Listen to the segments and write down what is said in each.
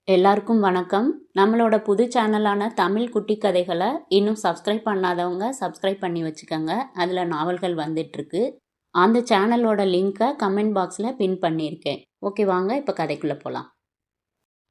எல்லாருக்கும் வணக்கம். நம்மளோட புது சேனலான தமிழ் குட்டி கதைகளை இன்னும் சப்ஸ்கிரைப் பண்ணாதவங்க சப்ஸ்கிரைப் பண்ணி வச்சுக்கோங்க. அதில் நாவல்கள் வந்துட்டுருக்கு. அந்த சேனலோட லிங்கை கமெண்ட் பாக்ஸில் பின் பண்ணியிருக்கேன். ஓகே, வாங்க இப்போ கதைக்குள்ளே போகலாம்.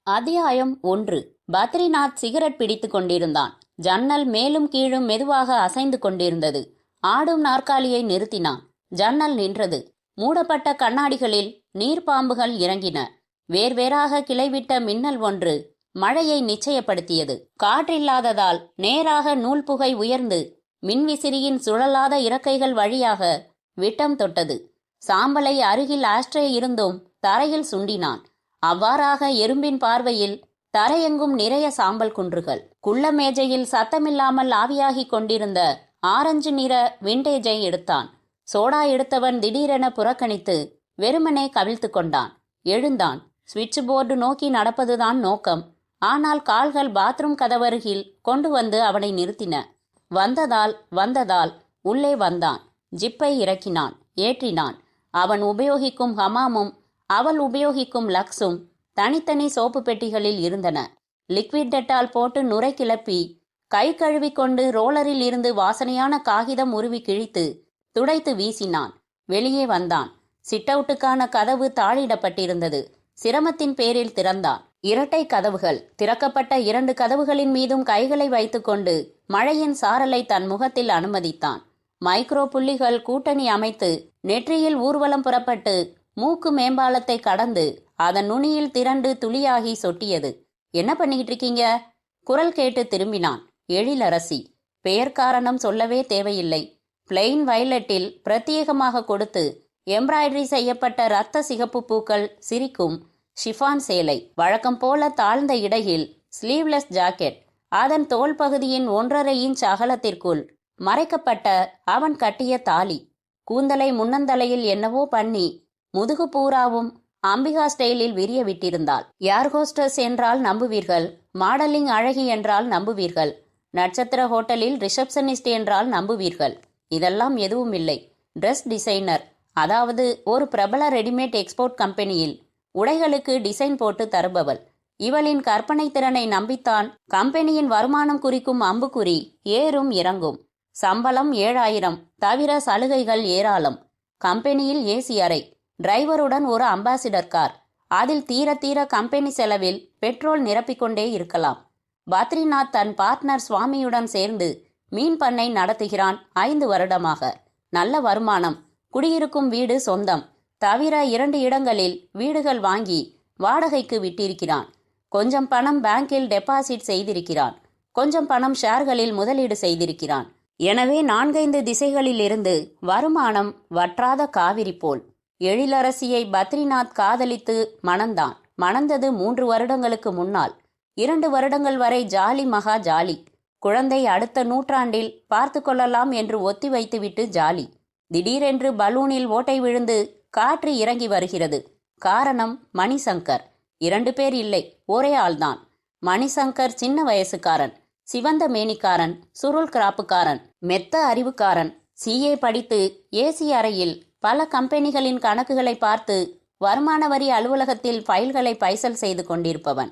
அத்தியாயம் 1. பத்ரிநாத் சிகரெட் பிடித்து கொண்டிருந்தான். ஜன்னல் மேலும் கீழும் மெதுவாக அசைந்து கொண்டிருந்தது. ஆடும் நாற்காலியை நிறுத்தினான். ஜன்னல் நின்றது. மூடப்பட்ட கண்ணாடிகளில் நீர்ப்பாம்புகள் இறங்கின. வேர்வேறாக கிளைவிட்ட மின்னல் ஒன்று மழையை நிச்சயப்படுத்தியது. காற்றில்லாததால் நேராக நூல் புகை உயர்ந்து மின்விசிறியின் சுழலாத இறக்கைகள் வழியாக விட்டம் தொட்டது. சாம்பலை அருகில் ஆஸ்ட்ரே இருந்தும் தரையில் சுண்டினான். அவ்வாறாக எறும்பின் பார்வையில் தரையெங்கும் நிறைய சாம்பல் குன்றுகள். குள்ள மேஜையில் சத்தமில்லாமல் ஆவியாகி கொண்டிருந்த ஆரஞ்சு நிற விண்டேஜை எடுத்தான். சோடா எடுத்தவன் திடீரென புறக்கணித்து வெறுமனே கவிழ்த்து கொண்டான். எழுந்தான். சுவிட்ச் போர்டு நோக்கி நடப்பதுதான் நோக்கம். ஆனால் கால்கள் பாத்ரூம் கதவருகில் கொண்டு வந்து அவனை நிறுத்தின. வந்ததால் உள்ளே வந்தான். ஜிப்பை இறக்கினான், ஏற்றினான். அவன் உபயோகிக்கும் ஹமாமும் அவள் உபயோகிக்கும் லக்ஸும் தனித்தனி சோப்பு பெட்டிகளில் இருந்தன. லிக்விட் டெட்டால் போட்டு நுரை கிளப்பி கை கழுவி கொண்டு ரோலரில் இருந்து வாசனையான காகிதம் உருவி கிழித்து துடைத்து வீசினான். வெளியே வந்தான். சிட்டவுட்டுக்கான கதவு தாழிடப்பட்டிருந்தது. சிரமத்தின் பேரில் திறந்தான். இரட்டை கதவுகள். திறக்கப்பட்ட 2 கதவுகளின் மீதும் கைகளை வைத்துக்கொண்டு மழையின் சாரலை தன் முகத்தில் அனுமதித்தான். மைக்ரோ புள்ளிகள் கூட்டணி அமைத்து நெற்றியில் ஊர்வலம் புறப்பட்டு மூக்கு மேம்பாலத்தை கடந்து அதன் நுனியில் திரண்டு துளியாகி சொட்டியது. என்ன பண்ணிக்கிட்டு இருக்கீங்க? குரல் கேட்டு திரும்பினான். எழிலரசி. பெயர் காரணம் சொல்லவே தேவையில்லை. பிளெயின் வயலட்டில் பிரத்யேகமாக கொடுத்து எம்ப்ராய்டரி செய்யப்பட்ட இரத்த சிகப்பு பூக்கள் சிரிக்கும் ஷிஃபான் சேலை. வழக்கம் போல தாழ்ந்த இடையில் ஸ்லீவ்லெஸ் ஜாக்கெட். அதன் தோல் பகுதியின் 1.5 இன்ச் அகலத்திற்குள் மறைக்கப்பட்ட அவன் கட்டிய தாலி. கூந்தலை முன்னந்தலையில் என்னவோ பண்ணி முதுகு பூராவும் அம்பிகா ஸ்டைலில் விரிய விட்டிருந்தாள். ஏர் ஹோஸ்டஸ் என்றால் நம்புவீர்கள், மாடலிங் அழகி என்றால் நம்புவீர்கள், நட்சத்திர ஹோட்டலில் ரிசப்ஷனிஸ்ட் என்றால் நம்புவீர்கள். இதெல்லாம் எதுவும் இல்லை. ட்ரெஸ் டிசைனர், அதாவது ஒரு பிரபல ரெடிமேட் எக்ஸ்போர்ட் கம்பெனியில் உடைகளுக்கு டிசைன் போட்டு தருபவள். இவளின் கற்பனை திறனை நம்பித்தான் கம்பெனியின் வருமானம் குறிக்கும் அம்புக்குறி ஏறும் இறங்கும். சம்பளம் 7000 தவிர சலுகைகள் ஏராளம். கம்பெனியில் ஏசி அறை, டிரைவருடன் ஒரு அம்பாசிடர் கார். அதில் தீர தீர கம்பெனி செலவில் பெட்ரோல் நிரப்பிக்கொண்டே இருக்கலாம். பத்ரிநாத் தன் பார்ட்னர் சுவாமியுடன் சேர்ந்து மீன் பண்ணை நடத்துகிறான் 5 வருடமாக. நல்ல வருமானம். குடியிருக்கும் வீடு சொந்தம். தவிர 2 இடங்களில் வீடுகள் வாங்கி வாடகைக்கு விட்டிருக்கிறான். கொஞ்சம் பணம் பேங்கில் டெபாசிட் செய்திருக்கிறான். கொஞ்சம் பணம் ஷேர்களில் முதலீடு செய்திருக்கிறான். எனவே 4-5 திசைகளில் இருந்து வருமானம் வற்றாத காவிரி போல். எழிலரசியை பத்ரிநாத் காதலித்து மணந்தான். மணந்தது 3 வருடங்களுக்கு முன்னால். 2 வருடங்கள் வரை ஜாலி, மகா ஜாலி. குழந்தை அடுத்த நூற்றாண்டில் பார்த்து கொள்ளலாம் என்று ஒத்தி வைத்துவிட்டு ஜாலி. திடீரென்று பலூனில் ஓட்டை விழுந்து காற்று இறங்கி வருகிறது. காரணம் மணிசங்கர். 2 பேர் இல்லை, ஒரே ஆள்தான். மணிசங்கர் சின்ன வயசுக்காரன், சிவந்த மேனிக்காரன், சுருள் கிராப்புக்காரன், மெத்த அறிவுக்காரன். சிஏ படித்து ஏசி அறையில் பல கம்பெனிகளின் கணக்குகளை பார்த்து வருமான வரி அலுவலகத்தில் ஃபைல்களை பைசல் செய்து கொண்டிருப்பவன்.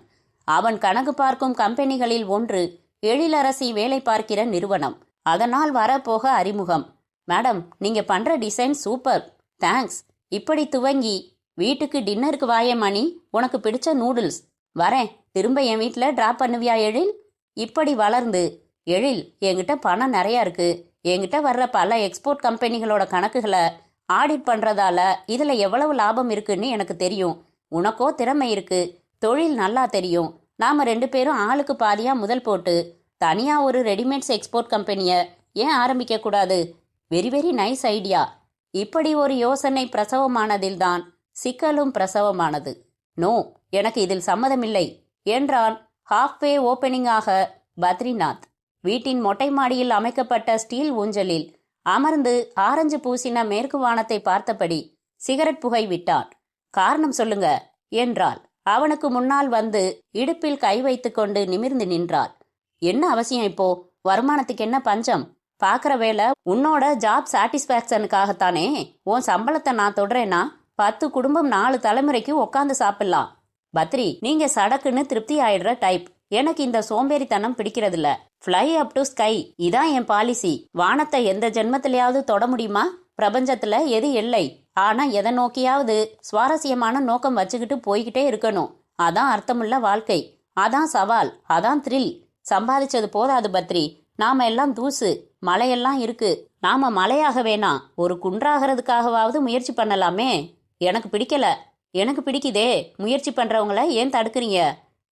அவன் கணக்கு பார்க்கும் கம்பெனிகளில் ஒன்று எழிலரசி வேலை பார்க்கிற நிறுவனம். அதனால் வரப்போக அறிமுகம். மேடம், நீங்க பண்ற டிசைன் சூப்பர், தேங்க்ஸ். இப்படி துவங்கி வீட்டுக்கு டின்னருக்கு வாயே மணி, உனக்கு பிடிச்ச நூடுல்ஸ். வரேன், திரும்ப என் வீட்டில் ட்ராப் பண்ணுவியா எழில்? இப்படி வளர்ந்து, எழில், என்கிட்ட பணம் நிறையா இருக்கு. என்கிட்ட வர்ற பல எக்ஸ்போர்ட் கம்பெனிகளோட கணக்குகளை ஆடிட் பண்ணுறதால இதில் எவ்வளவு லாபம் இருக்குன்னு எனக்கு தெரியும். உனக்கோ திறமை இருக்கு, தொழில் நல்லா தெரியும். நாம் 2 பேரும் ஆளுக்கு பாதியாக முதல் போட்டு தனியாக ஒரு ரெடிமேட்ஸ் எக்ஸ்போர்ட் கம்பெனியை ஏன் ஆரம்பிக்க கூடாது? Very very nice idea. இப்படி ஒரு யோசனை பிரசவமானதில்தான் சிக்கலும் பிரசவமானது. நோ, எனக்கு இதில் சம்மதமில்லை என்றான் ஹாஃப்வே ஓப்பனிங்காக பத்ரிநாத். வீட்டின் மொட்டை மாடியில் அமைக்கப்பட்ட ஸ்டீல் ஊஞ்சலில் அமர்ந்து ஆரஞ்சு பூசின மேற்கு வானத்தை பார்த்தபடி சிகரெட் புகை விட்டான். காரணம் சொல்லுங்க என்றாள். அவனுக்கு முன்னால் வந்து இடுப்பில் கை வைத்து கொண்டு நிமிர்ந்து நின்றாள். என்ன அவசியம் இப்போ? வருமானத்துக்கு என்ன பஞ்சம்? பார்க்குற வேலை உன்னோட ஜாப் சாட்டிஸ்ஃபேக்ஷனுக்காகத்தானே. உன் சம்பளத்தை நான் தொடுறேன்னா 10 குடும்பம் 4 தலைமுறைக்கு உட்காந்து சாப்பிடலாம். பத்ரி, நீங்க சடக்குன்னு திருப்தி ஆயிடுற டைப். எனக்கு இந்த சோம்பேறித்தனம் பிடிக்கிறதில்ல. ஃப்ளை அப் டு ஸ்கை, இதான் என் பாலிசி. வானத்தை எந்த ஜென்மத்திலேயாவது தொட முடியுமா? பிரபஞ்சத்துல எது எல்லை? ஆனா எதை நோக்கியாவது சுவாரஸ்யமான நோக்கம் வச்சுக்கிட்டு போய்கிட்டே இருக்கணும். அதான் அர்த்தமுள்ள வாழ்க்கை. அதான் சவால், அதான் த்ரில். சம்பாதிச்சது போதாது பத்ரி, நாம எல்லாம் தூசு. மலையெல்லாம் இருக்கு, நாம மலையாக வேணாம், ஒரு குன்றாகிறதுக்காகவாவது முயற்சி பண்ணலாமே. எனக்கு பிடிக்கல. எனக்கு பிடிக்குதே. முயற்சி பண்றவங்கள ஏன் தடுக்கிறீங்க?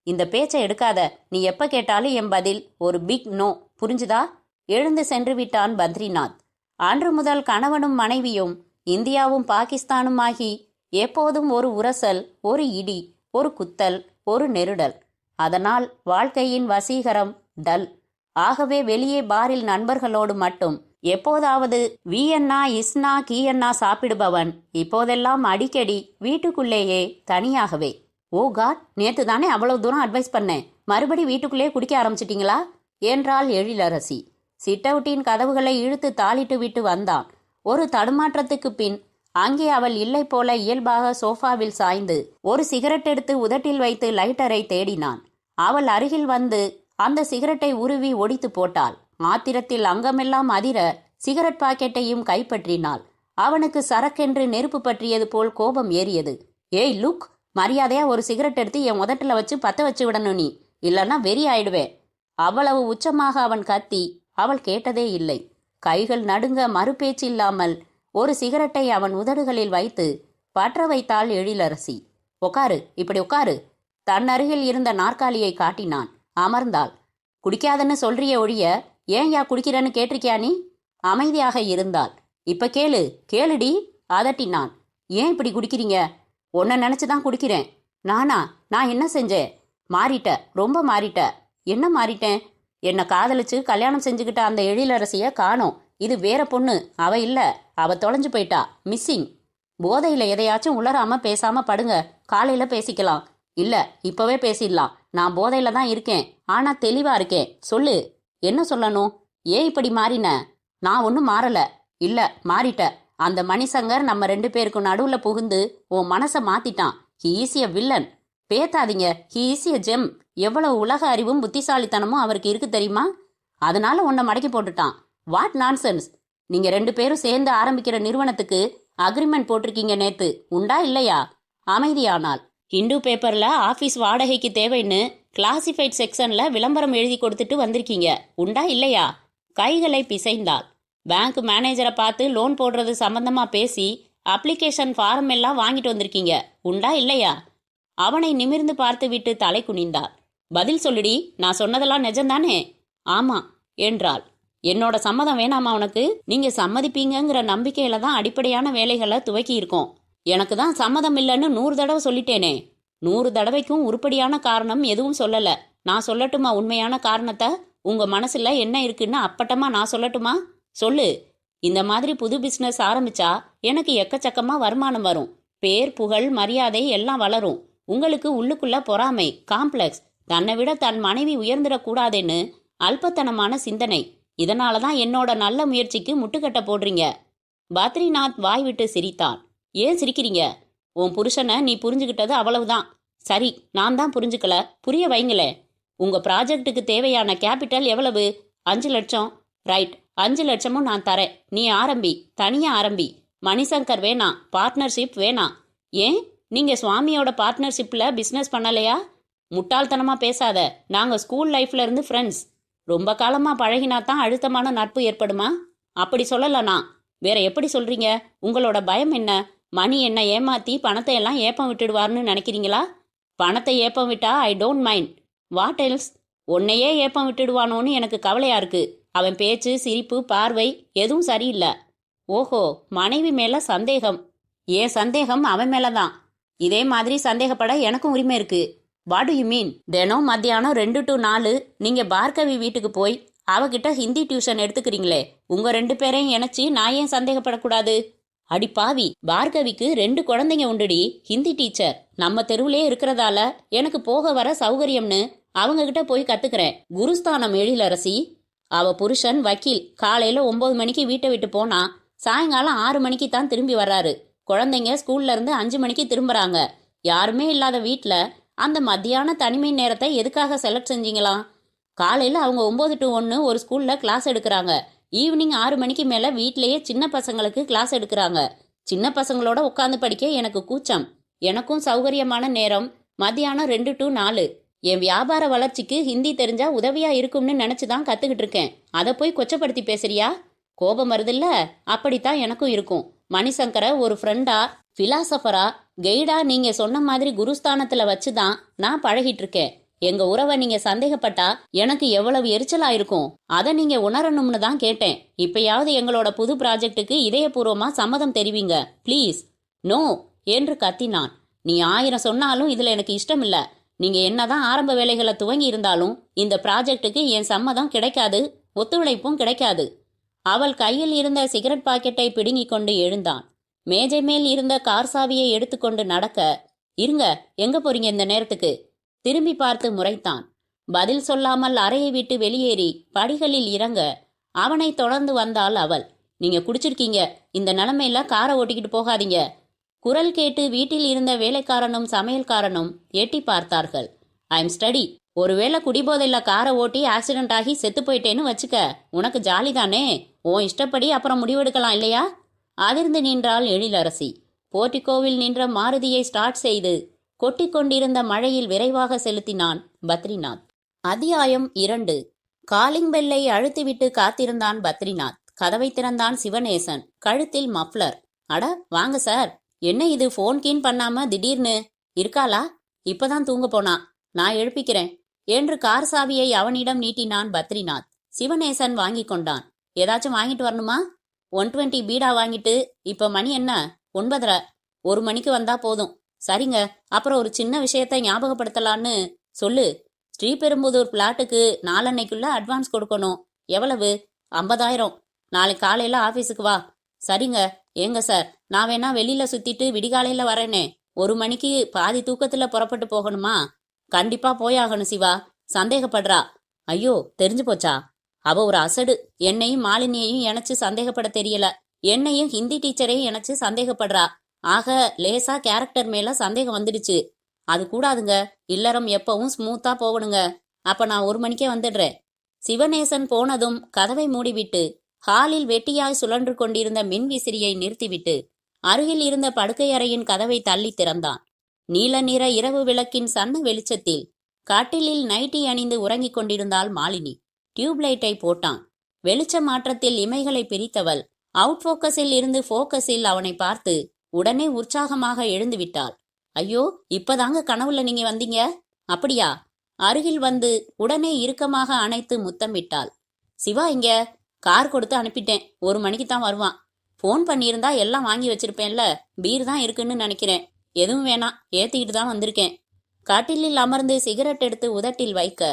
இந்த பேச்சை எடுக்காத. நீ எப்ப கேட்டாலும் என் பதில் ஒரு பிக் நோ, புரிஞ்சுதா? எழுந்து சென்று விட்டான் பத்ரிநாத். அன்று முதல் கணவனும் மனைவியும் இந்தியாவும் பாகிஸ்தானுமாகி எப்போதும் ஒரு உரசல், ஒரு இடி, ஒரு குத்தல், ஒரு நெருடல். அதனால் வாழ்க்கையின் வசீகரம் டல். ஆகவே வெளியே பாரில் நண்பர்களோடு மட்டும் எப்போதாவது வீயன்னா இஸ்னா கீயன்னா சாப்பிடுபவன் இப்போதெல்லாம் அடிக்கடி வீட்டுக்குள்ளேயே தனியாகவே. ஓ காட், நேத்து தானே அவ்வளவு தூரம் அட்வைஸ் பண்ணேன், மறுபடி வீட்டுக்குள்ளே குடிக்க ஆரம்பிச்சிட்டீங்களா என்றாள் எழிலரசி. சிட்டவுட்டின் கதவுகளை இழுத்து தாளிட்டு விட்டு வந்தான். ஒரு தடுமாற்றத்துக்கு பின் அங்கே அவள் இல்லை போல இயல்பாக சோஃபாவில் சாய்ந்து ஒரு சிகரெட் எடுத்து உதட்டில் வைத்து லைட்டரை தேடினான். அவள் அருகில் வந்து அந்த சிகரெட்டை உருவி ஒடித்து போட்டாள். ஆத்திரத்தில் அங்கமெல்லாம் அதிர சிகரெட் பாக்கெட்டையும் கைப்பற்றினாள். அவனுக்கு சரக்கென்று நெருப்பு பற்றியது போல் கோபம் ஏறியது. ஏய் லுக், மரியாதையா ஒரு சிகரெட் எடுத்து என் உதட்டில் வச்சு பத்த வச்சு விடணும், நீ இல்லைன்னா வெறி ஆயிடுவேன். அவ்வளவு உச்சமாக அவன் கத்தி. அவள் கேட்டதே இல்லை. கைகள் நடுங்க மறுபேச்சு இல்லாமல் ஒரு சிகரெட்டை அவன் உதடுகளில் வைத்து பற்ற வைத்தாள் எழிலரசி. உக்காரு, இப்படி உட்காரு. தன் அருகில் இருந்த நாற்காலியை காட்டினான். அமர்ந்தாள். குடிக்காதன்னு சொல்றிய ஒழிய ஏன் யா குடிக்கிறன்னு கேட்டிருக்கியா நீ? அமைதியாக இருந்தாள். இப்ப கேளு, கேளுடி அதட்டினான். ஏன் இப்படி குடிக்கிறீங்க? உன்னை நினைச்சுதான் குடிக்கிறேன். நானா? நான் என்ன செஞ்சேன்? மாறிட்ட, ரொம்ப மாறிட்ட. என்ன மாறிட்டேன்? என்னை காதலிச்சு கல்யாணம் செஞ்சுக்கிட்ட அந்த எழிலரசிய காணோம். இது வேற பொண்ணு, அவ இல்ல. அவ தொலைஞ்சு போயிட்டா, மிஸ்ஸிங். போதையில எதையாச்சும் உளராம பேசாம படுங்க, காலையில பேசிக்கலாம். இல்ல, இப்பவே பேசிடலாம். நான் போதையில தான் இருக்கேன், ஆனா தெளிவா இருக்கேன். சொல்லு, என்ன சொல்லணும்? ஏன் இப்படி மாறின? நான் ஒன்னும் மாறல. இல்ல, மாறிட்ட. அந்த மணிசங்கர் நம்ம 2 பேருக்கும் நடுவுல புகுந்து உன் மனசை மாத்திட்டான். He is a villain. பேத்தாதீங்க, ஹி இஸ் எ ஜெம். எவ்வளவு உலக அறிவும் புத்திசாலித்தனமும் அவருக்கு இருக்கு தெரியுமா? அதனால உன்னை மடக்கி போட்டுட்டான். What nonsense! நீங்க 2 பேரும் சேர்ந்து ஆரம்பிக்கிற நிறுவனத்துக்கு அக்ரிமெண்ட் போட்டிருக்கீங்க நேத்து, உண்டா இல்லையா? அமைதியானாள். ஹிந்து பேப்பர்ல ஆபீஸ் வாடகைக்கு தேவைன்னு கிளாசிஃபைட் செக்ஷன்ல விளம்பரம் எழுதி கொடுத்துட்டு வந்திருக்கீங்க, உண்டா இல்லையா? கைகளை பிசைந்தாள். பேங்க் மேனேஜரை பார்த்து லோன் போடுறது சம்பந்தமா பேசி அப்ளிகேஷன் ஃபார்ம் எல்லாம் வாங்கிட்டு வந்திருக்கீங்க, உண்டா இல்லையா? அவனை நிமிர்ந்து பார்த்து விட்டு தலை குனிந்தாள். பதில் சொல்லுடி, நான் சொன்னதெல்லாம் நிஜம்தானே? ஆமா என்றாள். என்னோட சம்மதம் வேணாமா உனக்கு? நீங்க சம்மதிப்பீங்கிற நம்பிக்கையில தான் அடிப்படையான வேலைகளை துவக்கி இருக்கோம். எனக்கு தான் சம்மதம் இல்லைன்னு 100 தடவை சொல்லிட்டேனே. 100 தடவைக்கும் உருப்படியான காரணம் எதுவும் சொல்லல. நான் சொல்லட்டுமா உண்மையான காரணத்தை? உங்க மனசுல என்ன இருக்குன்னு அப்பட்டமா நான் சொல்லட்டுமா? சொல்லு. இந்த மாதிரி புது பிசினஸ் ஆரம்பிச்சா எனக்கு எக்கச்சக்கமா வருமானம் வரும். பேர், புகழ், மரியாதை எல்லாம் வளரும். உங்களுக்கு உள்ளுக்குள்ள பொறாமை, காம்ப்ளெக்ஸ், தன்னை விட தன் மனைவி உயர்ந்துடக்கூடாதுன்னு அல்பத்தனமான சிந்தனை. இதனாலதான் என்னோட நல்ல முயற்சிக்கு முட்டுக்கட்ட போடுறீங்க. பத்ரிநாத் வாய்விட்டு சிரித்தான். ஏன் சிரிக்கிறீங்க? உன் புருஷனை நீ புரிஞ்சுக்கிட்டது அவ்வளவுதான். சரி, நான் தான் புரிஞ்சுக்கல, புரிய வைங்களே. உங்க ப்ராஜெக்டுக்கு தேவையான கேபிட்டல் எவ்வளவு? 5 லட்சம். ரைட், 5 லட்சமும் நான் தரேன். நீ ஆரம்பி, தனியா ஆரம்பி. மணிசங்கர் வேணாம், பார்ட்னர்ஷிப் வேணாம். ஏன், நீங்க சுவாமியோட பார்ட்னர்ஷிப்ல பிசினஸ் பண்ணலையா? முட்டாள்தனமா பேசாத. நாங்க ஸ்கூல் லைஃப்ல இருந்து ஃப்ரெண்ட்ஸ். ரொம்ப காலமா பழகினாதான் அழுத்தமான நட்பு ஏற்படுமா? அப்படி சொல்லலனா வேற எப்படி சொல்றீங்க? உங்களோட பயம் என்ன? மணி என்ன ஏமாத்தி பணத்தை எல்லாம் ஏப்பம் விட்டுடுவார்னு நினைக்கிறீங்களா? பணத்தை ஏப்பம் விட்டா I don't mind. What else? உன்னையே ஏப்பம் விட்டுடுவானோன்னு எனக்கு கவலையா இருக்கு. அவன் பேச்சு, சிரிப்பு, பார்வை எதுவும் சரியில்லை. ஓஹோ, மனைவி மேல சந்தேகம். ஏன் சந்தேகம் அவன் மேலதான். இதே மாதிரி சந்தேகப்பட எனக்கும் உரிமை இருக்கு. What to you mean? தினம் மத்தியானம் 2 to 4 நீங்க பார்கவி வீட்டுக்கு போய் அவகிட்ட ஹிந்தி டியூஷன் எடுத்துக்கிறீங்களே, உங்க 2 பேரையும் இணைச்சி நான் ஏன் சந்தேகப்படக்கூடாது? அடி பாவி, பார்கவிக்கு 2 குழந்தைங்க உண்டுடி. ஹிந்தி டீச்சர் நம்ம தெருவிலே இருக்கிறதால எனக்கு போக வர சௌகரியம்னு அவங்க கிட்ட போய் கத்துக்கிறேன். குருஸ்தானம் எழிலரசி. அவ புருஷன் வக்கீல். காலையில 9 மணிக்கு வீட்டை விட்டு போனா சாயங்காலம் 6 மணிக்கு தான் திரும்பி வர்றாரு. குழந்தைங்க ஸ்கூல்ல இருந்து 5 மணிக்கு திரும்புறாங்க. யாருமே இல்லாத வீட்டுல அந்த மத்தியான தனிமை நேரத்தை எதுக்காக செலக்ட் செஞ்சீங்களாம்? காலையில் அவங்க 9 to 1 ஒரு ஸ்கூலில் கிளாஸ் எடுக்கிறாங்க. ஈவினிங் 6 மணிக்கு மேலே வீட்டிலேயே சின்ன பசங்களுக்கு கிளாஸ் எடுக்கிறாங்க. சின்ன பசங்களோட உட்காந்து படிக்க எனக்கு கூச்சம். எனக்கும் சௌகரியமான நேரம் மத்தியானம் 2 to 4. என் வியாபார வளர்ச்சிக்கு ஹிந்தி தெரிஞ்சா உதவியா இருக்கும்னு நினைச்சு தான் கத்துக்கிட்டு இருக்கேன். அதை போய் கொச்சப்படுத்தி பேசுறியா? கோபம் வருதில்ல? அப்படித்தான் எனக்கும் இருக்கும். மணிசங்கரை ஒரு ஃப்ரெண்டா, பிலாசபரா, கைடா நீங்க சொன்ன மாதிரி குருஸ்தானத்துல வச்சுதான் நான் பழகிட்டு இருக்கேன். எங்க உறவை நீங்க சந்தேகப்பட்டா எனக்கு எவ்வளவு எரிச்சலா இருக்கும். அதை நீங்க உணரணும்னு தான் கேட்டேன். இப்பயாவது எங்களோட புது ப்ராஜெக்டுக்கு இதயபூர்வமா சம்மதம் தெரிவிங்க ப்ளீஸ். நோ என்று கத்தினான். நீ 1000 சொன்னாலும் இதுல எனக்கு இஷ்டம் இல்ல. நீங்க என்னதான் ஆரம்ப வேலைகளை துவங்கி இருந்தாலும் இந்த ப்ராஜெக்டுக்கு என் சம்மதம் கிடைக்காது, ஒத்துழைப்பும் கிடைக்காது. அவள் கையில் இருந்த சிகரெட் பாக்கெட்டை பிடுங்கிக் கொண்டு எழுந்தான். மேஜை மேல் இருந்த கார் சாவியை எடுத்துக்கொண்டு நடக்க, இருங்க, எங்க போறீங்க இந்த நேரத்துக்கு? திரும்பி பார்த்து முறைத்தான். பதில் சொல்லாமல் அறையை விட்டு வெளியேறி படிகளில் இறங்க அவனை தொடர்ந்து வந்தாள் அவள். நீங்க குடிச்சிருக்கீங்க, இந்த நிலைமையில காரை ஓட்டிக்கிட்டு போகாதீங்க. குரல் கேட்டு வீட்டில் இருந்த வேலைக்காரனும் சமையல்காரனும் எட்டி பார்த்தார்கள். I'm study. ஒருவேளை குடிபோதையில காரை ஓட்டி ஆக்சிடென்ட் ஆகி செத்து போயிட்டேன்னு வச்சுக்க, உனக்கு ஜாலி தானே? உன் இஷ்டப்படி அப்புறம் முடிவெடுக்கலாம் இல்லையா? அதிர்ந்து நின்றாள் எழிலரசி. போர்டிகோவில் நின்ற மாருதியை ஸ்டார்ட் செய்து கொட்டி கொண்டிருந்த மழையில் விரைவாக செலுத்தினான் பத்ரிநாத். அத்தியாயம் 2. காலிங் பெல்லை அழுத்திவிட்டு காத்திருந்தான் பத்ரிநாத். கதவை திறந்தான் சிவநேசன். கழுத்தில் மஃப்ளர். அட வாங்க சார். என்ன இது, ஃபோன் கீன் பண்ணாம திடீர்னு? இருக்காளா? இப்பதான் தூங்க போனா, நான் எழுப்பிக்கிறேன் என்று கார் சாவியை அவனிடம் நீட்டினான் பத்ரிநாத். சிவநேசன் வாங்கி கொண்டான். ஏதாச்சும் வாங்கிட்டு வரணுமா? 120 பீடா வாங்கிட்டு. இப்ப மணி என்ன? 9:30. 1 மணிக்கு வந்தா போதும். சரிங்க. அப்புறம் ஒரு சின்ன விஷயத்தை ஞாபகப்படுத்தலான்னு சொல்லு. ஸ்ரீபெரும்புதூர் பிளாட்டுக்கு நாளன்னைக்குள்ள அட்வான்ஸ் கொடுக்கணும். எவ்வளவு? 50,000. நாளைக்கு காலையில ஆபீஸுக்கு வா. சரிங்க. ஏங்க சார், நான் வேணா வெளியில சுத்திட்டு விடிகாலையில வரேனே. 1 மணிக்கு பாதி தூக்கத்துல புறப்பட்டு போகணுமா? கண்டிப்பா போயாகணும் சிவா. சந்தேகப்படுறா. ஐயோ, தெரிஞ்சு போச்சா? அவ ஒரு அசடு. என்னையும் மாலினியையும் இணைச்சு சந்தேகப்பட தெரியல. என்னையும் ஹிந்தி டீச்சரையும் இணைச்சு சந்தேகப்படுறா. ஆக லேசா கேரக்டர் மேல சந்தேகம் வந்துடுச்சு. அது கூடாதுங்க. இல்லறம் எப்பவும் ஸ்மூத்தா போகணுங்க. அப்ப நான் 1 மணிக்கே வந்துடுறேன். சிவநேசன் போனதும் கதவை மூடிவிட்டு ஹாலில் வெட்டியாய் சுழன்று கொண்டிருந்த மின் விசிறியை நிறுத்திவிட்டு அருகில் இருந்த படுக்கை அறையின் கதவை தள்ளி திறந்தான். நீல நிற இரவு விளக்கின் சன்ன வெளிச்சத்தில் கட்டிலில் நைட்டி அணிந்து உறங்கிக் கொண்டிருந்தாள் மாலினி. டியூப்லைட்டை போட்டான். வெளிச்ச மாற்றத்தில் இமைகளை பிரித்தவள் அவுட் போக்கஸில் இருந்து போக்கஸில் அவனை பார்த்து உடனே உற்சாகமாக எழுந்து விட்டாள். ஐயோ, இப்பதாங்க கனவுல நீங்க வந்தீங்க? அப்படியா? அருகில் வந்து உடனே இறுக்கமாக அணைத்து முத்தம் விட்டாள். சிவா இங்க. கார் கொடுத்து அனுப்பிட்டேன். 1 மணிக்கு தான் வருவான். போன் பண்ணியிருந்தா எல்லாம் வாங்கி வச்சிருப்பேன்ல. பீர் தான் இருக்குன்னு நினைக்கிறேன். எதுவும் வேணாம், ஏத்திக்கிட்டு தான் வந்திருக்கேன். கட்டிலில் அமர்ந்து சிகரெட் எடுத்து உதட்டில் வைக்க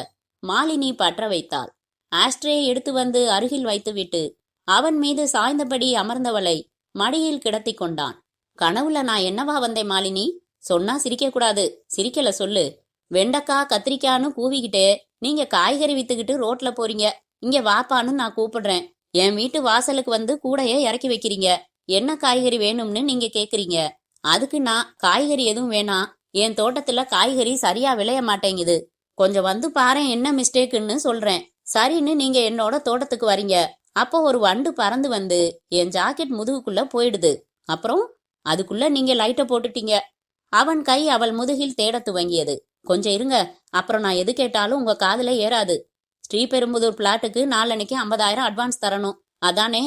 மாலினி பற்ற வைத்தாள். ஆஸ்ட்ரே எடுத்து வந்து அருகில் வைத்துவிட்டு அவன் மீது சாய்ந்தபடி அமர்ந்தவளை மடியில் கிடத்தி கொண்டான். கனவுல நான் என்னவா வந்தேன் மாலினி? சொன்னா சிரிக்க கூடாது. சிரிக்கல சொல்லு. வெண்டக்கா கத்திரிக்கான்னு கூவிக்கிட்டே நீங்க காய்கறி வித்துக்கிட்டு ரோட்ல போறீங்க. இங்க வாப்பான்னு நான் கூப்பிடுறேன். என் வீட்டு வாசலுக்கு வந்து கூடைய இறக்கி வைக்கிறீங்க. என்ன காய்கறி வேணும்னு நீங்க கேக்குறீங்க. அதுக்கு நான் காய்கறி எதுவும் வேணாம், என் தோட்டத்துல காய்கறி சரியா விளைய மாட்டேங்குது, கொஞ்சம் வந்து பாரேன் என்ன மிஸ்டேக்குன்னு சொல்றேன். சரின்னு நீங்க என்னோட தோட்டத்துக்கு வரீங்க. அப்போ ஒரு வண்டு பறந்து வந்து என் ஜாக்கெட் முதுகுக்குள்ள போயிடுது. அப்புறம் அதுக்குள்ள நீங்க லைட்டை போட்டுட்டீங்க. அவன் கை அவள் முதுகில் தேட துவங்கியது. கொஞ்சம் இருங்க, அப்புறம் நான் எது கேட்டாலும் உங்க காதுல ஏறாது. ஸ்ரீபெரும்புதூர் பிளாட்டுக்கு நாளன்னைக்கு 50,000 அட்வான்ஸ் தரணும். அதானே?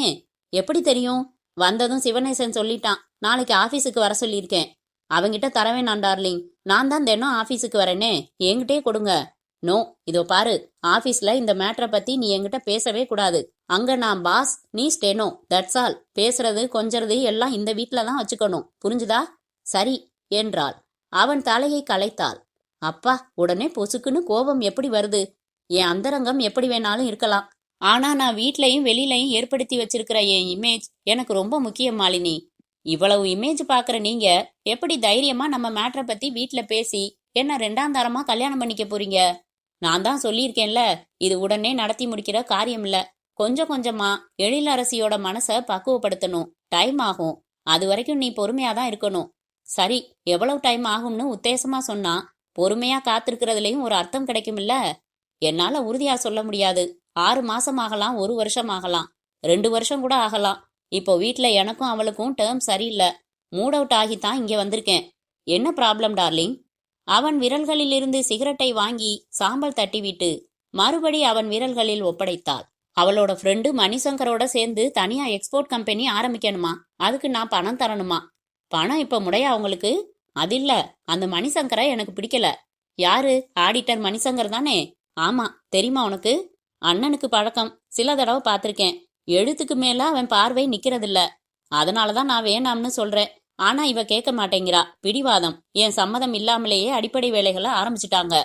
எப்படி தெரியும்? வந்ததும் சிவநேசன் சொல்லிட்டான். நாளைக்கு ஆபீஸுக்கு வர சொல்லியிருக்கேன். அவங்கிட்ட தரவேணாம் டார்லிங். நான் தான் தினம் ஆபீஸுக்கு வரேனே, என்கிட்டே கொடுங்க. நோ, இதோ பாரு, ஆபீஸ்ல இந்த மேட்டரை பத்தி நீ என்கிட்ட பேசவே கூடாது. அங்க நான் பாஸ், நீ ஸ்டெனோ, தட்ஸ் ஆல். பேசுறது கொஞ்சறது எல்லாம் இந்த வீட்டுல தான் வச்சுக்கணும், புரிஞ்சுதா? சரி என்றாள். அவன் தலையை கலைத்தாள். அப்பா, உடனே பொசுக்குன்னு கோபம் எப்படி வருது? என் அந்தரங்கம் எப்படி வேணாலும் இருக்கலாம், ஆனா நான் வீட்லயும் வெளியிலையும் ஏற்படுத்தி வச்சிருக்கிற என் இமேஜ் எனக்கு ரொம்ப முக்கியம் மாலினி. இவ்வளவு இமேஜ் பாக்குற நீங்க எப்படி தைரியமா நம்ம மேட்டரை பத்தி வீட்டுல பேசி என்ன 2ஆம் தரமா கல்யாணம் பண்ணிக்க போறீங்க? நான் தான் சொல்லியிருக்கேன்ல, இது உடனே நடத்தி முடிக்கிற காரியம் இல்ல. கொஞ்சம் கொஞ்சமா எழிலரசியோட மனசை பக்குவப்படுத்தணும். டைம் ஆகும். அது வரைக்கும் நீ பொறுமையா தான் இருக்கணும். சரி, எவ்வளவு டைம் ஆகும்னு உத்தேசமா சொன்னா பொறுமையா காத்திருக்கிறதுலயும் ஒரு அர்த்தம் கிடைக்கும்ல. என்னால உறுதியா சொல்ல முடியாது. 6 மாசம் ஆகலாம், 1 வருஷம் ஆகலாம், 2 வருஷம் கூட ஆகலாம். இப்போ வீட்ல எனக்கும் அவளுக்கும் டேர்ம் சரியில்லை. மூட் அவுட் ஆகித்தான் இங்க வந்திருக்கேன். என்ன ப்ராப்ளம் டார்லிங்? அவன் விரல்களிலிருந்து சிகரெட்டை வாங்கி சாம்பல் தட்டிவிட்டு மறுபடி அவன் விரல்களில் ஒப்படைத்தாள். அவளோட ஃப்ரெண்டு மணிசங்கரோட சேர்ந்து தனியா எக்ஸ்போர்ட் கம்பெனி ஆரம்பிக்கணுமா? அதுக்கு நான் பணம் தரணுமா? பணம் இப்ப முடையா உங்களுக்கு? அது இல்ல, அந்த மணிசங்கரை எனக்கு பிடிக்கல. யாரு? ஆடிட்டர் மணிசங்கர் தானே? ஆமா. தெரியுமா உனக்கு? அண்ணனுக்கு பழக்கம். சில தடவை பார்த்திருக்கேன். எழுத்துக்கு மேல அவன் பார்வை நிக்கிறதில்ல. அதனாலதான் நான் வேணாம்னு சொல்றேன். ஆனா இவ கேட்க மாட்டேங்கிறா. பிடிவாதம். என் சம்மதம் இல்லாமலேயே அடிப்படை வேலைகளை ஆரம்பிச்சுட்டாங்க.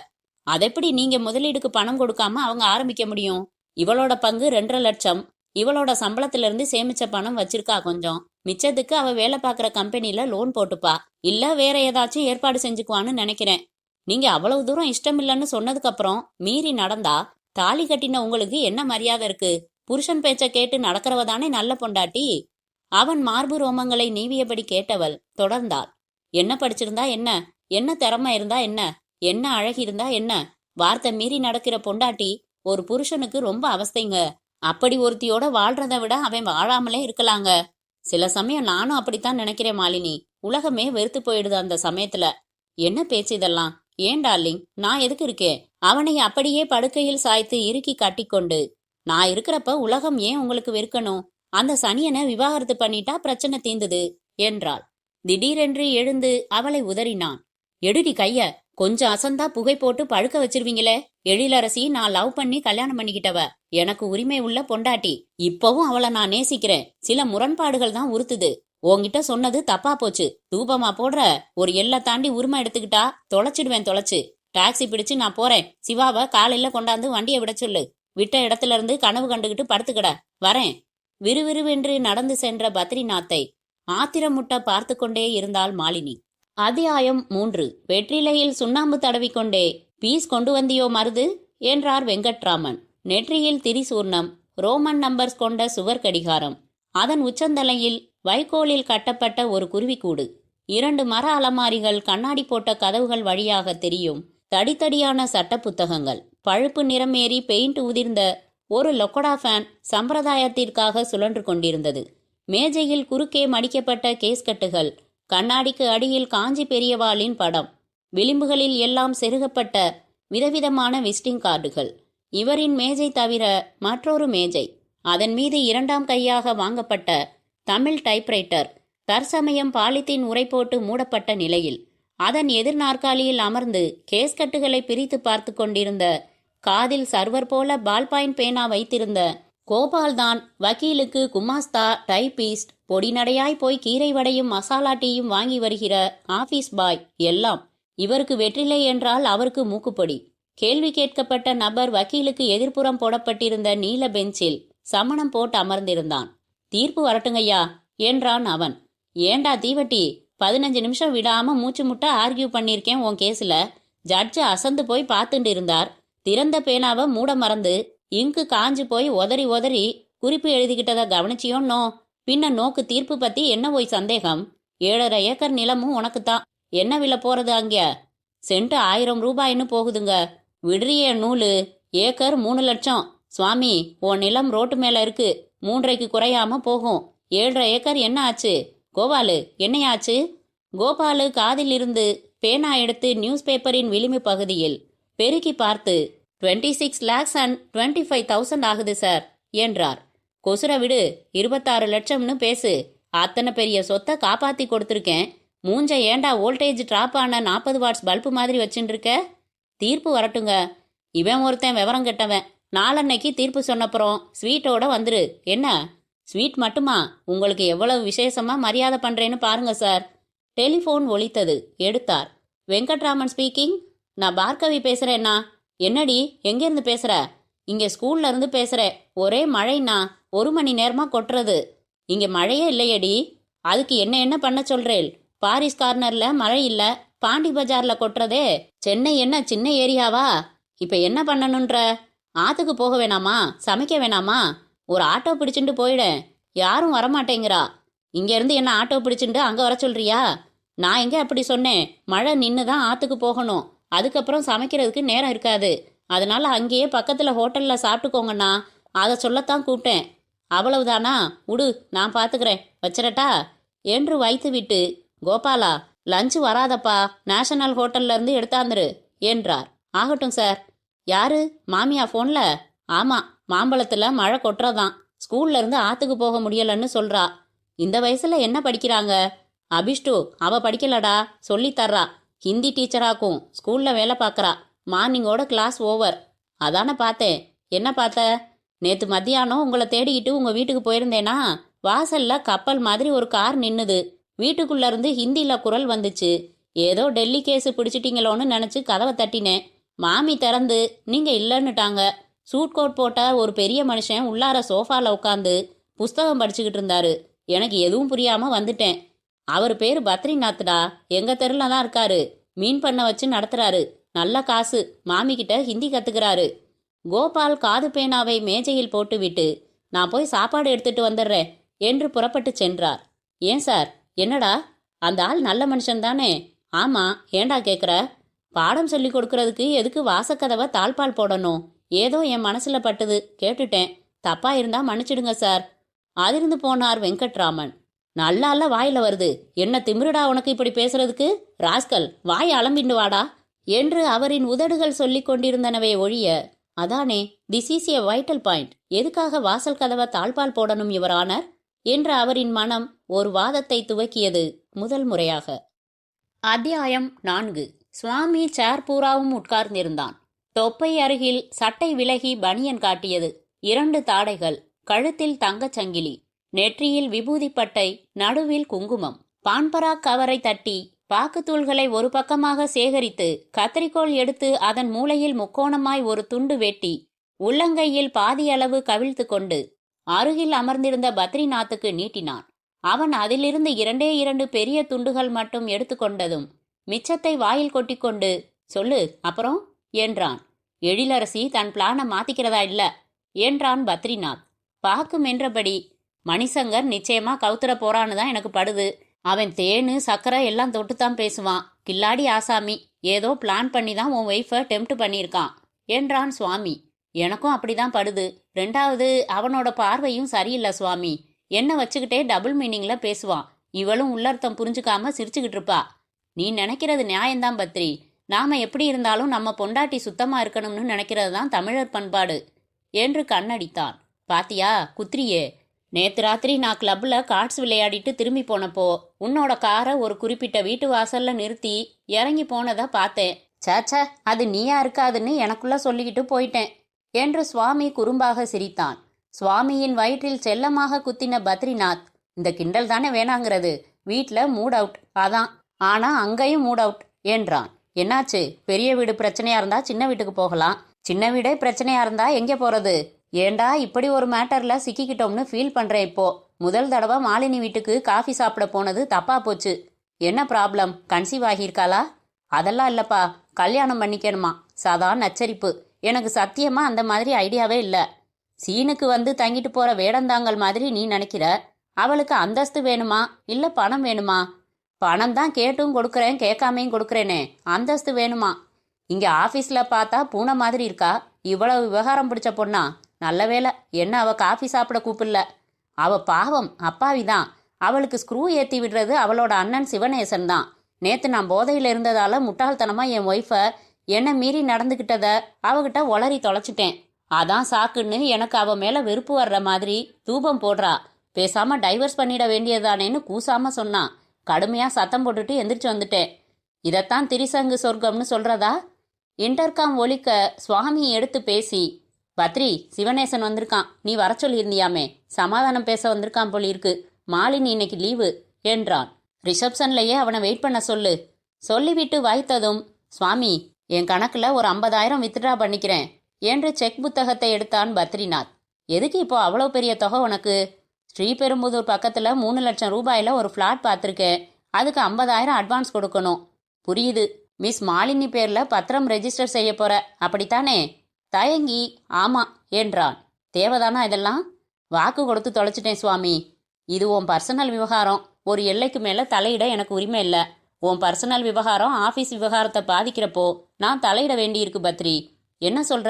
அதெப்படி நீங்க முதலீடுக்கு பணம் கொடுக்காம அவங்க ஆரம்பிக்க முடியும்? இவளோட பங்கு 2.5 லட்சம். இவளோட சம்பளத்துல இருந்து சேமிச்ச பணம் வச்சிருக்கா கொஞ்சம். மிச்சத்துக்கு அவ வேலை பார்க்குற கம்பெனில லோன் போட்டுப்பா. இல்ல வேற ஏதாச்சும் ஏற்பாடு செஞ்சுக்குவான்னு நினைக்கிறேன். நீங்க அவ்வளவு தூரம் இஷ்டம் இல்லைன்னு சொன்னதுக்கு அப்புறம் மீறி நடந்தா தாலி கட்டின உங்களுக்கு என்ன மரியாதை இருக்கு? புருஷன் பேச்ச கேட்டு நடக்கிறவ தானே நல்ல பொண்டாட்டி. அவன் மார்பு ரோமங்களை நீவியபடி கேட்டவள் தொடர்ந்தாள். என்ன படிச்சிருந்தா என்ன? என்ன திறமை இருந்தா என்ன? என்ன அழகி இருந்தா என்ன? வார்த்தை மீறி நடக்கிற பொண்டாட்டி ஒரு புருஷனுக்கு ரொம்ப அவஸ்தைங்க. அப்படி ஒருத்தியோட வாழ்றதை விட அவன் வாழாமலே இருக்கலாங்க. சில சமயம் நானும் அப்படித்தான் நினைக்கிறேன் மாலினி. உலகமே வெறுத்து போயிடுது அந்த சமயத்துல. என்ன பேச்சு இதெல்லாம்? ஏன் டார்லிங், நான் எதுக்கு இருக்கேன்? அவனை அப்படியே படுக்கையில் சாய்த்து இறுக்கி கட்டிக்கொண்டு, நான் இருக்கிறப்ப உலகம் ஏன் உங்களுக்கு வெறுக்கணும்? அந்த சனியனை விவாகரத்து பண்ணிட்டா பிரச்சனை தீர்ந்தது என்றாள். திடீரென்று எழுந்து அவளை உதறினான். எடுடி கைய. கொஞ்சம் அசந்தா புகை போட்டு பழுக்க வச்சிருவீங்களே. எழிலரசி நான் லவ் பண்ணி கல்யாணம் பண்ணிக்கிட்டவ. எனக்கு உரிமை உள்ள பொண்டாட்டி. இப்பவும் அவளை நான் நேசிக்கிறேன். சில முரண்பாடுகள் தான் உறுத்துது. உன்கிட்ட சொன்னது தப்பா போச்சு. தூபமா போடுற? ஒரு எல்லை தாண்டி உரிமை எடுத்துக்கிட்டா தொலைச்சிடுவேன். தொலைச்சு டாக்ஸி பிடிச்சு நான் போறேன். சிவாவை காலையில கொண்டாந்து வண்டியை விட சொல்லு. விட்ட இடத்துல இருந்து கனவு கண்டுகிட்டு படுத்துக்கட. வரேன். விறுவிறுவென்று நடந்து சென்ற பத்ரிநாத்தை ஆத்திரமுட்ட பார்த்து கொண்டே இருந்தாள் மாலினி. அத்தியாயம் 3. வெற்றிலையில் சுண்ணாம்பு தடவிக்கொண்டே, பீஸ் கொண்டு வந்தியோ மருது என்றார் வெங்கட்ராமன். நெற்றியில் திரிசூர்ணம், ரோமன் நம்பர்ஸ் கொண்ட சுவர் கடிகாரம், அதன் உச்சந்தலையில் வைக்கோலில் கட்டப்பட்ட ஒரு குருவிக்கூடு, 2 மர அலமாரிகள், கண்ணாடி போட்ட கதவுகள் வழியாக தெரியும் தடித்தடியான சட்ட புத்தகங்கள், பழுப்பு நிறமேறி பெயிண்ட் உதிர்ந்த ஒரு லொக்கடா ஃபேன் சம்பிரதாயத்திற்காக சுழன்று கொண்டிருந்தது. மேஜையில் குறுக்கே மடிக்கப்பட்ட கேஸ்கட்டுகள், கண்ணாடிக்கு அடியில் காஞ்சி பெரியவாளின் படம், விளிம்புகளில் எல்லாம் செருகப்பட்ட விதவிதமான விசிட்டிங் கார்டுகள். இவரின் மேஜை தவிர மற்றொரு மேஜை, அதன் மீது 2ஆம் கையாக வாங்கப்பட்ட தமிழ் டைப்ரைட்டர் தற்சமயம் பாலித்தீன் உரை போட்டு மூடப்பட்ட நிலையில், அதன் எதிர் நாற்காலியில் அமர்ந்து கேஸ்கட்டுகளை பிரித்து பார்த்து கொண்டிருந்த, காதில் சர்வர் போல பால் பாயிண்ட் பேனா வைத்திருந்த கோபால்தான் வக்கீலுக்கு குமாஸ்தா, டைபிஸ்ட், பொடிநடையாய் போய் கீரை வடையும் மசாலா டீயும் வாங்கி வருகிற ஆபீஸ் பாய் எல்லாம். இவருக்கு வெற்றிலை என்றால் அவருக்கு மூக்குப்பொடி. கேள்வி கேட்கப்பட்ட நபர் வக்கீலுக்கு எதிர்ப்புறம் போடப்பட்டிருந்த நீல பெஞ்சில் சமணம் போட்டு அமர்ந்திருந்தான். தீர்ப்பு வரட்டுங்கய்யா என்றான் அவன். ஏண்டா தீவட்டி, 15 நிமிஷம் விடாம மூச்சு முட்ட ஆர்கியூ பண்ணிருக்கேன் உன் கேஸ்ல. ஜட்ஜு அசந்து போய் பார்த்துட்டு இருந்தார். திறந்த பேனாவை மூட மறந்து இங்கு காஞ்சு போய் உதறி உதறி குறிப்பு எழுதிக்கிட்டதை கவனிச்சியோன்னோ? பின்ன நோக்கு தீர்ப்பு பத்தி என்ன போய் சந்தேகம்? 7.5 ஏக்கர் நிலமும் உனக்குத்தான். என்ன விலை போறது அங்க? சென்ட் 1000 ரூபாய்னு போகுதுங்க. விடுறிய நூலு. ஏக்கர் 3 லட்சம். சுவாமி, உன் நிலம் ரோட்டு மேல இருக்கு. 3.5க்கு குறையாம போகும். 7.5 ஏக்கர் என்ன ஆச்சு? கோபாலு, என்னையாச்சு? கோபாலு காதில் இருந்து பேனா எடுத்து நியூஸ் பேப்பரின் விளிம்பு பகுதியில் பெருக்கி பார்த்து, 26 lakhs and 25,000 ஆகுது சார் என்றார். கொசுர விடு, 26 லட்சம்னு பேசு. அத்தனை பெரிய சொத்தை காப்பாத்தி கொடுத்துருக்கேன். மூஞ்ச ஏண்டா வோல்டேஜ் டிராப் ஆன 40 வாட்ஸ் பல்பு மாதிரி வச்சுருக்க? தீர்ப்பு வரட்டுங்க. இவன் ஒருத்தன் விவரம் கெட்டவன். நாளன்னைக்கு தீர்ப்பு சொன்னப்புறம் ஸ்வீட்டோட வந்துரு. என்ன ஸ்வீட் மட்டுமா? உங்களுக்கு எவ்வளவு விசேஷமா மரியாதை பண்றேன்னு பாருங்க சார். டெலிஃபோன் ஒலித்தது. எடுத்தார். வெங்கட்ராமன் ஸ்பீக்கிங். நான் பார்கவி பேசுறேன்னா. என்னடி, எங்கேருந்து பேசுற? இங்க ஸ்கூல்ல இருந்து பேசுறேன். ஒரே மழைன்னா 1 மணி நேரமா கொட்டுறது. இங்க மழையே இல்லையடி. அதுக்கு என்ன பண்ண சொல்றேன்? பாரிஸ் கார்னர்ல மழை இல்ல, பாண்டி பஜார்ல கொட்டுறதே. சென்னை என்ன சின்ன ஏரியாவா? இப்ப என்ன பண்ணணுன்ற? ஆத்துக்கு போக வேணாமா? சமைக்க வேணாமா? ஒரு ஆட்டோ பிடிச்சுட்டு போயிடேன். யாரும் வரமாட்டேங்கிறா. இங்க இருந்து என்ன ஆட்டோ பிடிச்சுட்டு அங்க வர சொல்றியா? நான் எங்க அப்படி சொன்னேன்? மழை நின்னுதான் ஆத்துக்கு போகணும். அதுக்கப்புறம் சமைக்கிறதுக்கு நேரம் இருக்காது. அதனால அங்கேயே பக்கத்தில் ஹோட்டலில் சாப்பிட்டுக்கோங்கண்ணா. அதை சொல்லத்தான் கூப்பிட்டேன். அவ்வளவுதானா? உடு, நான் பார்த்துக்கிறேன், வச்சிரட்டா என்று வைத்துவிட்டு, கோபாலா, லஞ்சு வராதப்பா, நேஷனல் ஹோட்டல்ல இருந்து எடுத்தாந்துரு என்றார். ஆகட்டும் சார். யாரு? மாமியா ஃபோன்ல? ஆமாம், மாம்பழத்தில் மழை கொட்டுறதான். ஸ்கூல்ல இருந்து ஆத்துக்கு போக முடியலன்னு சொல்றா. இந்த வயசுல என்ன படிக்கிறாங்க? அபிஷ்டு அவ படிக்கலடா, சொல்லி தர்றா. ஹிந்தி டீச்சராக்கும் ஸ்கூல்ல வேலை பார்க்கறா. மார்னிங்கோட கிளாஸ் ஓவர். அதானே பார்த்தேன். என்ன பார்த்த? நேத்து மத்தியானம் உங்களை தேடிக்கிட்டு உங்க வீட்டுக்கு போயிருந்தேனா, வாசல்ல கப்பல் மாதிரி ஒரு கார் நின்னுது. வீட்டுக்குள்ள இருந்து ஹிந்தில குரல் வந்துச்சு. ஏதோ டெல்லி கேஸ் பிடிச்சிட்டீங்களோன்னு நினைச்சு கதவை தட்டினேன். மாமி திறந்து நீங்க இல்லைன்னுட்டாங்க. சூட் கோட் போட்ட ஒரு பெரிய மனுஷன் உள்ளார சோஃபால உட்காந்து புஸ்தகம் படிச்சுக்கிட்டு இருந்தாரு. எனக்கு எதுவும் புரியாம வந்துட்டேன். அவர் பேரு பத்ரிநாத்டா. எங்க தெருல தான் இருக்காரு. மீன் பண்ண வச்சு நடத்துறாரு. நல்ல காசு. மாமி கிட்ட ஹிந்தி கத்துக்கிறாரு. கோபால் காது பேனாவை மேஜையில் போட்டுவிட்டு, நான் போய் சாப்பாடு எடுத்துட்டு வந்துடுறேன் என்று புறப்பட்டு சென்றார். ஏன் சார், என்னடா? அந்த ஆள் நல்ல மனுஷன் தானே? ஆமா, ஏண்டா கேட்குற? பாடம் சொல்லி கொடுக்கறதுக்கு எதுக்கு வாசக்கதவை தாழ்பால் போடணும்? ஏதோ என் மனசுல பட்டுது, கேட்டுட்டேன். தப்பா இருந்தா மன்னிச்சிடுங்க சார். அதிர்ந்து போனார் வெங்கட்ராமன். நல்லால வாயில வருது. என்ன திமிருடா உனக்கு இப்படி பேசுறதுக்கு? ராஸ்கல், வாய் அளம்பிண்டு வாடா என்று அவரின் உதடுகள் சொல்லிக் கொண்டிருந்தனவே ஒழிய, அதானே, this is a vital point. எதுக்காக வாசல் கதவை தாழ்பால் போடணும் யுவர் ஆனர் என்று அவரின் மனம் ஒரு வாதத்தை துவக்கியது முதல் முறையாக. அத்தியாயம் 4. சுவாமி சேர் பூராவும் உட்கார்ந்திருந்தான். தொப்பை அருகில் சட்டை விலகி பனியன் காட்டியது. 2 தாடைகள், கழுத்தில் தங்கச் சங்கிலி, நெற்றியில் விபூதிப்பட்டை, நடுவில் குங்குமம். பான்பராக் கவரை தட்டி பாக்குத்தூள்களை ஒரு பக்கமாக சேகரித்து கத்தரிக்கோல் எடுத்து அதன் மூலையில் முக்கோணமாய் ஒரு துண்டு வெட்டி உள்ளங்கையில் பாதியளவு கவிழ்த்து கொண்டு அருகில் அமர்ந்திருந்த பத்ரிநாத்துக்கு நீட்டினான். அவன் அதிலிருந்து 2 பெரிய துண்டுகள் மட்டும் எடுத்துக்கொண்டதும் மிச்சத்தை வாயில் கொட்டிக்கொண்டு, சொல்லு அப்புறம் என்றான். எழிலரசி தன் பிளானை மாத்திக்கிறதா இல்ல என்றான் பத்ரிநாத். பாக்கு மென்றபடி, மணிசங்கர் நிச்சயமா கவுத்துற போறான்னு தான் எனக்கு படுது. அவன் தேனு சக்கரை எல்லாம் தொட்டுத்தான் பேசுவான். கில்லாடி ஆசாமி. ஏதோ பிளான் பண்ணி தான் உன் ஒய்ஃபை டெம்ப்ட் பண்ணியிருக்கான் என்றான் சுவாமி. எனக்கும் அப்படிதான் படுது. 2வது, அவனோட பார்வையும் சரியில்லை சுவாமி. என்ன வச்சுக்கிட்டே டபுள் மீனிங்ல பேசுவான். இவளும் உள்ளர்த்தம் புரிஞ்சுக்காம சிரிச்சுக்கிட்டு இருப்பா. நீ நினைக்கிறது நியாயம்தான் பத்ரி. நாம எப்படி இருந்தாலும் நம்ம பொண்டாட்டி சுத்தமா இருக்கணும்னு நினைக்கிறது தான் தமிழர் பண்பாடு என்று கண்ணடித்தான். பாத்தியா குத்ரியே, நேத்து ராத்திரி நான் கிளப்ல கார்ட்ஸ் விளையாடிட்டு திரும்பி போனப்போ உன்னோட காரை ஒரு குறிப்பிட்ட வீட்டு வாசல்ல நிறுத்தி இறங்கி போனதை பார்த்தேன். சேச்ச, அது நீயா இருக்காதுன்னு எனக்குள்ள சொல்லிக்கிட்டு போயிட்டேன் என்று சுவாமி குறும்பாக சிரித்தான். சுவாமியின் வயிற்றில் செல்லமாக குத்தின பத்ரிநாத், இந்த கிண்டல் தானே வேணாங்கிறது. வீட்ல மூட் அவுட், அதான். ஆனா அங்கேயும் மூட் அவுட் என்றான். என்னாச்சு? பெரிய வீடு பிரச்சனையா இருந்தா சின்ன வீட்டுக்கு போகலாம். சின்ன வீடே பிரச்சனையா இருந்தா எங்கே போறது? ஏண்டா இப்படி ஒரு மேட்டர்ல சிக்கிக்கிட்டோம்னு ஃபீல் பண்றேன் இப்போ. முதல் தடவை மாலினி வீட்டுக்கு காஃபி சாப்பிட போனது தப்பா போச்சு. என்ன ப்ராப்ளம்? கன்சீவ் ஆகியிருக்காளா? அதெல்லாம் இல்லப்பா, கல்யாணம் பண்ணிக்கணுமா. சாதா நச்சரிப்பு. எனக்கு சத்தியமா அந்த மாதிரி ஐடியாவே இல்லை. சீனுக்கு வந்து தங்கிட்டு போற வேடந்தாங்கல் மாதிரி நீ நினைக்கிற. அவளுக்கு அந்தஸ்து வேணுமா இல்ல பணம் வேணுமா? பணம் தான் கேட்டும் கொடுக்குறேன், கேட்காமையும் கொடுக்குறேனே. அந்தஸ்து வேணுமா? இங்க ஆபீஸ்ல பார்த்தா பூனை மாதிரி இருக்கா. இவ்வளவு விவகாரம் பிடிச்ச பொண்ணா? நல்ல வேலை என்ன அவ காஃபி சாப்பிட கூப்பிடல. அவ பாவம் அப்பாவிதான். அவளுக்கு ஸ்க்ரூ ஏற்றி விடுறது அவளோட அண்ணன் சிவனேசன் தான். நேத்து நான் போதையில இருந்ததால முட்டாள்தனமா என் ஒய்ஃபை என்ன மீறி நடந்துகிட்டத அவகிட்ட உளறி தொலைச்சிட்டேன். அதான் சாக்குன்னு எனக்கு அவ மேல வெறுப்பு வர்ற மாதிரி தூபம் போடுறா. பேசாம டைவர்ஸ் பண்ணிட வேண்டியதானேன்னு கூசாம சொன்னான். கடுமையா சத்தம் போட்டுட்டு எந்திரிச்சு வந்துட்டேன். இதைத்தான் திரிசங்கு சொர்க்கம்னு சொல்றதா? இன்டர்காம் ஒலிக்க சுவாமி எடுத்து பேசி, பத்ரி, சிவனேசன் வந்திருக்கான். நீ வர சொல்லியிருந்தியாமே, சமாதானம் பேச வந்திருக்கான் போலிருக்கு. மாலினி இன்னைக்கு லீவு என்றான். ரிசப்ஷன்லயே அவனை வெயிட் பண்ண சொல்லு. சொல்லிவிட்டு வாய்த்ததும், சுவாமி, என் கணக்குல ஒரு 50,000 வித்ட்ரா பண்ணிக்கிறேன் என்று செக் புத்தகத்தை எடுத்தான் பத்ரிநாத். எதுக்கு இப்போ அவ்வளோ பெரிய தொகை உனக்கு? ஸ்ரீபெரும்புதூர் பக்கத்துல 3 லட்சம் ரூபாயில ஒரு ஃப்ளாட் பார்த்துருக்கேன். அதுக்கு 50,000 அட்வான்ஸ் கொடுக்கணும். புரியுது. மிஸ் மாலினி பேர்ல பத்திரம் ரெஜிஸ்டர் செய்ய போற, அப்படித்தானே? தயங்கி ஆமா என்றான். தேவைதானா இதெல்லாம்? வாக்கு கொடுத்து தொலைச்சிட்டேன் சுவாமி. இது உன் பர்சனல் விவகாரம். ஒரு எல்லைக்கு மேல தலையிட எனக்கு உரிமை இல்லை. உன் பர்சனல் விவகாரம் ஆஃபீஸ் விவகாரத்தை பாதிக்கிறப்போ நான் தலையிட வேண்டியிருக்கு பத்ரி. என்ன சொல்ற?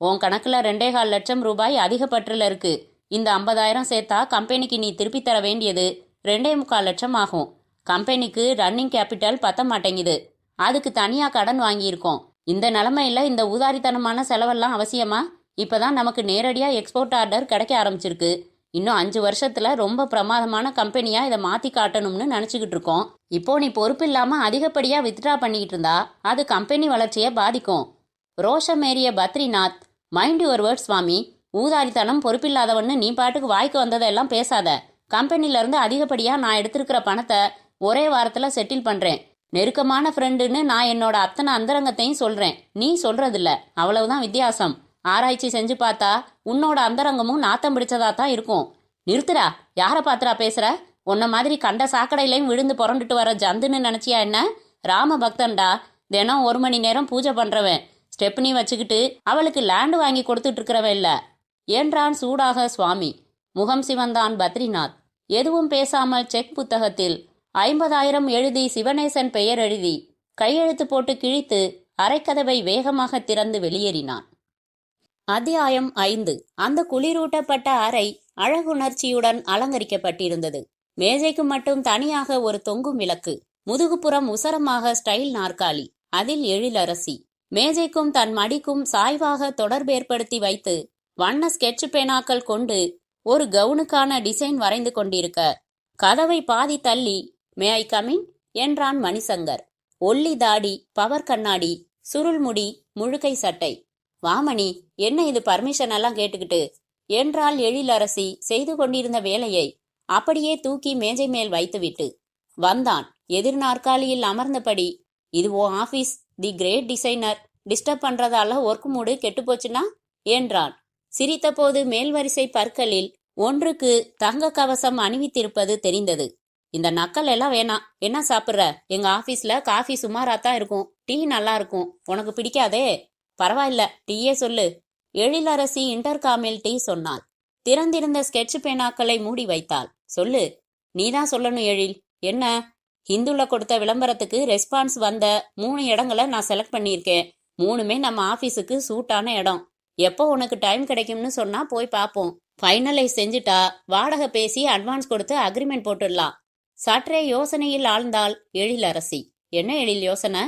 உன் கணக்குல 2.25 லட்சம் ரூபாய் அதிக பற்றுல இருக்கு. இந்த 50,000 சேர்த்தா கம்பெனிக்கு நீ திருப்பி தர வேண்டியது 2.25 லட்சம் ஆகும். கம்பெனிக்கு ரன்னிங் கேபிட்டல் பத்த மாட்டேங்குது. அதுக்கு தனியா கடன் வாங்கியிருக்கோம். இந்த நிலைமையில இந்த ஊதாரித்தனமான செலவெல்லாம் அவசியமா? இப்பதான் நமக்கு நேரடியா எக்ஸ்போர்ட் ஆர்டர் கிடைக்க ஆரம்பிச்சிருக்கு. இன்னும் 5 வருஷத்துல ரொம்ப பிரமாதமான கம்பெனியா இதை மாத்தி காட்டணும்னு நினைச்சுக்கிட்டு இருக்கோம். இப்போ நீ பொறுப்பு இல்லாம அதிகப்படியா வித்ட்ரா பண்ணிக்கிட்டு இருந்தா அது கம்பெனி வளர்ச்சியை பாதிக்கும். ரோஷமேறிய பத்ரிநாத், மைண்ட் யுவர் வேர்ட் சுவாமி. ஊதாரித்தனம், பொறுப்பில்லாதவன்னு நீ பாட்டுக்கு வாய்க்கு வந்ததெல்லாம் பேசாத. கம்பெனில இருந்து அதிகப்படியா நான் எடுத்திருக்கிற பணத்தை ஒரே வாரத்துல செட்டில் பண்றேன். நெருக்கமான ஃப்ரெண்டுன்னு நான் என்னோட அத்தனை அந்தரங்கத்தையும் சொல்றேன். நீ சொல்றதில்ல, அவ்வளவுதான் வித்தியாசம். ஆராய்ச்சி செஞ்சு பார்த்தா உன்னோட அந்தரங்கமும் நாத்தம் பிடிச்சதா தான் இருக்கும். நிறுத்துடா, யாரை பாத்துறா பேசுற? உன்ன மாதிரி கண்ட சாக்கடையிலையும் விழுந்து புரண்டுட்டு வர ஜந்துன்னு நினைச்சியா என்ன? ராம பக்தன்டா, தினம் 1 மணி நேரம் பூஜை பண்றவன். ஸ்டெப்னி வச்சுக்கிட்டு அவளுக்கு லேண்டு வாங்கி கொடுத்துட்டு இருக்கிறவன் இல்ல என்றான் சூடாக சுவாமி. முகம் சிவந்தான் பத்ரிநாத். எதுவும் பேசாமல் செக் புத்தகத்தில் 50,000 எழுதி சிவனேசன் பெயர் எழுதி கையெழுத்து போட்டு கிழித்து அரைக்கதவை வேகமாக திறந்து வெளியேறினான். அத்தியாயம் 5. அந்த குளிரூட்டப்பட்ட அறை அழகுணர்ச்சியுடன் அலங்கரிக்கப்பட்டிருந்தது. மேஜைக்கு மட்டும் தனியாக ஒரு தொங்கும் விளக்கு, முதுகுப்புறம் உசரமாக ஸ்டைல் நாற்காலி, அதில் எழிலரசி. மேஜைக்கும் தன் மடிக்கும் சாய்வாக தொடர்பேற்படுத்தி வைத்து வண்ண ஸ்கெட்ச் பேனாக்கள் கொண்டு ஒரு கவுனுக்கான டிசைன் வரைந்து கொண்டிருக்க, கதவை பாதி தள்ளி மே ஐ கமின் என்றான் மணிசங்கர். ஒல்லி தாடி, பவர் கண்ணாடி, சுருள்முடி, முழுக்கை சட்டை. வாமணி, என்ன இது பர்மிஷன் எல்லாம் கேட்டுக்கிட்டு என்றாள் எழிலரசி செய்து கொண்டிருந்த வேலையை அப்படியே தூக்கி மேஜை மேல் வைத்துவிட்டு. வந்தான் எதிர் நாற்காலியில் அமர்ந்தபடி. இது ஓ ஆபீஸ், தி கிரேட் டிசைனர். டிஸ்டர்ப் பண்றதால ஒர்க் மூடு கெட்டு போச்சுன்னா என்றான். சிரித்த போது மேல்வரிசை பற்களில் ஒன்றுக்கு தங்க கவசம் அணிவித்திருப்பது தெரிந்தது. இந்த நக்கல் எல்லாம் வேணாம். என்ன சாப்பிட்ற? எங்க ஆபீஸ்ல காஃபி சுமாராத்தான் இருக்கும், டீ நல்லா இருக்கும். உனக்கு பிடிக்காதே? பரவாயில்ல, டீயே சொல்லு. எழிலரசி இன்டர்காமில் டீ சொன்னாள். திறந்திருந்த ஸ்கெட்ச் பேனாக்களை மூடி வைத்தாள். சொல்லு, நீதான் சொல்லணும் எழில். என்ன? ஹிந்துல கொடுத்த விளம்பரத்துக்கு ரெஸ்பான்ஸ் வந்த 3 இடங்களை நான் செலக்ட் பண்ணியிருக்கேன். 3மே நம்ம ஆபீஸுக்கு சூட்டான இடம். எப்போ உனக்கு டைம் கிடைக்கும்னு சொன்னா போய் பார்ப்போம். ஃபைனலைஸ் செஞ்சுட்டா வாடகை பேசி அட்வான்ஸ் கொடுத்து அக்ரிமெண்ட் போட்டுடலாம். சற்றே யோசனையில் ஆழ்ந்தாள் எழிலரசி. என்ன எழில் யோசனை?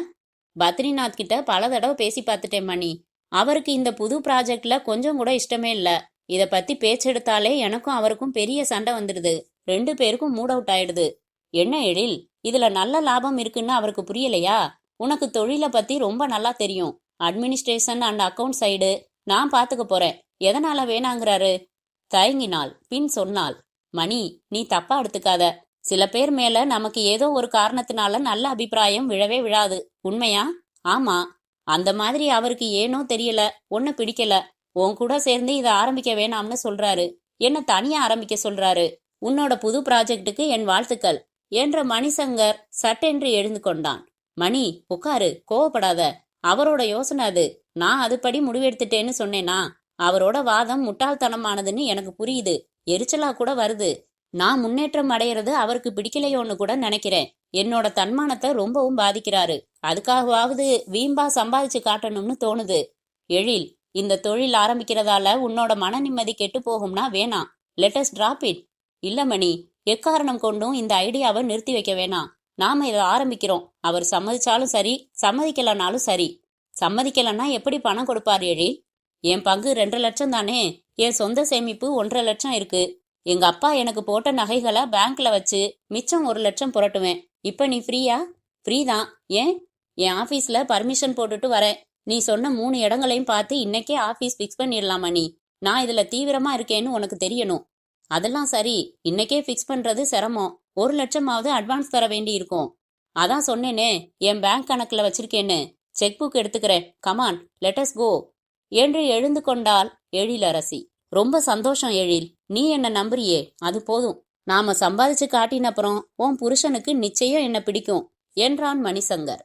பத்ரிநாத் கிட்ட பல தடவை பேசி பார்த்துட்டேன் மணி. அவருக்கு இந்த புது ப்ராஜெக்ட்ல கொஞ்சம் கூட இஷ்டமே இல்ல. இத பத்தி பேச்செடுத்தாலே எனக்கும் அவருக்கும் பெரிய சண்டை வந்துடுது. 2 பேருக்கும் மூட் அவுட் ஆயிடுது. என்ன எழில், இதுல நல்ல லாபம் இருக்குன்னு அவருக்கு புரியலையா? உனக்கு தொழிலை பத்தி ரொம்ப நல்லா தெரியும். அட்மினிஸ்ட்ரேஷன் அண்ட் அக்கவுண்ட் சைடு நான் பாத்துக்க போறேன். எதனால வேணாங்கிறாரு? தயங்கினாள். பின் சொன்னாள், மணி, நீ தப்பா எடுத்துக்காத. சில பேர் மேல நமக்கு ஏதோ ஒரு காரணத்தினால நல்ல அபிப்பிராயம் விழவே விழாது. உண்மையா? ஆமா. அந்த மாதிரி அவருக்கு ஏனோ தெரியல, ஒன்னு பிடிக்கல. உன் கூட சேர்ந்து இதை ஆரம்பிக்க வேணாம்னு சொல்றாரு. என்ன தனியா ஆரம்பிக்க சொல்றாரு. உன்னோட புது ப்ராஜெக்டுக்கு என் வாழ்த்துக்கள் என்ற மணிசங்கர் சட்டென்று எழுந்து கொண்டான். மணி, உட்காரு, கோவப்படாத. அவரோட யோசனை அது. நான் அதுபடி முடிவெடுத்துட்டேன்னு சொன்னேனா? அவரோட வாதம் முட்டாள்தனமானதுன்னு எனக்கு புரியுது. எரிச்சலா கூட வருது. நான் முன்னேற்றம் அடையிறது அவருக்கு பிடிக்கலையோன்னு கூட நினைக்கிறேன். என்னோட தன்மானத்தை ரொம்பவும் பாதிக்கிறாரு. அதுக்காகவாவது வீம்பா சம்பாதிச்சு காட்டணும்னு தோணுது. எழில், இந்த தொழில் ஆரம்பிக்கிறதால உன்னோட மன நிம்மதி கெட்டு போகும்னா வேணாம். Let's drop it. இல்ல மணி, எக்காரணம் கொண்டும் இந்த ஐடியாவை நிறுத்தி வைக்க வேணாம். நாம இதை ஆரம்பிக்கிறோம். அவர் சம்மதிச்சாலும் சரி, சம்மதிக்கலனாலும் சரி. சம்மதிக்கலன்னா எப்படி பணம் கொடுப்பார் எழில்? என் பங்கு 2 லட்சம் தானே. என் சொந்த சேமிப்பு 1.5 லட்சம் இருக்கு. எங்க அப்பா எனக்கு போட்ட நகைகளை பேங்க்ல வச்சு மிச்சம் 1 லட்சம் புரட்டுவேன். இப்ப நீ ஃப்ரீயா? ஃப்ரீ தான். ஏன்? என் ஆபீஸ்ல பர்மிஷன் போட்டுட்டு வரேன். நீ சொன்ன 3 இடங்களையும் பார்த்து இன்னைக்கே ஆபீஸ் பிக்ஸ் பண்ணிடலாமா? நீ, நான் இதுல தீவிரமா இருக்கேன்னு உனக்கு தெரியணும். அதெல்லாம் சரி, இன்னைக்கே பிக்ஸ் பண்றது சிரமம். 1 லட்சமாவது அட்வான்ஸ் தர வேண்டி இருக்கும். அதான் சொன்னேனே, என் பேங்க் கணக்குல வச்சிருக்கேன்னு. செக் புக் எடுத்துக்கிறேன். கமான், லெட்டஸ் கோ என்று எழுந்து கொண்டாள் எழிலரசி. ரொம்ப சந்தோஷம் எழில், நீ என்ன நம்புறியே, அது போதும். நாம சம்பாதிச்சு காட்டினப்புறம் உன் புருஷனுக்கு நிச்சயம் என்ன பிடிக்கும் என்றான் மணிசங்கர்.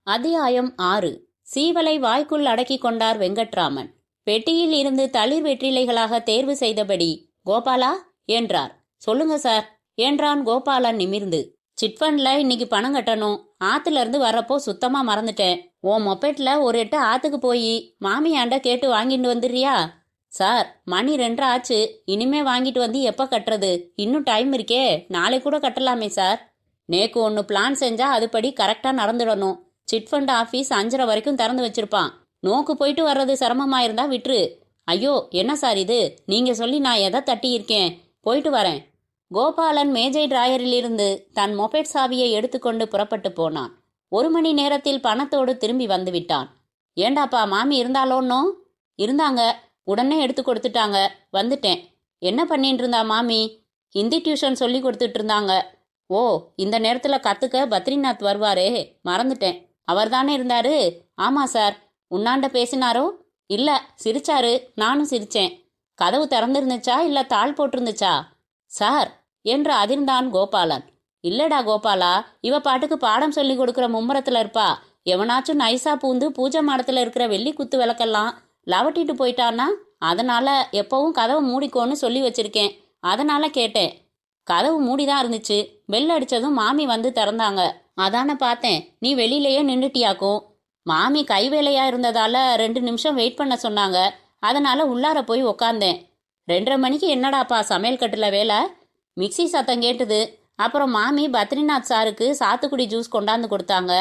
அத்தியாயம் 6. சீவலை வாய்க்குள் அடக்கி கொண்டார் வெங்கட்ராமன். பெட்டியில் இருந்து தளிர் வெற்றிலைகளாக தேர்வு செய்தபடி, கோபாலா என்றார். சொல்லுங்க சார் என்றான் கோபாலன் நிமிர்ந்து. சிட் ஃபண்டில் இன்னைக்கு பணம் கட்டணும். ஆத்துல இருந்து வர்றப்போ சுத்தமா மறந்துட்டேன். உன் மொபைட்ல ஒரு எட்டு ஆத்துக்கு போய் மாமியாண்ட கேட்டு வாங்கிட்டு வந்துடுறியா? சார், மணி 2:30 ஆச்சு. இனிமே வாங்கிட்டு வந்து எப்போ கட்டுறது? இன்னும் டைம் இருக்கே, நாளை கூட கட்டலாமே சார். நேக்கு ஒன்று பிளான் செஞ்சா அதுபடி கரெக்டாக நடந்துடணும். சிட் ஃபண்ட் ஆஃபீஸ் 5:30 வரைக்கும் திறந்து வச்சிருப்பான். நோக்கு போயிட்டு வர்றது சிரமமா இருந்தா விட்டுரு. ஐயோ, என்ன சார் இது? நீங்க சொல்லி நான் எதை தட்டி இருக்கேன்? போயிட்டு வரேன். கோபாலன் மேஜை டிராயரிலிருந்து தன் மொபைல் சாவியை எடுத்துக்கொண்டு புறப்பட்டு போனான். 1 மணி நேரத்தில் பணத்தோடு திரும்பி வந்து விட்டான். ஏண்டாப்பா, மாமி இருந்தாலோன்னோ? இருந்தாங்க, உடனே எடுத்து கொடுத்துட்டாங்க, வந்துட்டேன். என்ன பண்ணிட்டு இருந்தா மாமி? ஹிந்தி டியூஷன் சொல்லி கொடுத்துட்டு இருந்தாங்க. ஓ, இந்த நேரத்தில் கத்துக்க பத்ரிநாத் வருவாரே, மறந்துட்டேன். அவர் தானே இருந்தாரு? ஆமா சார். உன்னாண்ட பேசினாரோ? இல்ல, சிரிச்சாரு, நானும் சிரிச்சேன். கதவு திறந்திருந்துச்சா இல்ல தாள் போட்டிருந்துச்சா சார் என்று அதிர்ந்தான் கோபாலன். இல்லடா கோபாலா, இவ பாட்டுக்கு பாடம் சொல்லி கொடுக்குற மும்மரத்துல இருப்பா. எவனாச்சும் நைசா பூந்து பூஜை மாடத்துல இருக்கிற வெள்ளி குத்து விளக்கெல்லாம் லவட்டிட்டு போயிட்டான்னா அதனால எப்பவும் கதவு மூடிக்கோன்னு சொல்லி வச்சிருக்கேன். அதனால கேட்டேன். கதவு மூடிதான் இருந்துச்சு. பெல் அடிச்சதும் மாமி வந்து திறந்தாங்க. அதான பார்த்தேன். நீ வெளியிலேயே நின்றுட்டியாக்கும். மாமி கை வேலையா இருந்ததால 2 நிமிஷம் வெயிட் பண்ண சொன்னாங்க. அதனால உள்ளார போய் உக்காந்தேன். 2:30 மணிக்கு என்னடாப்பா சமையல் கட்டுல வேலை? மிக்சி சத்தம் கேட்டுது. அப்புறம் மாமி பத்ரிநாத் சாருக்கு சாத்துக்குடி ஜூஸ் கொண்டாந்து கொடுத்தாங்க.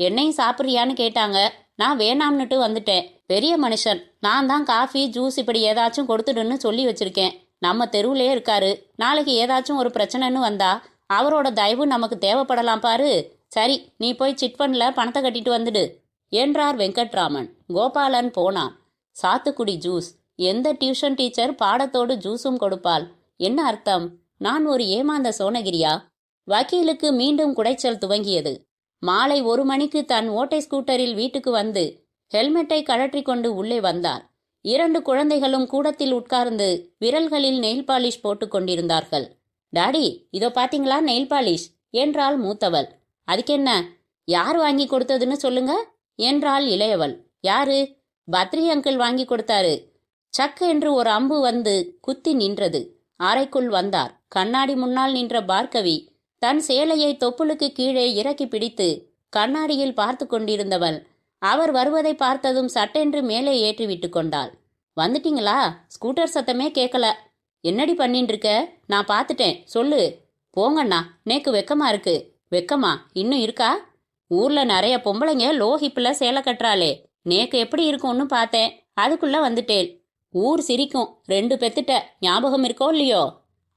என்னையும் சாப்பிட்றியான்னு கேட்டாங்க. நான் வேணாம்னுட்டு வந்துட்டேன். பெரிய மனுஷன், நான் தான் காஃபி ஜூஸ் இப்படி ஏதாச்சும் கொடுத்துடுன்னு சொல்லி வச்சிருக்கேன். நம்ம தெருவுலே இருக்காரு. நாளைக்கு ஏதாச்சும் ஒரு பிரச்சனைன்னு வந்தா அவரோட தயவு நமக்கு தேவைப்படலாம் பாரு. சரி, நீ போய் சிட் ஃபண்ட்ல பணத்தை கட்டிட்டு வந்துடு என்றார் வெங்கட்ராமன். கோபாலன் போனான். சாத்துக்குடி ஜூஸ். எந்த டியூஷன் டீச்சர் பாடத்தோடு ஜூஸும் கொடுப்பாள்? என்ன அர்த்தம்? நான் ஒரு ஏமாந்த சோனகிரியா? வக்கீலுக்கு மீண்டும் குடைச்சல் துவங்கியது. மாலை 1 மணிக்கு தன் ஓட்டை ஸ்கூட்டரில் வீட்டுக்கு வந்து ஹெல்மெட்டை கழற்றி கொண்டு உள்ளே வந்தார். 2 குழந்தைகளும் கூடத்தில் உட்கார்ந்து விரல்களில் நெயில் பாலிஷ் போட்டு கொண்டிருந்தார்கள். டாடி, இதோ பாத்தீங்களா நெயில் பாலிஷ் என்றாள் மூத்தவள். அதுக்கென்ன? யார் வாங்கி கொடுத்ததுன்னு சொல்லுங்க என்றாள் இளையவள். யாரு? பத்ரி அங்கிள் வாங்கி கொடுத்தாரு. சக் என்று ஒரு அம்பு வந்து குத்தி நின்றது. அறைக்குள் வந்தார். கண்ணாடி முன்னால் நின்ற பார்கவி தன் சேலையை தொப்புளுக்கு கீழே இறக்கி பிடித்து கண்ணாடியில் பார்த்து கொண்டிருந்தவள் அவர் வருவதை பார்த்ததும் சட்டென்று மேலே ஏற்றி விட்டு கொண்டாள். வந்துட்டீங்களா? ஸ்கூட்டர் சத்தமே கேட்கல. என்னடி பண்ணிட்டு இருக்க? நான் பார்த்துட்டேன், சொல்லு. போங்கண்ணா, நேக்கு வெக்கமா இருக்கு. வெக்கமா இன்னும் இருக்கா? ஊர்ல நிறைய பொம்பளைங்க லோ ஹிப்ல சேலை கட்டுறாளே, நேக்கு எப்படி இருக்கும்னு பார்த்தேன். அதுக்குள்ள வந்துட்டேன். ஊர் சிரிக்கும். 2 பெத்துட்ட, ஞாபகம் இருக்கோ இல்லையோ?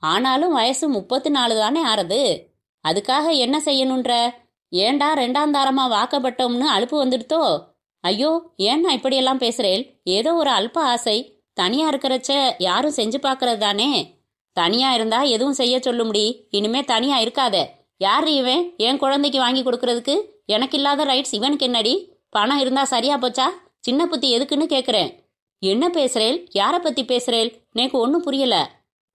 ஆனாலும் வயசு 34 தானே ஆறது. அதுக்காக என்ன செய்யணுன்ற? ஏண்டா 2ஆம் தாரமா வாக்கப்பட்டோம்னு அலுப்பு வந்துடுத்தோ? ஐயோ, ஏன்னா இப்படியெல்லாம் பேசுறேன்? ஏதோ ஒரு அல்ப ஆசை. தனியா இருக்கிறச்ச யாரும் செஞ்சு பார்க்கறது தானே. தனியா இருந்தா எதுவும் செய்ய சொல்ல முடி. இனிமே தனியா இருக்காத. யார் இவன் என் குழந்தைக்கு வாங்கி கொடுக்கறதுக்கு? எனக்கு இல்லாத ரைட்ஸ் இவனுக்கு என்னடி? பணம் இருந்தா சரியா போச்சா? சின்ன புத்தி எதுக்குன்னு கேட்குறேன். என்ன பேசுறேன்? யாரை பத்தி பேசுறேன்? எனக்கு ஒன்றும் புரியல.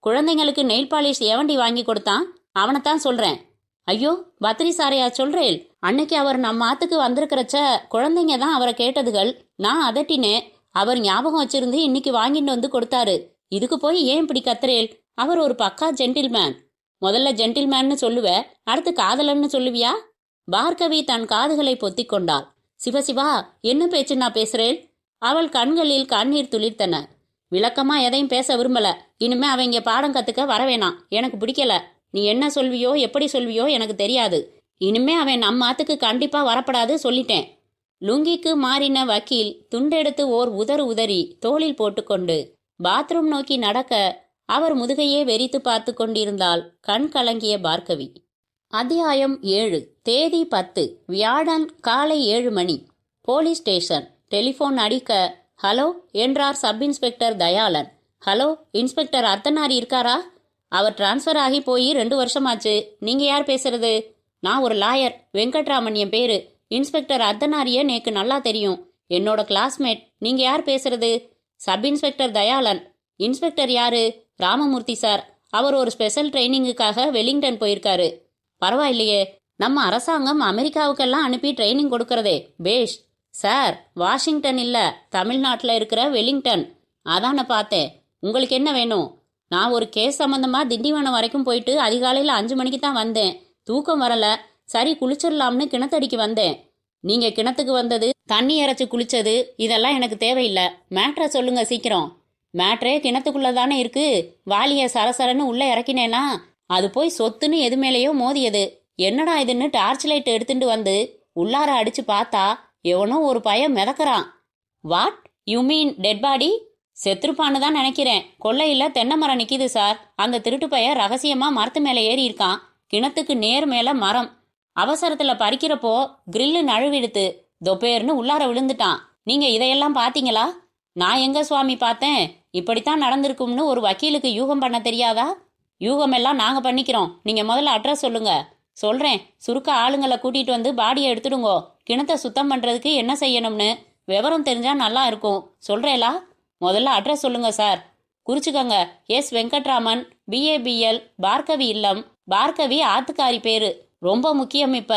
குழந்தைங்களுக்கு நெயில் பாலிஷ் எவண்டி வாங்கி கொடுத்தான்? அவனைத்தான் சொல்றேன். ஐயோ, பத்ரி சாரையா சொல்றேன்? அன்னைக்கு அவர் நம்ம ஆத்துக்கு வந்திருக்கிறச்ச குழந்தைங்க தான் அவரை கேட்டதுகள். நான் அதட்டினேன். அவர் ஞாபகம் வச்சிருந்து இன்னைக்கு வாங்கிட்டு வந்து கொடுத்தாரு. இதுக்கு போய் ஏன் இப்படி கத்துறேல்? அவர் ஒரு பக்கா ஜென்டில்மேன். முதல்ல ஜென்டில்மேன்னு சொல்லுவ, அடுத்து காதலன்னு சொல்லுவியா? பார்கவி தன் காதுகளை பொத்தி கொண்டாள். சிவசிவா, என்ன பேச்சு நான் பேசுறேன்? அவள் கண்களில் கண்ணீர் துளிர்த்தன. விளக்கமா எதையும் பேச விரும்பல. இனிமே அவங்க பாடம் கத்துக்க வரவேணாம். எனக்கு பிடிக்கல. நீ என்ன சொல்வியோ எப்படி சொல்வியோ எனக்கு தெரியாது. இனிமே அவன் நம்ம ஆத்துக்கு கண்டிப்பா வரப்படாது சொல்லிட்டேன். லுங்கிக்கு மாறின வக்கீல் துண்டெடுத்து ஓர் உதறி தோளில் போட்டுக்கொண்டு பாத்ரூம் நோக்கி நடக்க அவர் முதுகையே வெறித்து பார்த்து கொண்டிருந்தாள் கண் கலங்கிய பார்கவி. அத்தியாயம் 7. தேதி 10 வியாழன் காலை 7 மணி. Police station. டெலிஃபோன் அடிக்க ஹலோ என்றார் sub inspector Dayalan. Hello, inspector Arthanari இருக்காரா? அவர் டிரான்ஸ்ஃபர் ஆகி போய் 2 வருஷமாச்சு. நீங்க யார் பேசுறது? நான் ஒரு லாயர், வெங்கட்ராமன் என் பேரு. இன்ஸ்பெக்டர் அர்த்தனாரிய நேக்கு நல்லா தெரியும். என்னோட கிளாஸ்மேட். நீங்க யார் பேசுறது? Sub inspector Dayalan. இன்ஸ்பெக்டர் யாரு? ராமமூர்த்தி சார். அவர் ஒரு ஸ்பெஷல் ட்ரைனிங்குக்காக வெலிங்டன் போயிருக்காரு. பரவாயில்லையே, நம்ம அரசாங்கம் அமெரிக்காவுக்கெல்லாம் அனுப்பி ட்ரைனிங் கொடுக்கறதே பேஷ். சார், வாஷிங்டன் இல்ல, தமிழ்நாட்டில் இருக்கிற வெலிங்டன். அதான் நான் பார்த்தேன். உங்களுக்கு என்ன வேணும்? நான் ஒரு கேஸ் சம்பந்தமா திண்டிவனம் வரைக்கும் போயிட்டு அதிகாலையில் 5 மணிக்கு தான் வந்தேன். தூக்கம் வரல, சரி குளிச்சிடலாம்னு கிணத்தடிக்கு வந்தேன். நீங்க கிணத்துக்கு வந்தது, தண்ணி இறைச்சி குளிச்சது இதெல்லாம் எனக்கு தேவையில்லை. மேட்ரை சொல்லுங்க சீக்கிரம். மேட்ரே கிணத்துக்குள்ள தானே இருக்கு. வாளிய சரசரன்னு உள்ள இறக்கினேனா அது போய் சொத்துன்னு எது மேலேயோ மோதியது. என்னடா இதுன்னு டார்ச் லைட் எடுத்துட்டு வந்து உள்ளார அடிச்சு பார்த்தா எவனோ ஒரு பையன் மிதக்கறான். What you mean dead body? செத்துருப்பான்னு தான் நினைக்கிறேன். கொள்ளையில தென்னை மரம் நிக்குது சார். அந்த திருட்டு பையன் ரகசியமா மரத்து மேல ஏறி இருக்கான். கிணத்துக்கு நேர் மேல மரம். அவசரத்துல பறிக்கிறப்போ கிரில்லு நழுவிடுத்து தொப்பேர்னு உள்ளார விழுந்துட்டான். நீங்க இதையெல்லாம் பாத்தீங்களா? நான் எங்க சுவாமி பார்த்தேன். இப்படித்தான் நடந்திருக்கும்னு ஒரு வக்கீலுக்கு யூகம் பண்ண தெரியாதா? யூகம் எல்லாம் நாங்க பண்ணிக்கிறோம். நீங்க முதல்ல அட்ரஸ் சொல்லுங்க. சொல்றேன். சுருக்க ஆளுங்களை கூட்டிட்டு வந்து பாடியை எடுத்துடுங்கோ. கிணத்தை சுத்தம் பண்றதுக்கு என்ன செய்யணும்னு விவரம் தெரிஞ்சா நல்லா இருக்கும். சொல்றேலா? முதல்ல அட்ரஸ் சொல்லுங்க சார். குறிச்சுக்கங்க. எஸ் வெங்கட்ராமன், BABL, பார்கவி இல்லம். பார்கவி ஆத்துக்காரி பேரு. ரொம்ப முக்கியம் இப்ப.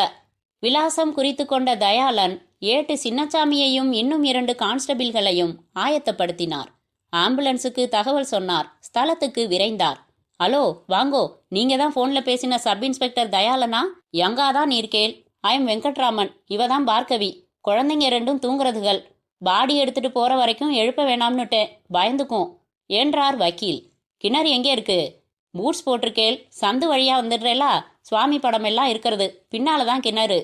விலாசம் குறித்து கொண்ட தயாளன் ஏட்டு சின்னச்சாமியையும் இன்னும் 2 கான்ஸ்டபிள்களையும் ஆயத்தப்படுத்தினார். ஆம்புலன்ஸுக்கு தகவல் சொன்னார். ஸ்தலத்துக்கு விரைந்தார். ஹலோ வாங்கோ, நீங்க தான் போன்ல பேசின சப் இன்ஸ்பெக்டர் தயாளனா? யங்காதான் இருக்கேள். I am Venkatraman. இவதான் பார்கவி. குழந்தைங்க 2ம் தூங்குறதுகள். பாடி எடுத்துட்டு போற வரைக்கும் எழுப்ப வேணாம்னுட்டேன், பயந்துக்கும் என்றார் வக்கீல். கிணறு எங்கே இருக்கு? பூட்ஸ் போட்டிருக்கேள். சந்து வழியா வந்துடுறேலா? சுவாமி படம் எல்லாம் இருக்கிறது. பின்னாலதான் கிணறு.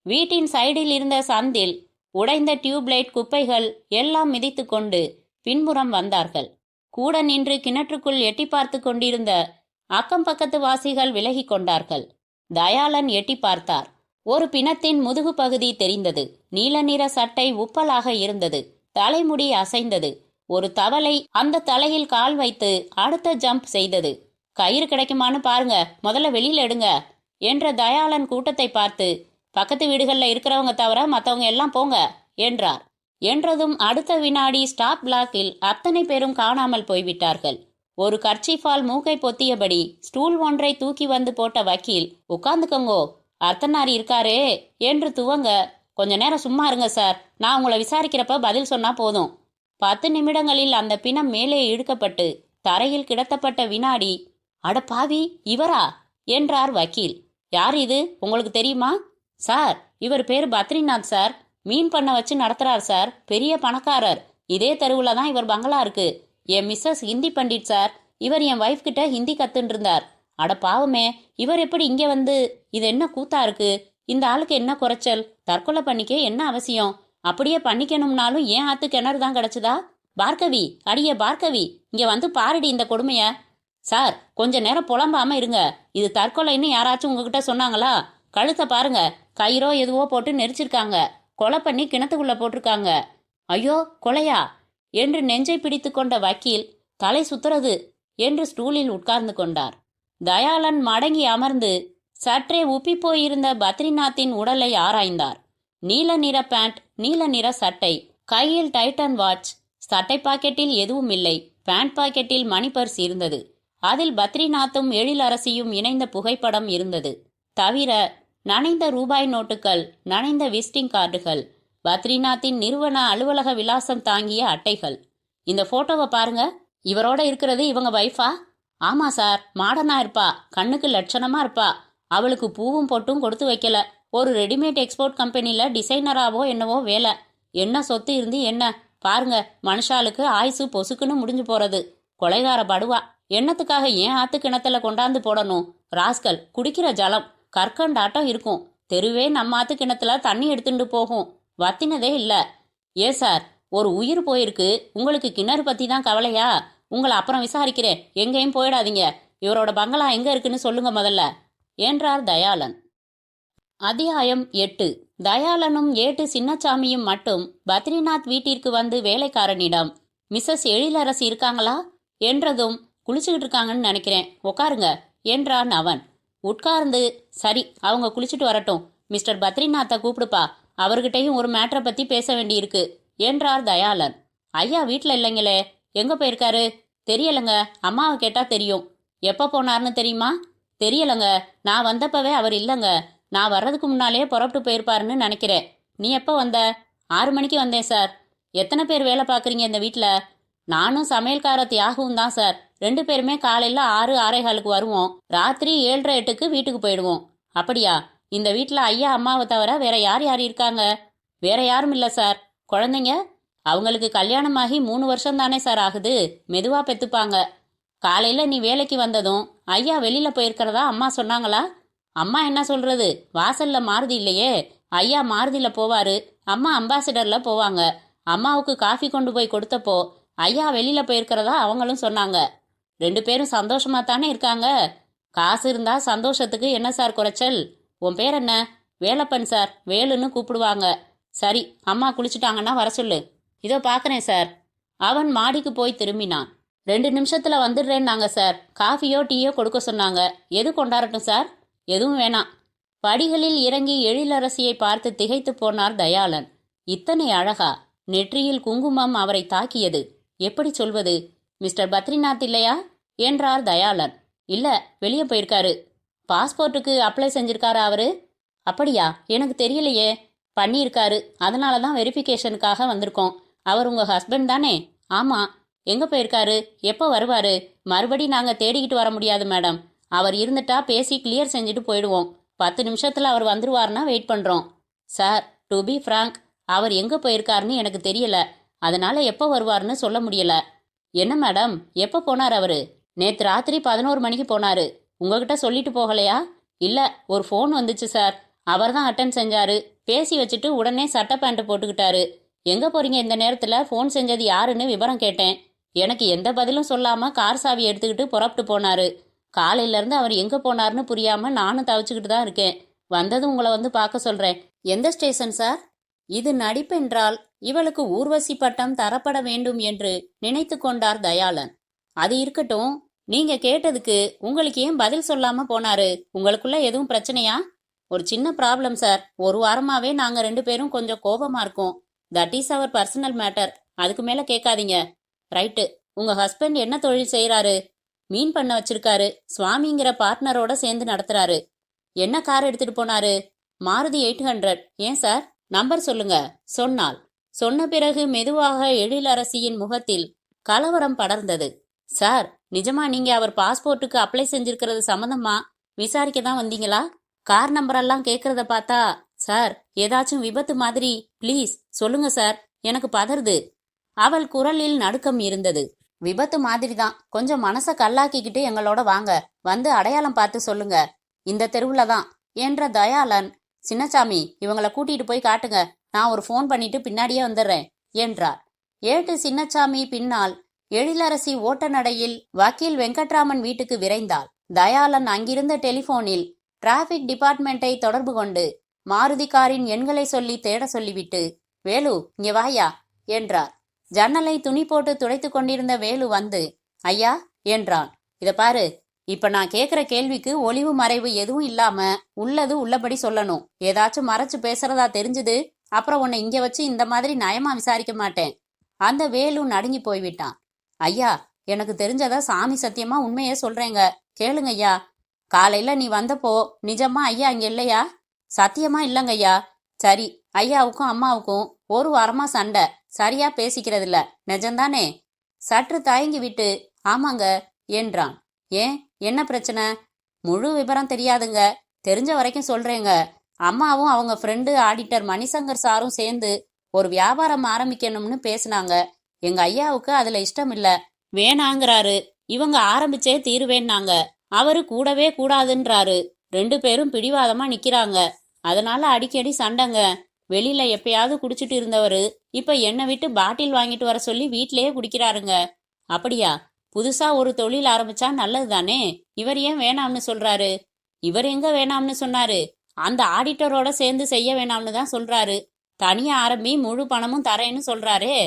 வீட்டின் சைடில் இருந்த சந்தில் உடைந்த டியூப்லைட் குப்பைகள் எல்லாம் மிதித்து கொண்டு பின்புறம் வந்தார்கள். கூட நின்று கிணற்றுக்குள் எட்டி பார்த்து கொண்டிருந்த அக்கம் பக்கத்து வாசிகள் விலகி கொண்டார்கள். தயாளன் எட்டி பார்த்தார். ஒரு பிணத்தின் முதுகு பகுதி தெரிந்தது. நீல நிற சட்டை உப்பலாக இருந்தது. தலைமுடி அசைந்தது. ஒரு தவளை அந்த தலையில் கால் வைத்து அடுத்த ஜம்ப் செய்தது. கயிறு கிடைக்குமான்னு பாருங்க, முதல்ல வெளியில எடுங்க என்ற தயாளன் கூட்டத்தை பார்த்து, பக்கத்து வீடுகளில் இருக்கிறவங்க தவிர மற்றவங்க எல்லாம் போங்க என்றார். என்றதும் அடுத்த வினாடி ஸ்டாப் பிளாக்கில் அத்தனை பேரும் காணாமல் போய்விட்டார்கள். ஒரு கர்ச்சீஃபால் மூக்கை பொத்தியபடி ஸ்டூல் ஒன்றை தூக்கி வந்து போட்ட வக்கீல், உட்கார்ந்துக்கங்கோ, அர்த்தனாரி இருக்காரே என்று துவங்க, கொஞ்ச நேரம் சும்மா இருங்க சார், நான் உங்களை விசாரிக்கிறப்ப பதில் சொன்னா போதும். 10 நிமிடங்களில் அந்த பிணம் மேலே இழுக்கப்பட்டு தரையில் கிடத்தப்பட்ட வினாடி, அட பாவி, இவரா என்றார் வக்கீல். யார் இது, உங்களுக்கு தெரியுமா? சார், இவர் பேர் பத்ரிநாத் சார். மீன் பண்ண வச்சு நடத்துறார் சார். பெரிய பணக்காரர். இதே தெருவுல தான் இவர் பங்களா இருக்கு. என் மிஸ்ஸஸ் ஹிந்தி பண்டிட் சார். இவர் என் வைஃப் கிட்ட ஹிந்தி கத்துன்னு இருந்தார். அட பாவமே, இவர் எப்படி இங்க வந்து? இது என்ன கூத்தா இருக்கு? இந்த ஆளுக்கு என்ன குறைச்சல்? தற்கொலை பண்ணிக்க என்ன அவசியம்? அப்படியே பண்ணிக்கணும்னாலும் ஏன் ஆத்து கிணறு தான் கிடைச்சதா? பார்கவி, அடியே பார்கவி, இங்க வந்து பாருடி இந்த கொடுமைய. சார், கொஞ்ச நேரம் புலம்பாம இருங்க. இது தற்கொலைன்னு யாராச்சும் உங்ககிட்ட சொன்னாங்களா? கழுத்தை பாருங்க, கயிறோ எதுவோ போட்டு நெரிச்சிருக்காங்க. கொலை பண்ணி கிணத்துக்குள்ள போட்டிருக்காங்க. ஐயோ, கொலையா என்று நெஞ்சை பிடித்து கொண்ட வக்கீல், தலை சுத்துறது என்று ஸ்டூலில் உட்கார்ந்து கொண்டார். தயாளன் மடங்கி அமர்ந்து சற்றே உப்பி போயிருந்த பத்ரிநாத்தின் உடலை ஆராய்ந்தார். நீல நிற பேண்ட், நீல நிற சட்டை, கையில் டைட்டன் வாட்ச். சட்டை பாக்கெட்டில் எதுவும் இல்லை. பேண்ட் பாக்கெட்டில் மணி பர்ஸ் இருந்தது. அதில் பத்ரிநாத்தும் எழிலரசியும் இணைந்த புகைப்படம் இருந்தது. தவிர நனைந்த ரூபாய் நோட்டுகள், நனைந்த விசிட்டிங் கார்டுகள், பத்ரிநாத்தின் நிறுவன அலுவலக விலாசம் தாங்கிய அட்டைகள். இந்த போட்டோவை பாருங்க. இவரோட இருக்கிறது இவங்க வைஃபா? ஆமா சார், மாடர்னா இருப்பா, கண்ணுக்கு லட்சணமா இருப்பா. அவளுக்கு பூவும் பொட்டும் கொடுத்து வைக்கல. ஒரு ரெடிமேட் எக்ஸ்போர்ட் கம்பெனில டிசைனராவோ என்னவோ வேலை. என்ன சொத்து இருந்து என்ன பாருங்க. மனுஷாளுக்கு ஆயுசு பொசுக்குன்னு முடிஞ்சு போறது. கொலைகார படுவா. எண்ணத்துக்காக ஏன் ஆத்து கிணத்துல கொண்டாந்து போடணும்? ராஸ்கல், குடிக்கிற ஜலம் கற்கண்டாட்டம் இருக்கும். தெருவே நம்ம ஆத்து கிணத்துல தண்ணி எடுத்துட்டு போகும். வத்தினதே இல்ல. ஏ சார், ஒரு உயிர் போயிருக்கு, உங்களுக்கு கிணறு பத்தி தான் கவலையா? உங்களை அப்புறம் விசாரிக்கிறேன், எங்கேயும் போயிடாதீங்க. இவரோட பங்களா எங்க இருக்குன்னு சொல்லுங்க முதல்ல என்றார் தயாளன். அத்தியாயம் 8. தயாளனும் ஏட்டு சின்னச்சாமியும் மட்டும் பத்ரிநாத் வீட்டிற்கு வந்து வேலைக்காரனிடம், மிஸ்ஸஸ் எழிலரசி இருக்காங்களா என்றதும், குளிச்சுக்கிட்டு இருக்காங்கன்னு நினைக்கிறேன், உட்காருங்க என்றான் அவன். உட்கார்ந்து, சரி அவங்க குளிச்சுட்டு வரட்டும், மிஸ்டர் பத்ரிநாத்தை கூப்பிடுப்பா, அவர்கிட்டையும் ஒரு மேட்டரை பத்தி பேச வேண்டியிருக்கு என்றார் தயாளன். ஐயா வீட்டில் இல்லைங்களே, எங்க போயிருக்காரு? தெரியலங்க, அம்மாவை கேட்டா தெரியும். எப்ப போனார்னு தெரியுமா? தெரியலங்க, நான் வந்தப்பவே அவர் இல்லைங்க. நான் வர்றதுக்கு முன்னாலே புறப்பட்டு போயிருப்பாருன்னு நினைக்கிறேன். நீ எப்போ வந்த? 6 மணிக்கு வந்தேன் சார். எத்தனை பேர் வேலை பார்க்குறீங்க இந்த வீட்டில்? நானும் சமையல்கார தியாகவும் தான் சார். 2 பேருமே காலையில் 6, 6:15 வருவோம். ராத்திரி 7:30, 8க்கு வீட்டுக்கு போயிடுவோம். அப்படியா? இந்த வீட்டில் ஐயா அம்மாவை தவிர வேற யார் யார் இருக்காங்க? வேற யாரும் இல்லை சார். குழந்தைங்க அவங்களுக்கு கல்யாணமாகி 3 வருஷம் தானே சார் ஆகுது. மெதுவா பெத்துப்பாங்க. காலையில நீ வேலைக்கு வந்ததும் ஐயா வெளியில போயிருக்கிறதா அம்மா சொன்னாங்களா? அம்மா என்ன சொல்றது? வாசல்ல மாருதி இல்லையே. ஐயா மாருதியில போவாரு, அம்மா அம்பாசிடர்ல போவாங்க. அம்மாவுக்கு காஃபி கொண்டு போய் கொடுத்தப்போ ஐயா வெளியில போயிருக்கிறதா அவங்களும் சொன்னாங்க. 2 பேரும் சந்தோஷமா தானே இருக்காங்க. காசு இருந்தா சந்தோஷத்துக்கு என்ன சார் குறைச்சல்? உன் பேர் என்ன? வேலப்பன் சார், வேலுன்னு கூப்பிடுவாங்க. சரி, அம்மா குளிச்சுட்டாங்கன்னா வர சொல்லு. இதோ பார்க்குறேன் சார். அவன் மாடிக்கு போய் திரும்பினான். 2 நிமிஷத்துல வந்துடுறேன்னாங்க சார். காஃபியோ டீயோ கொடுக்க சொன்னாங்க. எது கொண்டாடட்டும் சார்? எதுவும் வேணாம். படிகளில் இறங்கி எழிலரசியை பார்த்து திகைத்து போனார் தயாளன். இத்தனை அழகா? நெற்றியில் குங்குமம் அவரை தாக்கியது. எப்படி சொல்வது? மிஸ்டர் பத்ரிநாத் இல்லையா என்றார் தயாளன். இல்ல, வெளியே போயிருக்காரு. பாஸ்போர்ட்டுக்கு அப்ளை செஞ்சிருக்காரா அவரு? அப்படியா? எனக்கு தெரியலையே. பண்ணியிருக்காரு. அதனால தான் வெரிஃபிகேஷனுக்காக வந்திருக்கோம். அவர் உங்க ஹஸ்பண்ட் தானே? ஆமா. எங்க போயிருக்காரு? எப்போ வருவாரு? மறுபடி நாங்க தேடிக்கிட்டு வர முடியாது மேடம். அவர் இருந்துட்டா பேசி கிளியர் செஞ்சுட்டு போயிடுவோம். 10 நிமிஷத்துல அவர் வந்துருவாருன்னா வெயிட் பண்றோம். சார், டு பி ஃப்ராங்க், அவர் எங்க போயிருக்காருன்னு எனக்கு தெரியல. அதனால எப்போ வருவாருன்னு சொல்ல முடியல. என்ன மேடம், எப்போ போனார் அவரு? நேத்து ராத்திரி 11 மணிக்கு போனாரு. உங்ககிட்ட சொல்லிட்டு போகலையா? இல்ல, ஒரு ஃபோன் வந்துச்சு சார். அவர் தான் அட்டன் செஞ்சாரு. பேசி வச்சுட்டு உடனே சட்டை பேண்ட் போட்டுக்கிட்டாரு. எங்க போறீங்க இந்த நேரத்துல? ஃபோன் செஞ்சது யாருன்னு விவரம் கேட்டேன். எனக்கு எந்த பதிலும் சொல்லாம கார் சாவி எடுத்துக்கிட்டு புறப்பட்டு போனாரு. காலையில இருந்து அவர் எங்க போனார்னு புரியாம நானும் தவிச்சுக்கிட்டு தான் இருக்கேன். வந்ததும் உங்களை வந்து பார்க்க சொல்றேன். எந்த ஸ்டேஷன் சார்? இது நடிப்பென்றால் இவளுக்கு ஊர்வசி பட்டம் தரப்பட வேண்டும் என்று நினைத்து கொண்டார் தயாளன். அது இருக்கட்டும், நீங்க கேட்டதுக்கு உங்களுக்கு ஏன் பதில் சொல்லாம போனாரு? உங்களுக்குள்ள எதுவும் பிரச்சனையா? ஒரு சின்ன ப்ராப்ளம் சார். 1 வாரமாவே நாங்க 2 பேரும் கொஞ்சம் கோபமா இருக்கோம். That is our personal matter. அதுக்கு மேல கேட்காதீங்க. ரைட்டு. உங்க ஹஸ்பண்ட் என்ன தொழில் செய்யறாரு? மீன் பண்ண வச்சிருக்காரு. சுவாமிங்கிற பார்ட்னரோட சேர்ந்து நடத்துறாரு. என்ன கார் எடுத்துட்டு போனாரு? மாருதி 800. ஏன் சார்? நம்பர் சொல்லுங்க. சொன்னாள். சொன்ன பிறகு மெதுவாக எழிலரசியின் முகத்தில் கலவரம் படர்ந்தது. சார், நிஜமா நீங்க அவர் பாஸ்போர்ட்டுக்கு அப்ளை செஞ்சிருக்கிறது சம்மந்தமா விசாரிக்க தான் வந்தீங்களா? கார் நம்பரெல்லாம் கேட்கறத பார்த்தா சார், ஏதாச்சும் விபத்து மாதிரி. ப்ளீஸ் சொல்லுங்க சார், எனக்கு பதறுது. அவள் குரலில் நடுக்கம் இருந்தது. விபத்து மாதிரி தான். கொஞ்சம் மனசை கல்லாக்கிக்கிட்டு எங்களோட வாங்க. வந்து அடையாளம் பார்த்து சொல்லுங்க. இந்த தெருவுல தான் என்ற தயாளன், சின்னசாமி இவங்களை கூட்டிட்டு போய் காட்டுங்க. நான் ஒரு ஃபோன் பண்ணிட்டு பின்னாடியே வந்துடுறேன் என்றார். ஏட்டு சின்னசாமி பின்னால் எழிலரசி ஓட்ட நடையில் வக்கீல் வெங்கட்ராமன் வீட்டுக்கு விரைந்தாள். தயாளன் அங்கிருந்த டெலிபோனில் டிராபிக் டிபார்ட்மெண்ட்டை தொடர்பு கொண்டு மாருதி காரின் எண்களை சொல்லி தேட சொல்லிவிட்டு, வேலு இங்க வாயா என்றார். ஜன்னலை துணி போட்டு துடைத்து கொண்டிருந்த வேலு வந்து, ஐயா என்றான். இத பாரு, இப்ப நான் கேக்குற கேள்விக்கு ஒளிவு மறைவு எதுவும் இல்லாம உள்ளது உள்ளபடி சொல்லணும். ஏதாச்சும் மறைச்சு பேசுறதா தெரிஞ்சது, அப்புறம் உன்னை இங்க வச்சு இந்த மாதிரி நயமா விசாரிக்க மாட்டேன். அந்த வேலு நடுங்கி போய்விட்டான். ஐயா, எனக்கு தெரிஞ்சதா சாமி சத்தியமா உண்மையே சொல்றேங்க. கேளுங்க ஐயா. காலையில நீ வந்தப்போ நிஜமா ஐயா இங்க இல்லையா? சத்தியமா இல்லங்க ஐயா. சரி, ஐயாவுக்கும் அம்மாவுக்கும் 1 வாரமா சண்டை. சரியா பேசிக்கிறது இல்ல. நிஜம்தானே? சற்று தயங்கி விட்டு ஆமாங்க என்றான். ஏன், என்ன பிரச்சனை? முழு விவரம் தெரியாதுங்க. தெரிஞ்ச வரைக்கும் சொல்றேங்க. அம்மாவும் அவங்க ஃப்ரெண்டு ஆடிட்டர் மணிசங்கர் சாரும் சேர்ந்து ஒரு வியாபாரம் ஆரம்பிக்கணும்னு பேசினாங்க. எங்க ஐயாவுக்கு அதுல இஷ்டம் இல்ல, வேணாங்கிறாரு. இவங்க ஆரம்பிச்சே தீருவேன்னாங்க. அவரு கூடவே கூடாதுன்றாரு. 2 பேரும் பிடிவாதமா நிக்கிறாங்க. அதனால அடிக்கடி சண்டைங்க. வெளியில எப்பயாவது குடிச்சிட்டு இருந்தவரு இப்ப என்னை விட்டு பாட்டில் வாங்கிட்டு வர சொல்லி வீட்லயே குடிக்கிறாருங்க. அப்படியா? புதுசா ஒரு தொழில் ஆரம்பிச்சா நல்லது தானே. இவர் ஏன் வேணாம்னு சொல்றாரு? இவர் எங்க வேணாம்னு சொன்னாரு? அந்த ஆடிட்டரோட சேர்ந்து செய்ய வேணாம்னு தான் சொல்றாரு. தனியா ஆரம்பி முழு பணமும் தரேன்னு சொல்றாரே.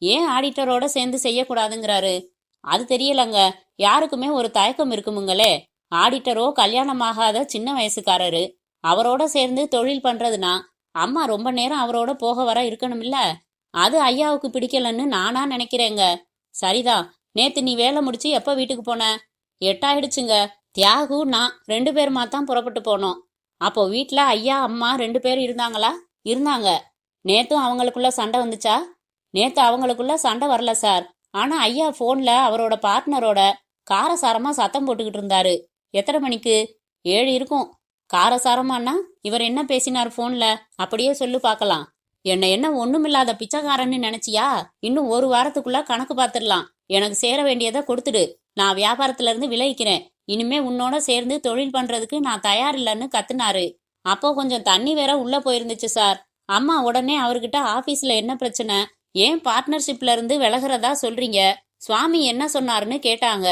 ஏன் ஆடிட்டரோட சேர்ந்து செய்யக்கூடாதுங்கிறாரு? அது தெரியலங்க. யாருக்குமே ஒரு தயக்கம் இருக்குமுங்களே. ஆடிட்டரோ கல்யாணமாகாத சின்ன வயசுக்காரரு. அவரோட சேர்ந்து தொழில் பண்றதுனா அம்மா ரொம்ப நேரம் அவரோட போக வர இருக்கணும்ல. அது ஐயாவுக்கு பிடிக்கலன்னு நானா நினைக்கிறேங்க. சரிதான். நேத்து நீ வேலை முடிச்சு எப்ப வீட்டுக்கு போன? 8 ஆயிடுச்சுங்க. தியாகு நான் 2 பேருமா தான் புறப்பட்டு போனோம். அப்போ வீட்டுல ஐயா அம்மா 2 பேரும் இருந்தாங்களா? இருந்தாங்க. நேத்தும் அவங்களுக்குள்ள சண்டை வந்துச்சா? நேத்து அவங்களுக்குள்ள சண்டை வரல சார். ஆனா ஐயா போன்ல அவரோட பார்ட்னரோட காரசாரமா சத்தம் போட்டுக்கிட்டு இருந்தாரு. எத்தனை மணிக்கு? 7 இருக்கும். காரசாரமாண்ணா இவர் என்ன பேசினார் போன்ல, அப்படியே சொல்லு பார்க்கலாம். என்ன ஒண்ணுமில்லாத பிச்சைக்காரன்னு நினைச்சியா? இன்னும் ஒரு வாரத்துக்குள்ள கணக்கு பார்த்துடலாம். எனக்கு சேர வேண்டியதை கொடுத்துடு. நான் வியாபாரத்துல இருந்து விலகிக்கிறேன். இனிமே உன்னோட சேர்ந்து தொழில் பண்றதுக்கு நான் தயார் இல்லைன்னு கத்துனாரு. அப்போ கொஞ்சம் தண்ணி வேற உள்ள போயிருந்துச்சு சார். அம்மா உடனே அவர்கிட்ட ஆபீஸ்ல என்ன பிரச்சனை, ஏன் பார்ட்னர்ஷிப்ல இருந்து விலகிறதா சொல்றீங்க, சுவாமி என்ன சொன்னாருன்னு கேட்டாங்க.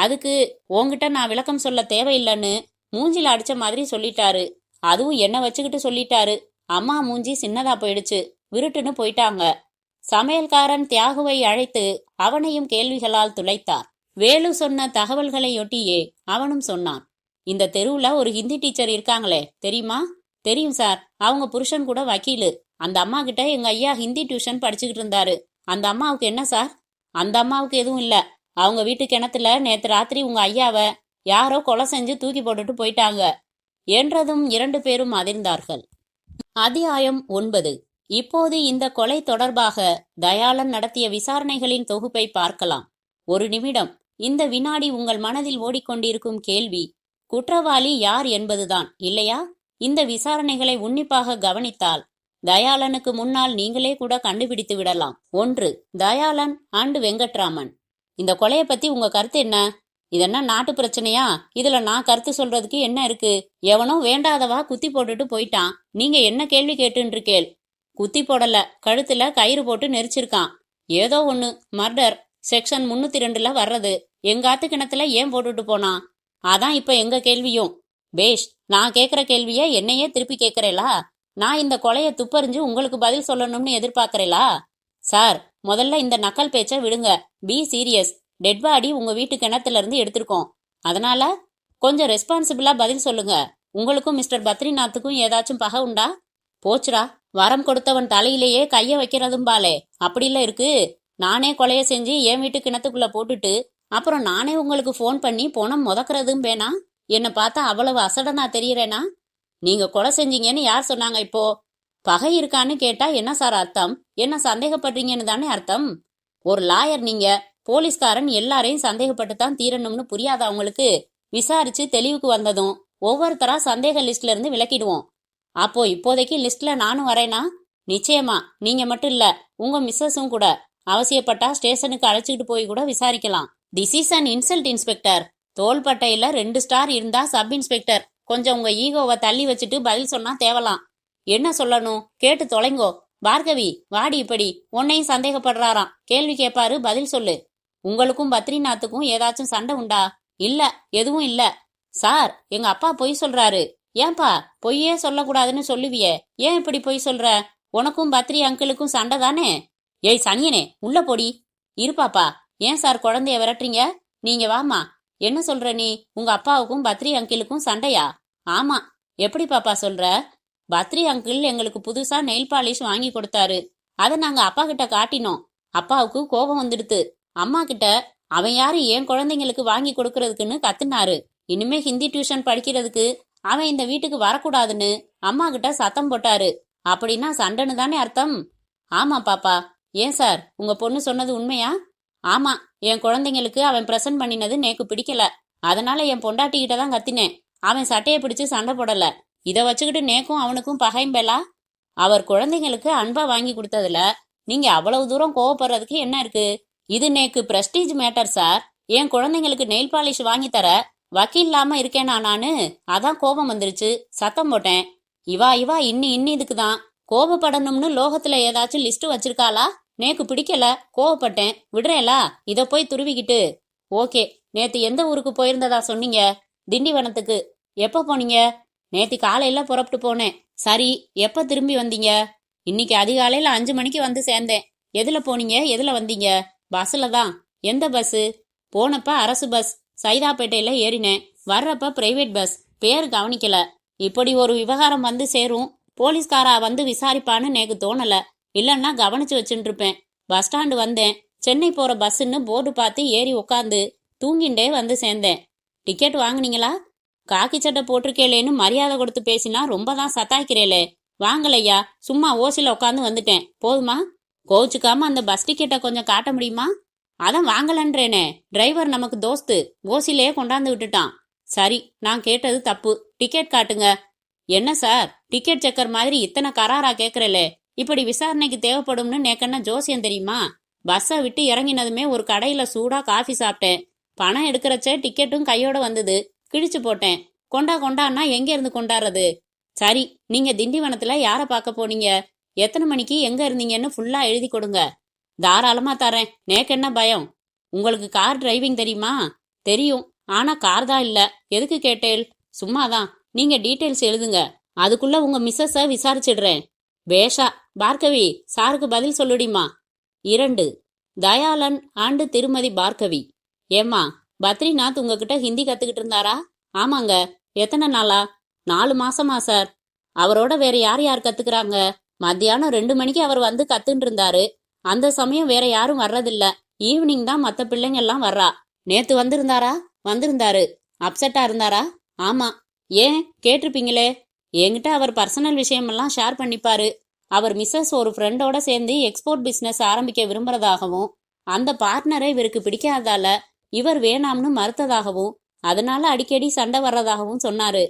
அதுக்கு உன்கிட்ட நான் விளக்கம் சொல்ல தேவையில்லைன்னு மூஞ்சில அடிச்ச மாதிரி சொல்லிட்டாரு. அதுவும் என்ன வச்சுக்கிட்டு சொல்லிட்டாரு. அம்மா மூஞ்சி சின்னதா போயிடுச்சு. விருட்டுன்னு போயிட்டாங்க. சமையல்காரன் தியாகுவை அழைத்து அவனையும் கேள்விகளால் துளைத்தார். வேலு சொன்ன தகவல்களையொட்டியே அவனும் சொன்னான். இந்த தெருவுல ஒரு ஹிந்தி டீச்சர் இருக்காங்களே, தெரியுமா? தெரியும் சார். அவங்க புருஷன் கூட வக்கீலு. அந்த அம்மா கிட்ட எங்க ஐயா ஹிந்தி டியூஷன் படிச்சுக்கிட்டு இருந்தாரு. அந்த அம்மாவுக்கு என்ன சார்? அந்த அம்மாவுக்கு எதுவும் இல்ல. அவங்க வீட்டு கிணத்துல நேத்து ராத்திரி உங்க ஐயாவை யாரோ கொலை செஞ்சு தூக்கி போட்டுட்டு போயிட்டாங்க என்றதும் 2 பேரும் அதிர்ந்தார்கள். அத்தியாயம் 9. இப்போது இந்த கொலை தொடர்பாக தயாளன் நடத்திய விசாரணைகளின் தொகுப்பை பார்க்கலாம். 1 நிமிடம். இந்த வினாடி உங்கள் மனதில் ஓடிக்கொண்டிருக்கும் கேள்வி குற்றவாளி யார் என்பதுதான், இல்லையா? இந்த விசாரணைகளை உன்னிப்பாக கவனித்தால் தயாளனுக்கு முன்னால் நீங்களே கூட கண்டுபிடித்து விடலாம். 1. தயாளன் அண்ட் வெங்கட்ராமன். இந்த கொலையை பத்தி உங்க கருத்து என்ன? இதென்ன நாட்டு பிரச்சனையா? இதுல நான் கருத்து சொல்றதுக்கு என்ன இருக்கு? எவனோ வேண்டாதவா குத்தி போட்டுட்டு போயிட்டான். நீங்க என்ன கேள்வி கேட்டுன்னு இருக்கேள்? குத்தி போடல, கழுத்துல கயிறு போட்டு நெரிச்சிருக்கான். ஏதோ ஒண்ணு மர்டர், செக்ஷன் 302ல வர்றது. எங்காத்து கிணத்துல ஏன் போட்டுட்டு போனான்? அதான் இப்ப எங்க கேள்வியும். பேஷ், நான் கேக்குற கேள்விய என்னையே திருப்பி கேக்குறேலா? நான் இந்த கொலைய துப்பறிஞ்சு உங்களுக்கு பதில் சொல்லணும்னு எதிர்பார்க்கறேலா? சார், முதல்ல இந்த நக்கல் பேச்ச விடுங்க. B serious. டெட் பாடி உங்க வீட்டு கிணத்துல இருந்து எடுத்திருக்கோம். அதனால கொஞ்சம் ரெஸ்பான்சிபிளா பதில் சொல்லுங்க. உங்களுக்கும் மிஸ்டர் பத்ரிநாத்துக்கும் ஏதாச்சும் பகை உண்டா? போச்சுரா, வரம் கொடுத்தவன் தலையிலேயே கைய வைக்கிறதும் பாலே. அப்படில இருக்கு. நானே கொலைய செஞ்சு என் வீட்டு கிணத்துக்குள்ள போட்டுட்டு அப்புறம் நானே உங்களுக்கு போன் பண்ணி போனம் முதக்கிறதும் வேணா? என்ன பார்த்தா அவ்வளவு அசடனா தெரியறேனா? நீங்க கொலை செஞ்சீங்கன்னு யார் சொன்னாங்க? இப்போ பகை இருக்கான்னு கேட்டா என்ன சார் அர்த்தம்? என்ன சந்தேகப்படுறீங்கன்னு தானே அர்த்தம்? ஒரு லாயர் நீங்க. போலீஸ்காரன் எல்லாரையும் சந்தேகப்பட்டு தான் தீரணும்னு புரியாதா உங்களுக்கு? விசாரிச்சு தெளிவுக்கு வந்ததும் ஒவ்வொருத்தரா சந்தேக லிஸ்ட்ல இருந்து விலக்கிடுவோம். அப்போ இப்போதைக்கு லிஸ்ட்ல நானும் வரேனா? நிச்சயமா. நீங்க மட்டும் இல்ல, உங்க மிஸ்ஸஸும் கூட. அவசியப்பட்டா ஸ்டேஷனுக்கு அழைச்சிட்டு போய் கூட விசாரிக்கலாம். This is an insult inspector. தோள்பட்டையில 2 ஸ்டார் இருந்தா சப் இன்ஸ்பெக்டர். கொஞ்சம் உங்க ஈகோவை தள்ளி வச்சுட்டு பதில் சொன்னா தேவலாம். என்ன சொல்லணும் கேட்டு தொலைங்கோ. பார்கவி, வாடி. இப்படி உன்னையும் சந்தேகப்படுறாராம். கேள்வி கேட்பாரு, பதில் சொல்லு. உங்களுக்கும் பத்ரிநாத்துக்கும் ஏதாச்சும் சண்டை உண்டா? இல்ல, எதுவும் இல்ல. சார், எங்க அப்பா பொய் சொல்றாரு. ஏன்பா பொய்யே சொல்லக்கூடாதுன்னு சொல்லுவியே, ஏன் இப்படி பொய் சொல்ற? உனக்கும் பத்ரி அங்கிளுக்கும் சண்டை தானே? ஏய் சனியனே, உள்ள போடி. இருப்பாப்பா. ஏன் சார் குழந்தைய விரட்டுறீங்க? நீங்க வாமா. என்ன சொல்ற நீ? உங்க அப்பாவுக்கும் பத்ரி அங்கிளுக்கும் சண்டையா? ஆமா. எப்படி பாப்பா சொல்ற? பத்ரி அங்கிள் எங்களுக்கு புதுசா நெயில் பாலிஷ் வாங்கி கொடுத்தாரு. அதை நாங்க அப்பா கிட்ட காட்டினோம். அப்பாவுக்கு கோபம் வந்துடுத்து. அம்மா கிட்ட அவன் யாரு என் குழந்தைங்களுக்கு வாங்கி கொடுக்கறதுக்குன்னு கத்துனாரு. இனிமே ஹிந்தி டியூஷன் படிக்கிறதுக்கு அவன் இந்த வீட்டுக்கு வரக்கூடாதுன்னு அம்மா கிட்ட சத்தம் போட்டாரு. அப்படின்னா சண்டைன்னு தானே அர்த்தம்? ஆமா பாப்பா. ஏன் சார், உங்க பொண்ணு சொன்னது உண்மையா? ஆமா, என் குழந்தைங்களுக்கு அவன் பிரசன்ட் பண்ணினது நேக்கு பிடிக்கல. அதனால என் பொண்டாட்டி கிட்ட தான் கத்தினேன். அவன் சட்டையை பிடிச்சு சண்டை போடல. இதை வச்சுக்கிட்டு நேக்கும் அவனுக்கும் பகைம்பெலா? அவர் குழந்தைங்களுக்கு அன்பா வாங்கி கொடுத்ததுல நீங்க அவ்வளவு தூரம் கோவப்படுறதுக்கு என்ன இருக்கு? இது நேக்கு பிரஸ்டீஜ் மேட்டர் சார். என் குழந்தைங்களுக்கு நெயில் பாலிஷ் வாங்கி தர வக்கீல் இல்லாம இருக்கேனா நானு? அதான் கோபம் வந்துருச்சு, சத்தம் போட்டேன். இவா இன்னி இதுக்குதான் கோபப்படணும்னு லோகத்துல ஏதாச்சும் லிஸ்ட் வச்சிருக்காளா? நேக்கு பிடிக்கல, கோவப்பட்டேன், விடுறேலா? இத போய் துருவிக்கிட்டு. ஓகே, நேத்து எந்த ஊருக்கு போயிருந்ததா சொன்னீங்க? திண்டிவனத்துக்கு. எப்ப போனீங்க? நேத்து காலையில புறப்பட்டு போனேன். சரி, எப்ப திரும்பி வந்தீங்க? இன்னைக்கு அதிகாலையில 5 மணிக்கு வந்து சேர்ந்தேன். எதுல போனீங்க, எதுல வந்தீங்க? பஸ்ல தான். எந்த பஸ்? போனப்ப அரசு பஸ், சைதாப்பேட்டையில ஏறினேன். வர்றப்ப பிரைவேட் பஸ், பேர் கவனிக்கல. இப்படி ஒரு விவகாரம் வந்து சேரும் போலீஸ்காரா வந்து விசாரிப்பான்னு நேக்கு தோணல. இல்லன்னா கவனிச்சு வச்சுட்டு இருப்பேன். பஸ் ஸ்டாண்டு வந்தேன். சென்னை போற பஸ்ன்னு போர்டு பார்த்து ஏறி உக்காந்து தூங்கிண்டே வந்து சேர்ந்தேன். டிக்கெட் வாங்குனீங்களா? காக்கி சட்டை போட்டிருக்கேலேன்னு மரியாதை கொடுத்து பேசினா ரொம்ப தான் சத்தாய்க்கிறேலே. வாங்கலையா, சும்மா ஓசில உட்காந்து வந்துட்டேன். போதுமா? கோச்சுக்காம அந்த பஸ் டிக்கெட்டை கொஞ்சம் காட்ட முடியுமா? அதான் வாங்கலன்றேனே. டிரைவர் நமக்கு தோஸ்து, ஓசிலேயே கொண்டாந்து விட்டுட்டான். சரி, நான் கேட்டது தப்பு. டிக்கெட் காட்டுங்க. என்ன சார், டிக்கெட் செக்கர் மாதிரி இத்தனை கராரா கேக்குறலே? இப்படி விசாரணைக்கு தேவைப்படும்னு நேக்கன்னா ஜோசியம் தெரியுமா? பஸ்ஸை விட்டு இறங்கினதுமே ஒரு கடையில சூடா காஃபி சாப்பிட்டேன். பணம் எடுக்கிறச்ச டிக்கெட்டும் கையோட வந்தது. கிழிச்சு போட்டேன். கொண்டான்னா எங்க இருந்து கொண்டாடுறது? சரி, நீங்க திண்டிவனத்துல யார பார்க்க போனீங்க? எத்தனை மணிக்கு எங்க இருந்தீங்கன்னு ஃபுல்லா எழுதி கொடுங்க. தாராளமா தரேன். நேக்கென்ன பயம்? உங்களுக்கு கார் டிரைவிங் தெரியுமா? தெரியும். ஆனா கார் தான் இல்ல. எதுக்கு கேட்டேள்? சும்மாதான். நீங்க டீட்டெயில்ஸ் எழுதுங்க. அதுக்குள்ள உங்க மிஸ்ஸஸ விசாரிச்சிடுறேன். பேஷா. பார்கவி, சாருக்கு பதில் சொல்லுடிமா. 2. தயாளன் ஆண்டு திருமதி பார்கவி. ஏம்மா, பத்ரிநாத் உங்ககிட்ட ஹிந்தி கத்துக்கிட்டு இருந்தாரா? ஆமாங்க. எத்தனை நாளா? 4 மாசமா சார். அவரோட வேற யார் கத்துக்கிறாங்க? மத்தியானம் 2 மணிக்கு அவர் வந்து கத்துன்னு இருந்தாரு. அந்த சமயம் வேற யாரும் வர்றதில்ல. ஈவினிங் தான் மத்த பிள்ளைங்க எல்லாம் வர்றா. நேத்து வந்திருந்தாரா? வந்திருந்தாரு. அப்செட்டா இருந்தாரா? ஆமா. ஏன் கேட்டிருப்பீங்களே. என்கிட்ட அவர் பர்சனல் விஷயமெல்லாம் ஷேர் பண்ணிப்பாரு. அவர் மிஸ்ஸஸ் ஒரு ஃப்ரெண்டோட சேர்ந்து எக்ஸ்போர்ட் பிசினஸ் ஆரம்பிக்க விரும்புறதாகவும், அந்த பார்ட்னரை இவருக்கு பிடிக்காதால இவர் வேணாம்னு மறுத்ததாகவும், அதனால அடிக்கடி சண்டை வர்றதாகவும் சொன்னாரு.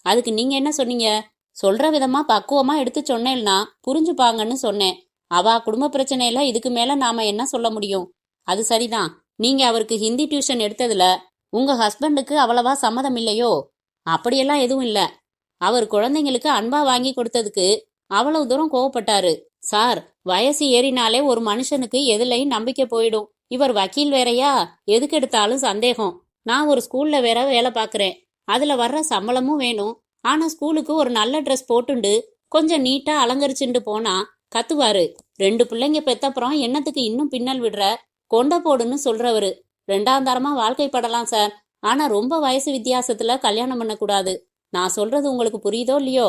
அதுக்கு நீங்க என்ன சொன்னீங்க? சொல்ற விதமா பக்குவமா எடுத்து சொன்னேன்னா புரிஞ்சுப்பாங்கன்னு சொன்னேன். அவ குடும்ப பிரச்சனையில இதுக்கு மேல நாம என்ன சொல்ல முடியும்? அது சரிதான். நீங்க அவருக்கு ஹிந்தி டியூஷன் எடுத்ததுல உங்க ஹஸ்பண்டுக்கு அவ்வளவா சம்மதம் இல்லையோ? அப்படியெல்லாம் எதுவும் இல்ல. அவர் குழந்தைங்களுக்கு அன்பா வாங்கி கொடுத்ததுக்கு அவ்வளவு தூரம் கோவப்பட்டாரு. சார், வயசு ஏறினாலே ஒரு மனுஷனுக்கு எதுலையும் நம்பிக்கை போயிடும். இவர் வக்கீல் வேறையா? எதுக்கு எடுத்தாலும் சந்தேகம். நான் ஒரு ஸ்கூல்ல வேற வேலை பாக்குறேன். அதுல வர்ற சம்பளமும் வேணும். ஆனா ஸ்கூலுக்கு ஒரு நல்ல ட்ரெஸ் போட்டுண்டு கொஞ்சம் நீட்டா அலங்கரிச்சுண்டு போனா கத்துவாரு. 2 பிள்ளைங்க பெத்தப்புறம் என்னத்துக்கு இன்னும் பின்னல் விடுற? கொண்ட போடுன்னு சொல்றவரு. 2ஆம் தரமா வாழ்க்கைப்படலாம் சார். ஆனா ரொம்ப வயசு வித்தியாசத்துல கல்யாணம் பண்ணக்கூடாது. நான் சொல்றது உங்களுக்கு புரியுதோ இல்லையோ?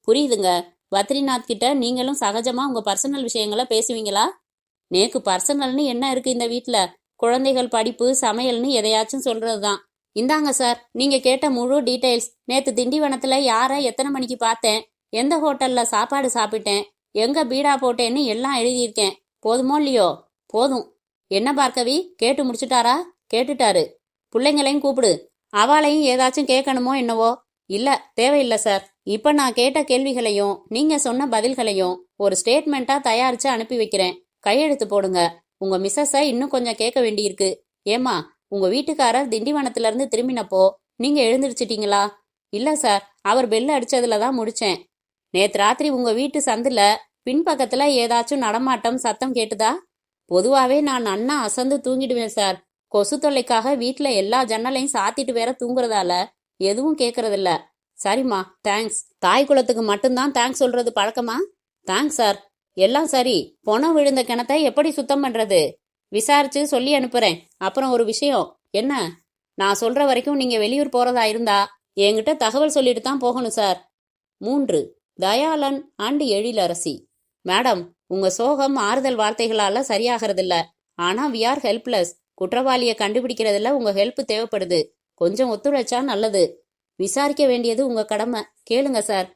புரியுதுங்க. பத்ரிநாத் கிட்ட நீங்களும் சகஜமா உங்க பர்சனல் விஷயங்களை பேசுவீங்களா? நேக்கு பர்சனல்னு என்ன இருக்கு இந்த வீட்ல? குழந்தைகள் படிப்பு சமையல்னு எதையாச்சும் சொல்றதுதான். இந்தாங்க சார், நீங்க கேட்ட முழு டீடைல்ஸ். நேத்து திண்டிவனத்துல யார எத்தனை மணிக்கு பார்த்தேன், எந்த ஹோட்டல்ல சாப்பாடு சாப்பிட்டேன், எங்க பீடா போட்டேன்னு எல்லாம் எழுதியிருக்கேன். போதுமோ இல்லையோ? போதும். என்ன பார்கவி, கேட்டு முடிச்சுட்டாரா? கேட்டுட்டாரு. பிள்ளைங்களையும் கூப்பிடு. அவளையும் ஏதாச்சும் கேட்கணுமோ என்னவோ? இல்ல, தேவையில்லை சார். இப்ப நான் கேட்ட கேள்விகளையும் நீங்க சொன்ன பதில்களையும் ஒரு ஸ்டேட்மெண்டா தயாரிச்சு அனுப்பி வைக்கிறேன். கையெழுத்து போடுங்க. உங்க மிஸ்ஸஸ இன்னும் கொஞ்சம் கேட்க வேண்டியிருக்கு. ஏமா, உங்க வீட்டுக்காரர் திண்டிவனத்துல இருந்து திரும்பினப்போ நீங்க எழுந்திருச்சிட்டீங்களா? இல்ல சார், அவர் பெல் அடிச்சதுலதான் முடிச்சேன். நேத்து ராத்திரி உங்க வீட்டு சந்துல பின்பக்கத்துல ஏதாச்சும் நடமாட்டம் சத்தம் கேட்டுதா? பொதுவாவே நான் நன்னா அசந்து தூங்கிடுவேன் சார். கொசு தொல்லைக்காக வீட்டுல எல்லா ஜன்னலையும் சாத்திட்டு வேற தூங்குறதால எதுவும் கேக்குறதில்ல. சரிம்மா, தேங்க்ஸ். தாய் குலத்துக்கு மட்டும்தான் தேங்க்ஸ் சொல்றது பழக்கமா? Thanks sir. எல்லாம் சரி. பொணம் விழுந்த கிணத்தை எப்படி சுத்தம் பண்றது? விசாரிச்சு சொல்லி அனுப்புறேன். அப்புறம் ஒரு விஷயம். என்ன? நான் சொல்ற வரைக்கும் நீங்க வெளியூர் போறதா இருந்தா என்கிட்ட தகவல் சொல்லிட்டு தான் போகணும் சார். 3. தயாளன் ஆண்டு எழிலரசி. மேடம், உங்க சோகம் ஆறுதல் வார்த்தைகளால சரியாகிறதில்ல. ஆனா வி ஆர் ஹெல்ப்லெஸ். குற்றவாளியை கண்டுபிடிக்கிறதுல உங்க ஹெல்ப் தேவைப்படுது. கொஞ்சம் ஒத்துழைச்சா நல்லது. விசாரிக்க வேண்டியது உங்க கடமை. கேளுங்க சார்.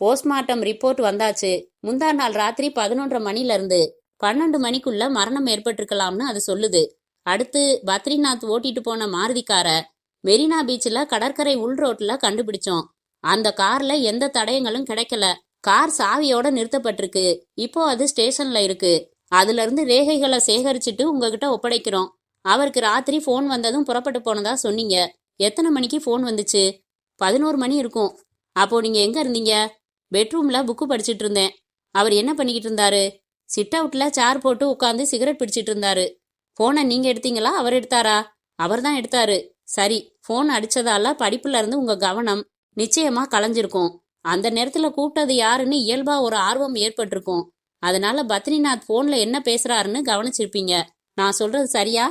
போஸ்ட்மார்ட்டம் ரிப்போர்ட் வந்தாச்சு. முந்தா நாள் ராத்திரி 11:30 மணில இருந்து 12 மணிக்குள்ள மரணம் ஏற்பட்டிருக்கலாம்னு அது சொல்லுது. அடுத்து பத்ரிநாத் ஓட்டிட்டு போன மாருதி காரை மெரினா பீச்சில் கடற்கரை உள் ரோட்ல கண்டுபிடிச்சோம். அந்த கார்ல எந்த தடயங்களும் கிடைக்கல. கார் சாவியோட நிறுத்தப்பட்டிருக்கு. இப்போ அது ஸ்டேஷன்ல இருக்கு. அதுல இருந்து ரேகைகளை சேகரிச்சுட்டு உங்ககிட்ட ஒப்படைக்கிறோம். அவருக்கு ராத்திரி போன் வந்ததும் புறப்பட்டு போனதா சொன்னீங்க. எத்தனை மணிக்கு போன் வந்துச்சு? 11 மணி இருக்கும். அப்போ நீங்க எங்க இருந்தீங்க? பெட்ரூம்ல புக்கு படிச்சுட்டு இருந்தேன். அவர் என்ன பண்ணிக்கிட்டு இருந்தாரு? சிட் அவுட்ல சேர் போட்டு உட்காந்து சிகரெட் பிடிச்சிட்டு இருந்தாரு. போனை நீங்க எடுத்தீங்களா, அவர் எடுத்தாரா? அவர் தான் எடுத்தாரு. சரி, போன் அடிச்சதால படிப்புல இருந்து உங்க கவனம் நிச்சயமா கலைஞ்சிருக்கும். அந்த நேரத்துல கூப்பிட்டது யாருன்னு இயல்பா ஒரு ஆர்வம் ஏற்பட்டிருக்கும். அதனால பத்ரிநாத் போன்ல என்ன பேசுறாருன்னு கவனிச்சிருப்பீங்க. நான் சொல்றது சரியா?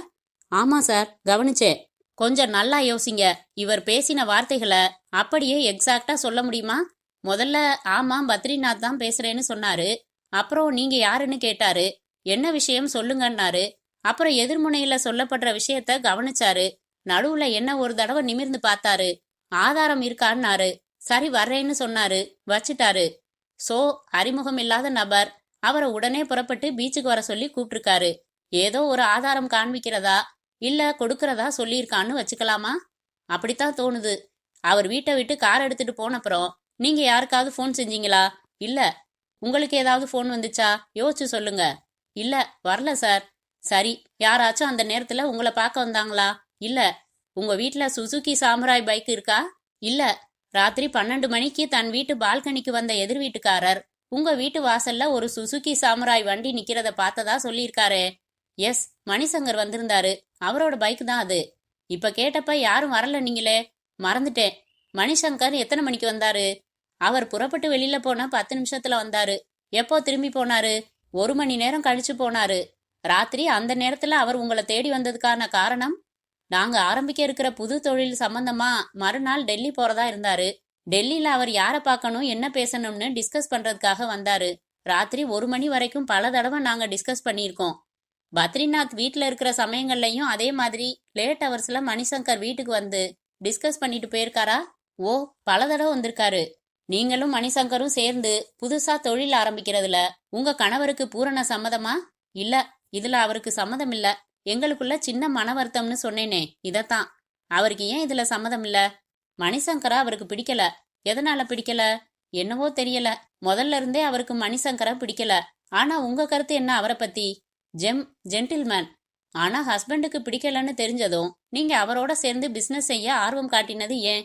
ஆமா சார், கவனிச்சேன். கொஞ்சம் நல்லா யோசிங்க. இவர் பேசின வார்த்தைகளை அப்படியே எக்ஸாக்டா சொல்ல முடியுமா? முதல்ல ஆமா பத்ரிநாத் தான் பேசுறேன்னு சொன்னாரு. அப்புறம் நீங்க யாருன்னு கேட்டாரு. என்ன விஷயம் சொல்லுங்கன்னாரு. அப்புறம் எதிர்முனையில சொல்லப்படுற விஷயத்த கவனிச்சாரு. நடுவுல என்ன ஒரு தடவை நிமிர்ந்து பார்த்தாரு. ஆதாரம் இருக்கான்னாரு. சரி வர்றேன்னு சொன்னாரு. வச்சிட்டாரு. சோ, அறிமுகம் இல்லாத நபர் அவரை உடனே புறப்பட்டு பீச்சுக்கு வர சொல்லி கூப்பிட்டுருக்காரு. ஏதோ ஒரு ஆதாரம் காண்பிக்கிறதா இல்ல கொடுக்கறதா சொல்லியிருக்கான்னு வச்சுக்கலாமா? அப்படித்தான் தோணுது. அவர் வீட்டை விட்டு கார் எடுத்துட்டு போனப்புறம் நீங்க யாருக்காவது ஃபோன் செஞ்சீங்களா? இல்ல. உங்களுக்கு ஏதாவது ஃபோன் வந்துச்சா? யோசிச்சு சொல்லுங்க. இல்ல, வரல சார். சரி, யாராச்சும் அந்த நேரத்துல உங்களை பார்க்க வந்தாங்களா? இல்ல. உங்க வீட்ல சுசுகி சாமுராய் பைக் இருக்கா? இல்ல. ராத்திரி 12 மணிக்கு தன் வீட்டு பால்கனிக்கு வந்த எதிர் வீட்டுக்காரர் உங்க வீட்டு வாசல்ல ஒரு சுசுகி சாமுராய் வண்டி நிக்கிறத பார்த்ததா சொல்லியிருக்காரு. எஸ், மணிசங்கர் வந்திருந்தாரு. அவரோட பைக் தான் அது. இப்ப கேட்டப்ப யாரும் வரல நீங்களே. மறந்துட்டேன். மணிசங்கர் எத்தனை மணிக்கு வந்தாரு? அவர் புறப்பட்டு வெளியில போன 10 நிமிஷத்துல வந்தாரு. எப்போ திரும்பி போனாரு? 1 மணி நேரம் கழிச்சு போனாரு. ராத்திரி அந்த நேரத்துல அவர் உங்களை தேடி வந்ததுக்கான காரணம்? நாங்க ஆரம்பிக்க இருக்கிற புது தொழில் சம்பந்தமா மறுநாள் டெல்லி போறதா இருந்தாரு. டெல்லியில அவர் யாரை பார்க்கணும், என்ன பேசணும்னு டிஸ்கஸ் பண்றதுக்காக வந்தாரு. ராத்திரி 1 மணி வரைக்கும் பல தடவை நாங்க டிஸ்கஸ் பண்ணியிருக்கோம். பத்ரிநாத் வீட்டுல இருக்கிற சமயங்கள்லயும் அதே மாதிரி லேட் ஹவர்ஸ்ல மணிசங்கர் வீட்டுக்கு வந்து டிஸ்கஸ் பண்ணிட்டு போயிருக்காரா? ஓ, பல தடவை வந்திருக்காரு. நீங்களும் மணிசங்கரும் சேர்ந்து புதுசா தொழில் ஆரம்பிக்கிறதுல உங்க கணவருக்கு பூரண சம்மதமா? இல்ல, இதுல அவருக்கு சம்மதம் இல்ல. எங்களுக்குள்ள சின்ன மன வருத்தம்னு சொன்னேனே, இதத்தான். அவருக்கு ஏன் இதுல சம்மதம் இல்ல? மணிசங்கரா அவருக்கு பிடிக்கல. எதனால பிடிக்கல? என்னவோ தெரியல. முதல்ல இருந்தே அவருக்கு மணிசங்கரை பிடிக்கல. ஆனா உங்க கருத்து என்ன அவரை பத்தி? ஜென்டில்மேன். ஆனா ஹஸ்பண்டுக்கு பிடிக்கலன்னு தெரிஞ்சதும் நீங்க அவரோட சேர்ந்து பிசினஸ் செய்ய ஆர்வம் காட்டினது ஏன்?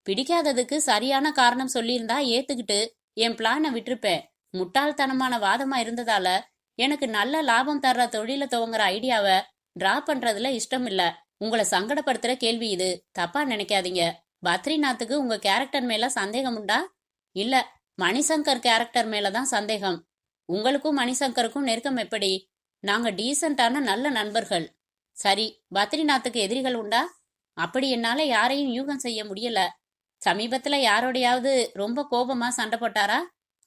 பிடிக்காததுக்கு சரியான காரணம் சொல்லியிருந்தா ஏத்துக்கிட்டு என் பிளானை விட்டுருப்பேன். முட்டாள்தனமான வாதமா இருந்ததால எனக்கு நல்ல லாபம் தர்ற தொழில துவங்குற ஐடியாவை டிரா பண்றதுல இஷ்டம் இல்ல. உங்களை சங்கடப்படுத்துற கேள்வி இது, தப்பா நினைக்காதீங்க. பத்ரிநாத்துக்கு உங்க கேரக்டர் மேல சந்தேகம் உண்டா? இல்ல, மணிசங்கர் கேரக்டர் மேலதான் சந்தேகம். உங்களுக்கும் மணிசங்கருக்கும் நெருக்கம் எப்படி? நாங்க டீசென்டான நல்ல நண்பர்கள். சரி, பத்ரிநாத்துக்கு எதிரிகள் உண்டா? அப்படி என்னால யாரையும் யூகம் செய்ய முடியல. சமீபத்துல யாரோடையாவது ரொம்ப கோபமா சண்டை போட்டாரா?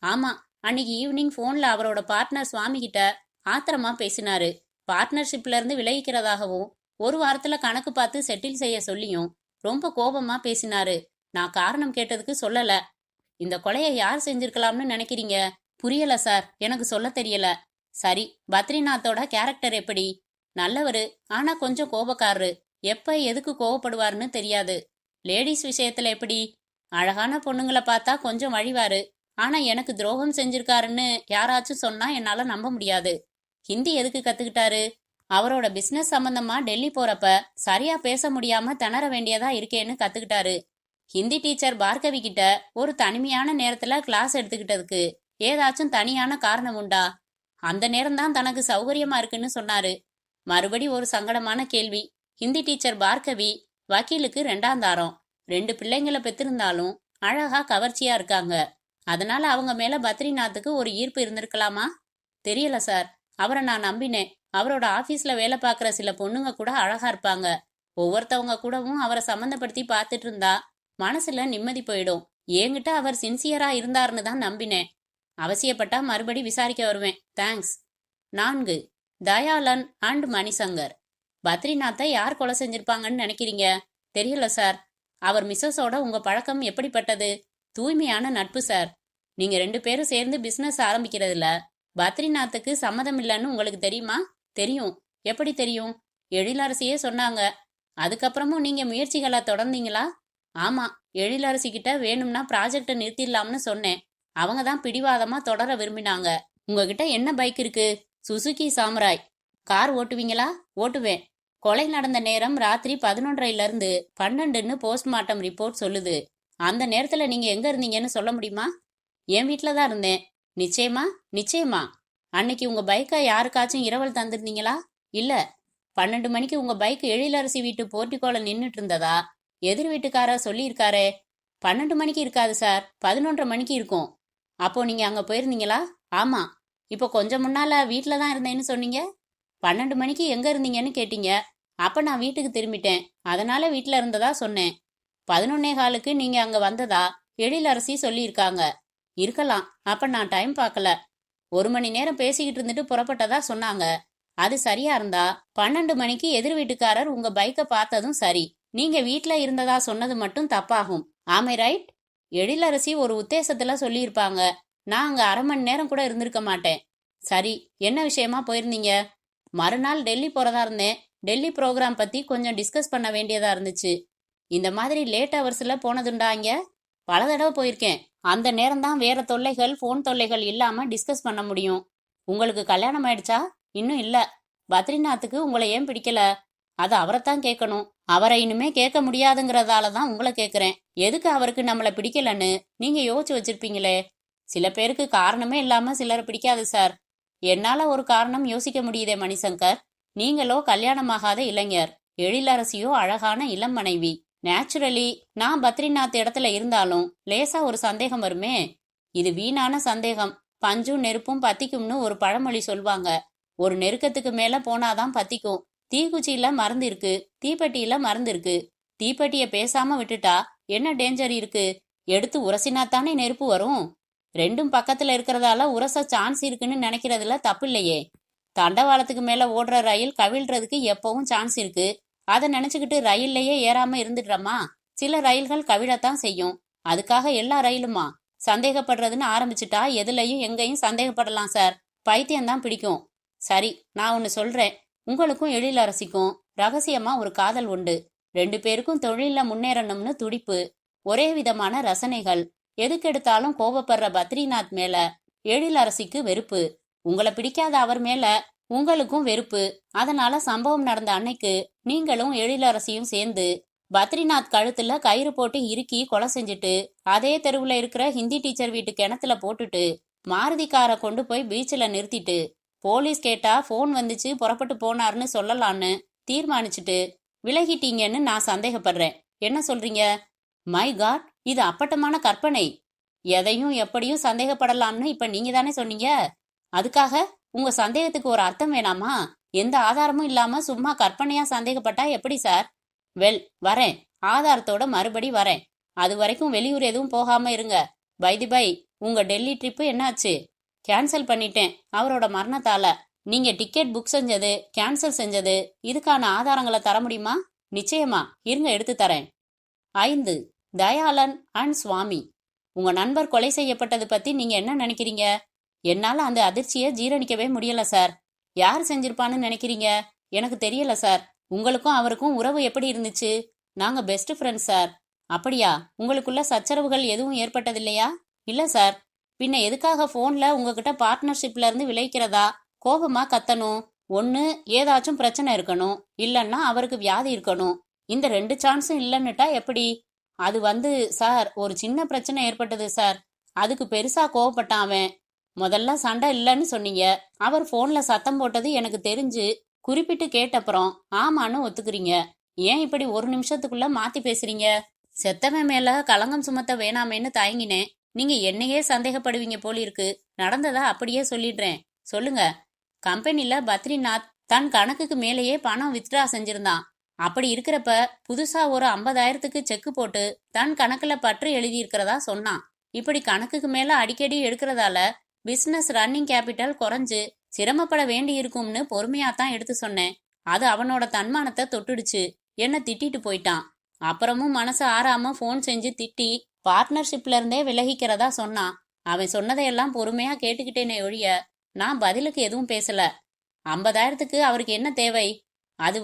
ஆமா, அன்னைக்கு ஈவினிங் போன்ல அவரோட பார்ட்னர் சுவாமி கிட்ட ஆத்திரமா பேசினாரு. பார்ட்னர்ஷிப்ல இருந்து விலகிக்கிறதாகவும் 1 வாரத்துல கணக்கு பார்த்து செட்டில் செய்ய சொல்லியும் ரொம்ப கோபமா பேசினாரு. நான் காரணம் கேட்டதுக்கு சொல்லல. இந்த கொலையை யார் செஞ்சிருக்கலாம்னு நினைக்கிறீங்க? புரியல சார், எனக்கு சொல்ல தெரியல. சரி, பத்ரிநாத்தோட கேரக்டர் எப்படி? நல்லவரு, ஆனா கொஞ்சம் கோபக்காரரு. எப்ப எதுக்கு கோவப்படுவாருன்னு தெரியாது. லேடிஸ் விஷயத்துல எப்படி? அழகான பொண்ணுங்களை பார்த்தா கொஞ்சம் வழிவாரு. ஆனா எனக்கு துரோகம் செஞ்சிருக்காருன்னு யாராச்சும் சொன்னா என்னால நம்ப முடியாது. ஹிந்தி எதுக்கு கத்துக்கிட்டாரு? அவரோட பிசினஸ் சம்பந்தமா டெல்லி போறப்ப சரியா பேச முடியாம திணற வேண்டியதா இருக்கேன்னு கத்துக்கிட்டாரு. ஹிந்தி டீச்சர் பார்கவி கிட்ட ஒரு தனிமையான நேரத்துல கிளாஸ் எடுத்துக்கிட்டதுக்கு ஏதாச்சும் தனியான காரணம் உண்டா? அந்த நேரம்தான் தனக்கு சௌகரியமா இருக்குன்னு சொன்னாரு. மறுபடி ஒரு சங்கடமான கேள்வி. ஹிந்தி டீச்சர் பார்கவி வக்கீலுக்கு 2ஆம் தாரம். 2 பிள்ளைங்களை பெற்றிருந்தாலும் அழகா கவர்ச்சியா இருக்காங்க. அதனால அவங்க மேல பத்ரிநாத்துக்கு ஒரு ஈர்ப்பு இருந்திருக்கலாமா? தெரியல சார். அவரை நான் நம்பினேன். அவரோட ஆபீஸ்ல வேலை பார்க்குற சில பொண்ணுங்க கூட அழகா இருப்பாங்க. ஒவ்வொருத்தவங்க கூடவும் அவரை சம்மந்தப்படுத்தி பார்த்துட்டு இருந்தா மனசுல நிம்மதி போயிடும். என்கிட்ட அவர் சின்சியரா இருந்தாருன்னு தான் நம்பினேன். அவசியப்பட்டா மறுபடி விசாரிக்க வருவேன். தேங்க்ஸ். 4. தயாளன் அண்ட் மணிசங்கர். பத்ரிநாத்தை யார் கொலை செஞ்சிருப்பாங்கன்னு நினைக்கிறீங்க? தெரியல சார். அவர் மிஸ்ஸஸோட உங்க பழக்கம் எப்படிப்பட்டது? தூய்மையான நட்பு சார். நீங்க 2 பேரும் சேர்ந்து பிசினஸ் ஆரம்பிக்கிறதுல பத்ரிநாத்துக்கு சம்மதம் இல்லைன்னு உங்களுக்கு தெரியுமா? தெரியும். எப்படி தெரியும்? எழிலரசியே சொன்னாங்க. அதுக்கப்புறமும் நீங்க முயற்சிகளை தொடர்ந்தீங்களா? ஆமா, எழிலரசி கிட்ட வேணும்னா ப்ராஜெக்டை நிறுத்திடலாம்னு சொன்னேன். அவங்க தான் பிடிவாதமா தொடர விரும்பினாங்க. உங்ககிட்ட என்ன பைக் இருக்கு? Suzuki samurai. கார் ஓட்டுவீங்களா? ஓட்டுவேன். கொலை நடந்த நேரம் ராத்திரி 11:30ல இருந்து 12ன்னு போஸ்ட்மார்ட்டம் ரிப்போர்ட் சொல்லுது. அந்த நேரத்துல நீங்க எங்க இருந்தீங்கன்னு சொல்ல முடியுமா? என் வீட்டுல தான் இருந்தேன். நிச்சயமா? நிச்சயமா. அன்னைக்கு உங்க பைக்கை யாருக்காச்சும் இரவல் தந்திருந்தீங்களா? இல்ல. 12 மணிக்கு உங்க பைக் எழிலரசி வீட்டு போர்ட்டிகோல நின்னுட்டு இருந்ததா எதிர் வீட்டுக்காரர் சொல்லியிருக்காரே. 12 மணிக்கு இருக்காது சார், 11:30 மணிக்கு இருக்கும். அப்போ நீங்க அங்க போயிருந்தீங்களா? ஆமா. இப்போ கொஞ்சம் முன்னால வீட்டுல தான் இருந்தேன்னு சொன்னீங்க. 12 மணிக்கு எங்க இருந்தீங்கன்னு கேட்டீங்க. அப்ப நான் வீட்டுக்கு திரும்பிட்டேன். அதனால வீட்டுல இருந்ததா சொன்னேன். 11:15க்கு நீங்க அங்க வந்ததா எழிலரசி சொல்லியிருக்காங்க. இருக்கலாம். அப்ப நான் டைம் பார்க்கல. 1 மணி நேரம் பேசிக்கிட்டு இருந்துட்டு புறப்பட்டதா சொன்னாங்க. அது சரியா இருந்தா 12 மணிக்கு எதிர் வீட்டுக்காரர் உங்க பைக்கை பார்த்ததும் சரி. நீங்க வீட்டுல இருந்ததா சொன்னது மட்டும் தப்பாகும். ஆமை ரைட்? எழிலரசி ஒரு உத்தேசத்துல சொல்லியிருப்பாங்க. நான் அங்க 1/2 மணி நேரம் கூட இருந்திருக்க மாட்டேன். சரி, என்ன விஷயமா போயிருந்தீங்க? மறுநாள் டெல்லி போறதா இருந்தேன். டெல்லி ப்ரோக்ராம் பத்தி கொஞ்சம் டிஸ்கஸ் பண்ண வேண்டியதா இருந்துச்சு. இந்த மாதிரி லேட் ஹவர்ஸ்ல போனதுண்டா இங்க? பல தடவை போயிருக்கேன். அந்த நேரம் தான் வேற தொல்லைகள், ஃபோன் தொல்லைகள் இல்லாம டிஸ்கஸ் பண்ண முடியும். உங்களுக்கு கல்யாணம் ஆயிடுச்சா? இன்னும் இல்ல. பத்ரிநாத்துக்கு உங்களை ஏன் பிடிக்கல? அது அவரைத்தான் கேட்கணும். அவரை இனிமே கேட்க முடியாதுங்கிறதால தான் உங்களை கேட்குறேன். எதுக்கு அவருக்கு நம்மளை பிடிக்கலன்னு நீங்க யோசிச்சு வச்சிருப்பீங்களே. சில பேருக்கு காரணமே இல்லாம சிலரை பிடிக்காது சார். என்னால ஒரு காரணம் யோசிக்க முடியுதே மணிசங்கர். நீங்களோ கல்யாணமாகாத இளைஞர், எழிலரசியோ அழகான இளம் மனைவி. நேச்சுரலி நான் பத்ரிநாத் இடத்துல இருந்தாலும் லேசா ஒரு சந்தேகம் வருமே. இது வீணான சந்தேகம். பஞ்சும் நெருப்பும் பத்திக்கும்னு ஒரு பழமொழி சொல்வாங்க. ஒரு நெருக்கத்துக்கு மேல போனாதான் பத்திக்கும். தீக்குச்சியில மருந்து இருக்கு, தீப்பெட்டியில மருந்து இருக்கு. தீப்பெட்டிய பேசாம விட்டுட்டா என்ன டேஞ்சர் இருக்கு? எடுத்து உரசினாத்தானே நெருப்பு வரும். ரெண்டும் பக்கத்துல இருக்கிறதால உரச சான்ஸ் இருக்குன்னு நினைக்கிறதுல தப்பு இல்லையே. தண்டவாளத்துக்கு மேல ஓடுற ரயில் கவிழ்றதுக்கு எப்பவும் சான்ஸ் இருக்கு. அதை நினைச்சுக்கிட்டு ரயில்லையே ஏறாம இருந்துடுறோமா? சில ரயில்கள் கவிழத்தான் செய்யும். அதுக்காக எல்லா ரயிலுமா? சந்தேகப்படுறதுன்னு ஆரம்பிச்சுட்டா எதுலையும் எங்கேயும் சந்தேகப்படலாம் சார். பைத்தியம்தான் பிடிக்கும். சரி, நான் ஒன்னு சொல்றேன். உங்களுக்கும் எழிலரசிக்கும் ரகசியமா ஒரு காதல் உண்டு. 2 பேருக்கும் தொழில முன்னேறணும்னு துடிப்பு. ஒரே விதமான ரசனைகள். எதுக்கெடுத்தாலும் கோபப்படுற பத்ரிநாத் மேல எழிலரசிக்கு வெறுப்பு. உங்களை பிடிக்காத அவர் மேல உங்களுக்கும் வெறுப்பு. அதனால சம்பவம் நடந்த அன்னைக்கு நீங்களும் எழிலரசியும் சேர்ந்து பத்ரிநாத் கழுத்துல கயிறு போட்டு இறுக்கி கொலை செஞ்சுட்டு அதே தெருவுல இருக்கிற ஹிந்தி டீச்சர் வீட்டு கிணத்துல போட்டுட்டு மாருதி காரை கொண்டு போய் பீச்சில் நிறுத்திட்டு போலீஸ் கேட்டா போன் வந்துச்சு புறப்பட்டு போனார்னு சொல்லலான்னு தீர்மானிச்சுட்டு விலகிட்டீங்கன்னு நான் சந்தேகப்படுறேன். என்ன சொல்றீங்க? மை காட், இது அப்பட்டமான கற்பனை. எதையும் எப்படியும் சந்தேகப்படலாம்னு இப்ப நீங்க தானே சொன்னீங்க. அதுக்காக உங்க சந்தேகத்துக்கு ஒரு அர்த்தம் வேணாமா? எந்த ஆதாரமும் இல்லாம சும்மா கற்பனையா சந்தேகப்பட்டா எப்படி சார்? வெல், வரேன். ஆதாரத்தோட மறுபடி வரேன். அது வரைக்கும் வெளியூர் எதுவும் போகாம இருங்க. பை தி பை, உங்க டெல்லி ட்ரிப்பு என்னாச்சு? கேன்சல் பண்ணிட்டேன் அவரோட மரணத்தால. நீங்க டிக்கெட் புக் செஞ்சது, கேன்சல் செஞ்சது, இதுக்கான ஆதாரங்களை தர முடியுமா? நிச்சயமா, இருங்க எடுத்து தரேன். 5. தயாளன் அண்ட் சுவாமி. உங்க நண்பர் கொலை செய்யப்பட்டது பத்தி நீங்க என்ன நினைக்கிறீங்க? என்னால அந்த அதிர்ச்சியை ஜீரணிக்கவே முடியல சார். யார் செஞ்சிருப்பான்னு நினைக்கிறீங்க? எனக்கு தெரியல சார். உங்களுக்கும் அவருக்கும் உறவு எப்படி இருந்துச்சு? நாங்க பெஸ்ட் ஃப்ரெண்ட்ஸ் சார். அப்படியா? உங்களுக்குள்ள சச்சரவுகள் எதுவும் ஏற்பட்டதில்லையா? இல்ல சார். பின்ன எதுக்காக போன்ல உங்ககிட்ட பார்ட்னர்ஷிப்ல இருந்து விளைக்கிறதா கோபமா கத்தணும்? ஒண்ணு ஏதாச்சும் பிரச்சனை இருக்கணும், இல்லன்னா அவருக்கு வியாதி இருக்கணும். இந்த 2 சான்ஸும் இல்லன்னுட்டா எப்படி? அது சார், ஒரு சின்ன பிரச்சனை ஏற்பட்டது சார். அதுக்கு பெருசா கோவப்பட்டான் அவன். முதல்ல சண்டை இல்லைன்னு சொன்னீங்க. அவர் போன்ல சத்தம் போட்டது எனக்கு தெரிஞ்சு குறிப்பிட்டு கேட்டப்புறம் ஆமான்னு ஒத்துக்கிறீங்க. ஏன் இப்படி ஒரு நிமிஷத்துக்குள்ள மாத்தி பேசுறீங்க? செத்தவன் மேல களங்கம் சுமத்த வேணாமேன்னு தயங்கினேன். நீங்க என்னையே சந்தேகப்படுவீங்க போல இருக்கு. நடந்ததா அப்படியே சொல்லிடுறேன். சொல்லுங்க. கம்பெனில பத்ரிநாத் தன் கணக்குக்கு மேலேயே பணம் வித்ட்ரா செஞ்சிருந்தான். அப்படி இருக்கிறப்ப புதுசா ஒரு 50,000க்கு செக் போட்டு தன் கணக்குல பற்று எழுதி இருக்கிறதா சொன்னான். இப்படி கணக்குக்கு மேல அடிக்கடி எடுக்கிறதால பிசினஸ் ரன்னிங் கேபிட்டல் குறைஞ்சு சிரமப்பட வேண்டி இருக்கும்னு பொறுமையாத்தான் எடுத்து சொன்னேன். அது அவனோட தன்மானத்தை தொட்டுடுச்சு. என்ன திட்டிட்டு போயிட்டான். அப்புறமும் மனசு ஆறாம போன் செஞ்சு திட்டி பார்ட்னர்ஷிப்ல இருந்தே விலகிக்கிறதா சொன்னான். அவன் சொன்னதையெல்லாம் பொறுமையா கேட்டுக்கிட்டேனே ஒழிய நான் பதிலுக்கு எதுவும் பேசல. 50,000க்கு அவருக்கு என்ன தேவை? அது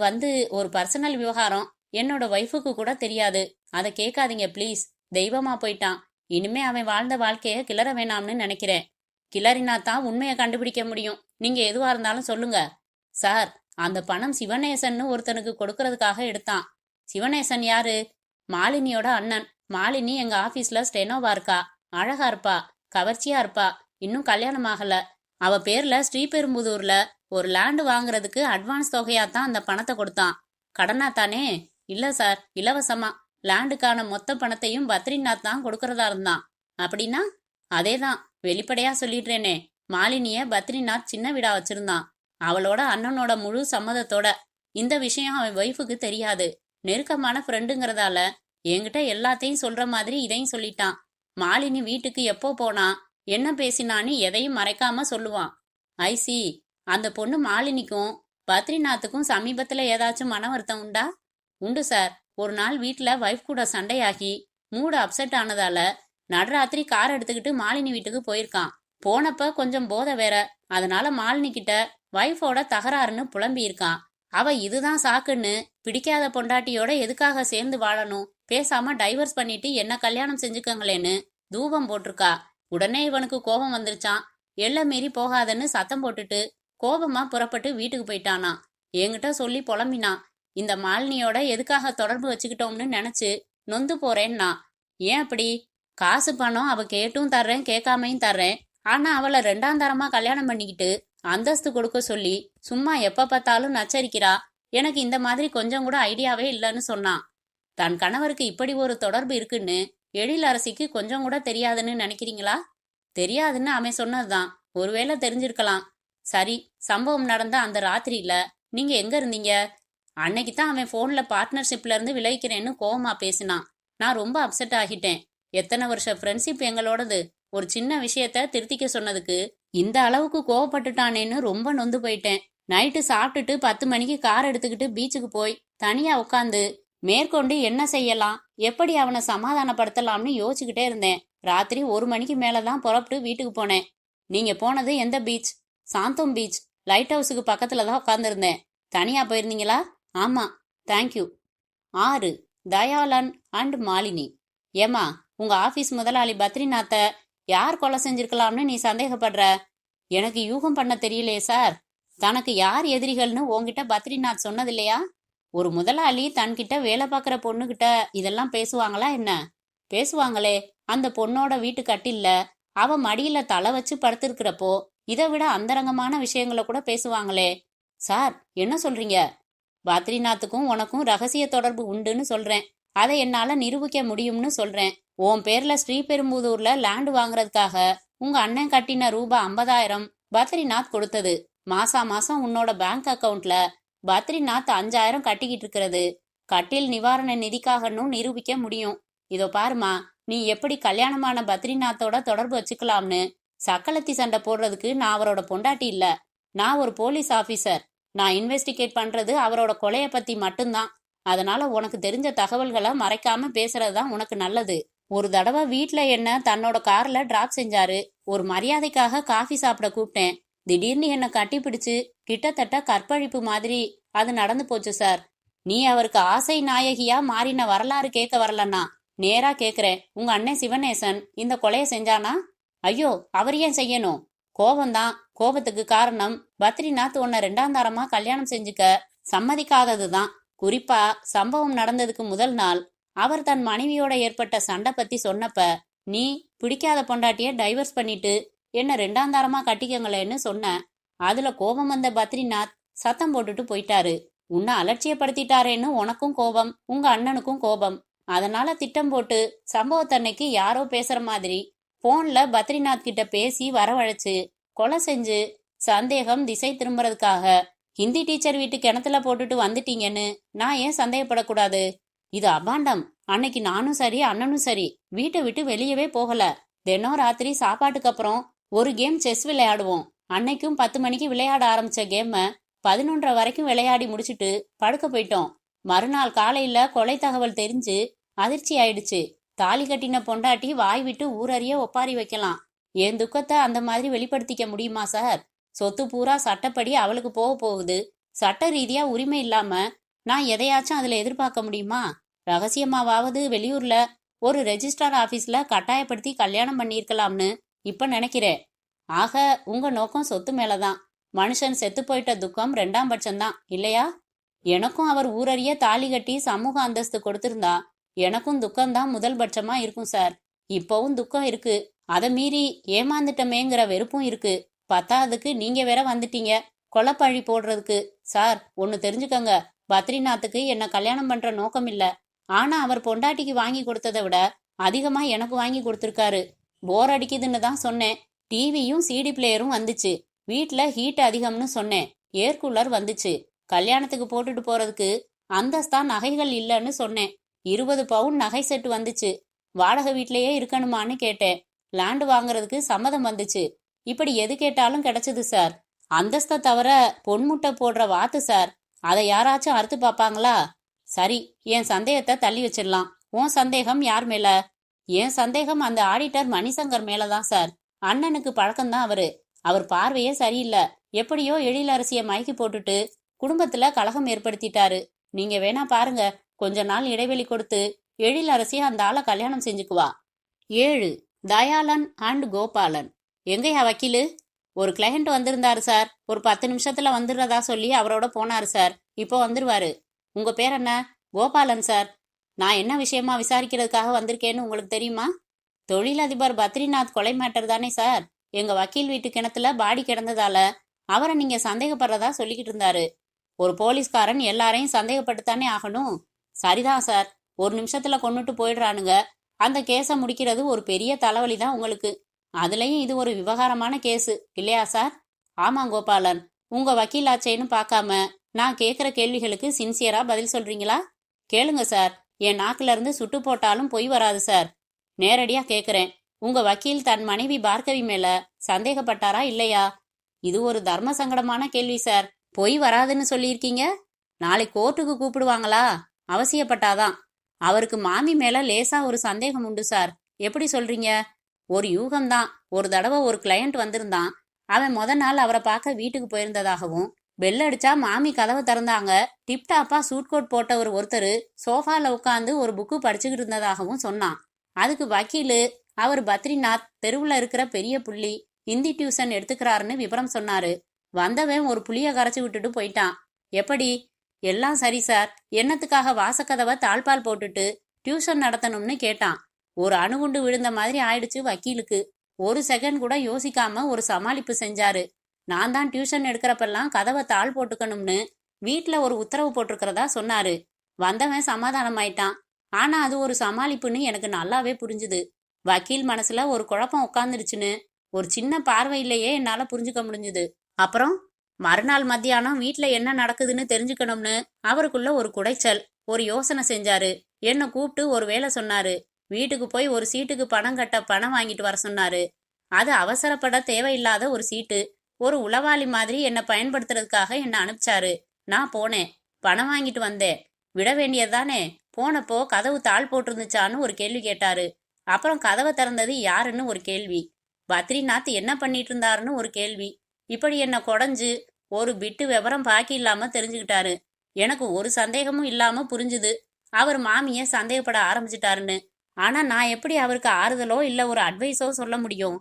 ஒரு பர்சனல் விவகாரம். என்னோட ஒய்ஃபுக்கு கூட தெரியாது. அதை கேட்காதீங்க ப்ளீஸ். தெய்வமா போயிட்டான். இனிமே அவன் வாழ்ந்த வாழ்க்கைய கிளற வேணாம்னு நினைக்கிறேன். கிளறினா தான் உண்மையை கண்டுபிடிக்க முடியும். நீங்க எதுவா இருந்தாலும் சொல்லுங்க. சார், அந்த பணம் சிவநேசன்னு ஒருத்தனுக்கு கொடுக்கறதுக்காக எடுத்தான். சிவநேசன் யாரு? மாலினியோட அண்ணன். மாலினி எங்க ஆபீஸ்ல ஸ்டெனோவா இருக்கா. அழகா இருப்பா, கவர்ச்சியா இருப்பா. இன்னும் கல்யாணம் ஆகல. அவ பேர்ல ஸ்ரீபெரும்புதூர்ல ஒரு லேண்டு வாங்குறதுக்கு அட்வான்ஸ் தொகையாத்தான் அந்த பணத்தை கொடுத்தான். கடனா தானே? இல்ல சார், இலவசமா. லேண்டுக்கான மொத்த பணத்தையும் பத்ரிநாத் தான் கொடுக்கறதா இருந்தான். அப்படின்னா? அதேதான், வெளிப்படையா சொல்லிடுறேனே. மாலினிய பத்ரிநாத் சின்ன வீடா வச்சிருந்தான். அவளோட அண்ணனோட முழு சம்மதத்தோட. இந்த விஷயம் அவன் ஒய்ஃபுக்கு தெரியாது. நெருக்கமான ஃப்ரெண்டுங்கிறதால என்கிட்ட எல்லாத்தையும் சொல்ற மாதிரி இதையும் சொல்லிட்டான். மாலினி வீட்டுக்கு எப்போ போனா, என்ன பேசினான்னு எதையும் மறைக்காம சொல்லுவான். ஐசி, அந்த பொண்ணு மாலினிக்கும் பத்ரிநாத்துக்கும் சமீபத்துல ஏதாச்சும் மன வருத்தம் உண்டா? உண்டு சார். ஒரு நாள் வீட்டுல வைஃப் கூட சண்டையாகி மூடு அப்செட் ஆனதால நடுராத்திரி கார் எடுத்துக்கிட்டு மாலினி வீட்டுக்கு போயிருக்கான். போனப்ப கொஞ்சம் போதை வேற. அதனால மாலினி கிட்ட வைஃபோட தகராறுன்னு புலம்பி இருக்கான். அவ இதுதான் சாக்குன்னு பிடிக்காத பொண்டாட்டியோட எதுக்காக சேர்ந்து வாழணும், பேசாம டைவர்ஸ் பண்ணிட்டு என்ன கல்யாணம் செஞ்சுக்கங்களேன்னு தூபம் போட்டிருக்கா. உடனே இவனுக்கு கோபம் வந்துருச்சான். எல்லை மீறி போகாதன்னு சத்தம் போட்டுட்டு கோபமா புறப்பட்டு வீட்டுக்கு போயிட்டானா. என்கிட்ட சொல்லி புலம்பினான். இந்த மாலினியோட எதுக்காக தொடர்பு வச்சுக்கிட்டோம்னு நினைச்சு நொந்து போறேன்னா. ஏன் அப்படி? காசு பணம் அவ கேட்டும் தர்றேன், கேட்காமையும் தர்றேன். ஆனா அவளை 2ஆம் தரமா கல்யாணம் பண்ணிக்கிட்டு அந்தஸ்து கொடுக்க சொல்லி சும்மா எப்ப பார்த்தாலும் நச்சரிக்கிறா. எனக்கு இந்த மாதிரி கொஞ்சம் கூட ஐடியாவே இல்லைன்னு சொன்னான். தன் கணவருக்கு இப்படி ஒரு தொடர்பு இருக்குன்னு எழிலரசிக்கு கொஞ்சம் கூட தெரியாதுன்னு நினைக்கிறீங்களா? தெரியாதுன்னு அவன் சொன்னதுதான். ஒருவேளை தெரிஞ்சிருக்கலாம். சரி, சம்பவம் நடந்த அந்த ராத்திரியில நீங்க எங்க இருந்தீங்க? அன்னைக்கு தான் அவன் போன்ல பார்ட்னர்ஷிப்ல இருந்து விலகிக்கிறேன்னு கோவமா பேசினான். நான் ரொம்ப அப்செட் ஆகிட்டேன். எத்தனை வருஷம் ஃப்ரெண்ட்ஷிப் எங்களோடது. ஒரு சின்ன விஷயத்த திருத்திக்க சொன்னதுக்கு இந்த அளவுக்கு கோவப்பட்டுட்டானேன்னு ரொம்ப நொந்து போயிட்டேன். நைட்டு சாப்பிட்டுட்டு 10 மணிக்கு கார் எடுத்துக்கிட்டு பீச்சுக்கு போய் தனியா உட்காந்து மேற்கொண்டு என்ன செய்யலாம், எப்படி அவனை சமாதானப்படுத்தலாம்னு யோசிச்சுக்கிட்டே இருந்தேன். ராத்திரி 1 மணிக்கு மேலதான் புறப்பட்டு வீட்டுக்கு போனேன். நீங்க போனது எந்த பீச்? சாந்தோம் பீச். லைட் ஹவுஸுக்கு பக்கத்துல தான் உட்காந்துருந்தேன். தனியா போயிருந்தீங்களா? ஆமா. தேங்க்யூ. 6. தயாளன் அண்ட் மாலினி. ஏமா, உங்க ஆபீஸ் முதலாளி பத்ரிநாத்த யார் கொலை செஞ்சிருக்கலாம்னு நீ சந்தேகப்படுற? எனக்கு யூகம் பண்ண தெரியலையே சார். தனக்கு யார் எதிரிகள்னு உன்கிட்ட பத்ரிநாத் சொன்னதில்லையா? ஒரு முதலாளி தன்கிட்ட வேலை பார்க்குற பொண்ணுகிட்ட இதெல்லாம் பேசுவாங்களா என்ன? பேசுவாங்களே. அந்த பொண்ணோட வீட்டு கட்டில்ல அவ மடியில தலை வச்சு படுத்திருக்கிறப்போ இதை விட அந்தரங்கமான விஷயங்களை கூட பேசுவாங்களே. சார், என்ன சொல்றீங்க? பத்ரிநாத்துக்கும் உனக்கும் ரகசிய தொடர்பு உண்டுன்னு சொல்றேன். அதை என்னால நிரூபிக்க முடியும்னு சொல்றேன். உன் பேர்ல ஸ்ரீபெரும்புதூர்ல லேண்ட் வாங்குறதுக்காக உங்க அண்ணன் கட்டின ரூபாய் 50,000 பத்ரிநாத் கொடுத்தது. மாசா மாசம் உன்னோட பேங்க் அக்கவுண்ட்ல பத்ரிநாத் 5,000 கட்டிக்கிட்டு இருக்கிறது கட்டில் நிவாரண நிதிக்காகன்னு நிரூபிக்க முடியும். இதோ பாருமா, நீ எப்படி கல்யாணமான பத்ரிநாத்தோட தொடர்பு வச்சுக்கலாம்னு சக்களத்தி சண்டை போடுறதுக்கு நான் அவரோட பொண்டாட்டி இல்ல. நான் ஒரு போலீஸ் ஆபீசர். நான் இன்வெஸ்டிகேட் பண்றது அவரோட கொலைய பத்தி மட்டும்தான். அதனால உனக்கு தெரிஞ்ச தகவல்களை மறைக்காம பேசுறதுதான் உனக்கு நல்லது. ஒரு தடவை வீட்ல என்ன தன்னோட கார்ல டிராப் செஞ்சாரு. ஒரு மரியாதைக்காக காஃபி சாப்பிட கூப்பிட்டேன். திடீர்னு என்ன கட்டி பிடிச்சு கிட்டத்தட்ட கற்பழிப்பு மாதிரி அது நடந்து போச்சு சார். நீ அவருக்கு ஆசை நாயகியா மாறின வரலாறு கேட்க வரலன்னா நேரா கேக்குறேன். உங்க அண்ணன் சிவநேசன் இந்த கொலைய செஞ்சானா? ஐயோ, அவர் ஏன் செய்யணும்? கோபம்தான். கோபத்துக்கு காரணம் பத்ரிநாத் உன்னை 2ஆம் தரமா கல்யாணம் செஞ்சுக்க சம்மதிக்காததுதான். குறிப்பா சம்பவம் நடந்ததுக்கு முதல் நாள் அவர் தன் மனைவியோட ஏற்பட்ட சண்டை பத்தி சொன்னப்ப நீ பிடிக்காத பொண்டாட்டிய டைவர்ஸ் பண்ணிட்டு என்ன 2ஆம் தரமா கட்டிக்கங்களேன்னு சொன்ன. அதுல கோபம் வந்த பத்ரிநாத் சத்தம் போட்டுட்டு போயிட்டாரு. உன்னை அலட்சியப்படுத்திட்டாரேன்னு உனக்கும் கோபம், உங்க அண்ணனுக்கும் கோபம். அதனால திட்டம் போட்டு சம்பவத்தன்னைக்கு யாரோ பேசுற மாதிரி போன்ல பத்ரிநாத் கிட்ட பேசி வரவழைச்சு கொலை செஞ்சு சந்தேகம் திசை திரும்புறதுக்காக ஹிந்தி டீச்சர் வீட்டு கிணத்துல போட்டுட்டு வந்துட்டீங்கன்னு நான் ஏன் சந்தேகப்படக்கூடாது? இது அபாண்டம். அன்னைக்கு நானும் சரி அண்ணனும் சரி வீட்டை விட்டு வெளியவே போகல. தினம் ராத்திரி சாப்பாட்டுக்கு அப்புறம் ஒரு கேம் செஸ் விளையாடுவோம். அன்னைக்கும் 10 மணிக்கு விளையாட ஆரம்பிச்ச கேம 11:30 வரைக்கும் விளையாடி முடிச்சுட்டு படுக்க போயிட்டோம். மறுநாள் காலையில கொலை தகவல் தெரிஞ்சு அதிர்ச்சி ஆயிடுச்சு. தாலி கட்டின பொண்டாட்டி வாய் விட்டு ஊரறிய ஒப்பாரி வைக்கலாம். என் துக்கத்தை அந்த மாதிரி வெளிப்படுத்திக்க முடியுமா சார்? சொத்து பூரா சட்டப்படி அவளுக்கு போகுது. சட்ட ரீதியா உரிமை இல்லாம நான் எதையாச்சும் அதுல எதிர்பார்க்க முடியுமா? ரகசியமாவது வெளியூர்ல ஒரு ரெஜிஸ்ட்ரார் ஆபீஸ்ல கட்டாயப்படுத்தி கல்யாணம் பண்ணியிருக்கலாம்னு இப்ப நினைக்கிறேன். ஆக உங்க நோக்கம் சொத்து மேலதான். மனுஷன் செத்து போயிட்ட துக்கம் 2ஆம் பட்சம்தான் இல்லையா? எனக்கும் அவர் ஊரறிய தாலி கட்டி சமூக அந்தஸ்து கொடுத்திருந்தா எனக்கும் துக்கம்தான் முதல் பட்சமா இருக்கும் சார். இப்பவும் துக்கம் இருக்கு. அதை மீறி ஏமாந்துட்டமேங்கிற வெறுப்பும் இருக்கு. பத்தாவதுக்கு நீங்க வேற வந்துட்டீங்க கொலைப்பழி போடுறதுக்கு. சார், ஒன்னு தெரிஞ்சுக்கங்க. பத்ரிநாத்துக்கு என்ன கல்யாணம் பண்ற நோக்கம் இல்ல. ஆனா அவர் பொண்டாட்டிக்கு வாங்கி கொடுத்ததை விட அதிகமா எனக்கு வாங்கி கொடுத்திருக்காரு. போர் அடிக்குதுன்னு தான் சொன்னேன். டிவியும் சிடி பிளேயரும் வந்துச்சு. வீட்டுல ஹீட் அதிகம்னு சொன்னேன். ஏர் கூலர் வந்துச்சு. கல்யாணத்துக்கு போட்டுட்டு போறதுக்கு அந்தஸ்தா நகைகள் இல்லைன்னு சொன்னேன். 20 பவுன் நகை செட்டு வந்துச்சு. வாடகை வீட்லயே இருக்கணுமான்னு கேட்டேன். லேண்ட் வாங்குறதுக்கு சம்மதம் வந்துச்சு. இப்படி எது கேட்டாலும் கிடைச்சது சார். அந்தஸ்தை தவிர பொன்முட்டை போடுற வாத்து சார். அதை யாராச்சும் அறுத்து பாப்பாங்களா? சரி, என் சந்தேகத்தை தள்ளி வச்சிடலாம். உன் சந்தேகம் யார் மேல? என் சந்தேகம் அந்த ஆடிட்டர் மணிசங்கர் மேலதான் சார். அண்ணனுக்கு பழக்கம்தான் அவரு. அவர் பார்வையே சரியில்லை. எப்படியோ எழிலரசிய மயக்கி போட்டுட்டு குடும்பத்துல கலகம் ஏற்படுத்திட்டாரு. நீங்க வேணா பாருங்க, கொஞ்ச நாள் இடைவெளி கொடுத்து எழிலரசி அந்த ஆளை கல்யாணம் செஞ்சுக்குவா. 7. தயாளன் அண்ட் கோபாலன். எங்கயா வக்கீலு? ஒரு கிளையண்ட் வந்திருந்தாரு சார். ஒரு 10 நிமிஷத்துல வந்துடுறதா சொல்லி அவரோட போனாரு சார். இப்போ வந்துருவாரு. உங்க பேர் என்ன? கோபாலன் சார். நான் என்ன விஷயமா விசாரிக்கிறதுக்காக வந்திருக்கேன்னு உங்களுக்கு தெரியுமா? தொழிலதிபர் பத்ரிநாத் கொலை மேட்டர் தானே சார். எங்க வக்கீல் வீட்டு கிணத்துல பாடி கிடந்ததால அவரை நீங்க சந்தேகப்படுறதா சொல்லிக்கிட்டு இருந்தாரு. ஒரு போலீஸ்காரன் எல்லாரையும் சந்தேகப்பட்டுத்தானே ஆகணும். சரிதான் சார். ஒரு நிமிஷத்துல கொன்னுட்டு போயிடுறானுங்க. அந்த கேஸை முடிக்கிறது ஒரு பெரிய தலைவலி தான் உங்களுக்கு. அதுலயும் இது ஒரு விவகாரமான கேஸு இல்லையா சார்? ஆமா கோபாலன். உங்க வக்கீலாச்சேன்னு பார்க்காம நான் கேட்குற கேள்விகளுக்கு சின்சியரா பதில் சொல்றீங்களா? கேளுங்க சார். என் நாக்குல இருந்து சுட்டு போட்டாலும் பொய் வராது சார். நேரடியா கேட்குறேன். உங்க வக்கீல் தன் மனைவி பார்கவி மேல சந்தேகப்பட்டாரா இல்லையா? இது ஒரு தர்ம சங்கடமான கேள்வி சார். பொய் வராதுன்னு சொல்லியிருக்கீங்க. நாளைக்கு கோர்ட்டுக்கு கூப்பிடுவாங்களா? அவசியப்பட்டாதான். அவருக்கு மாமி மேல லேசா ஒரு சந்தேகம் உண்டு சார். எப்படி சொல்றீங்க? ஒரு யூகம்தான். ஒரு தடவை ஒரு கிளையண்ட் வந்திருந்தான். அவன் நாள் அவரை பார்க்க வீட்டுக்கு போயிருந்ததாகவும், பெல் அடிச்சா மாமி கதவை திறந்தாங்க. டிப்டாப்பா சூட் கோட் போட்ட ஒருத்தர் சோஃபால உட்காந்து ஒரு புக்கு படிச்சுக்கிட்டு இருந்ததாகவும் சொன்னான். அதுக்கு வக்கீலு அவர் பத்ரிநாத் தெருவுல இருக்கிற பெரிய புள்ளி ஹிந்தி டியூஷன் எடுத்துக்கிறாருன்னு விவரம் சொன்னாரு. வந்தவன் ஒரு புளிய கரைச்சி விட்டுட்டு போயிட்டான். எப்படி? எல்லாம் சரி சார். என்னத்துக்காக வாசக்கதவை தாழ்பால் போட்டுட்டு டியூஷன் நடத்தணும்னு கேட்டான். ஒரு அணுகுண்டு விழுந்த மாதிரி ஆயிடுச்சு வக்கீலுக்கு. ஒரு செகண்ட் கூட யோசிக்காம ஒரு சமாளிப்பு செஞ்சாரு. நான் தான் டியூஷன் எடுக்கிறப்பெல்லாம் கதவை தாழ் போட்டுக்கணும்னு வீட்டுல ஒரு உத்தரவு போட்டிருக்கிறதா சொன்னாரு. வந்தவன் சமாதானம் ஆயிட்டான். ஆனா அது ஒரு சமாளிப்புன்னு எனக்கு நல்லாவே புரிஞ்சுது. வக்கீல் மனசுல ஒரு குழப்பம் உட்காந்துருச்சுன்னு ஒரு சின்ன பார்வையிலேயே என்னால புரிஞ்சுக்க முடிஞ்சுது. அப்புறம் மறுநாள் மத்தியானம் வீட்டுல என்ன நடக்குதுன்னு தெரிஞ்சுக்கணும்னு அவருக்குள்ள ஒரு குடைச்சல், ஒரு யோசனை செஞ்சாரு. என்ன கூப்பிட்டு ஒரு வேலை சொன்னாரு. வீட்டுக்கு போய் ஒரு சீட்டுக்கு பணம் கட்ட பணம் வாங்கிட்டு வர சொன்னாரு. அது அவசரப்பட தேவையில்லாத ஒரு சீட்டு. ஒரு உளவாளி மாதிரி என்னை பயன்படுத்துறதுக்காக என்ன அனுப்பிச்சாரு. நான் போனேன். பணம் வாங்கிட்டு வந்தேன். விட வேண்டியதுதானே? போனப்போ கதவு தாழ் போட்டிருந்துச்சான்னு ஒரு கேள்வி கேட்டாரு. அப்புறம் கதவை திறந்தது யாருன்னு ஒரு கேள்வி. பத்ரிநாத் என்ன பண்ணிட்டு இருந்தாருன்னு ஒரு கேள்வி. இப்படி என்ன கொடைஞ்சு ஒரு பிட்டு விவரம் பாக்கி இல்லாம தெரிஞ்சுக்கிட்டாரு. எனக்கு ஒரு சந்தேகமும் இல்லாம புரிஞ்சுது அவர் மாமிய சந்தேகப்பட ஆரம்பிச்சிட்டாருன்னு. ஆனா நான் எப்படி அவருக்கு ஆறுதலோ இல்ல ஒரு அட்வைஸோ சொல்ல முடியும்?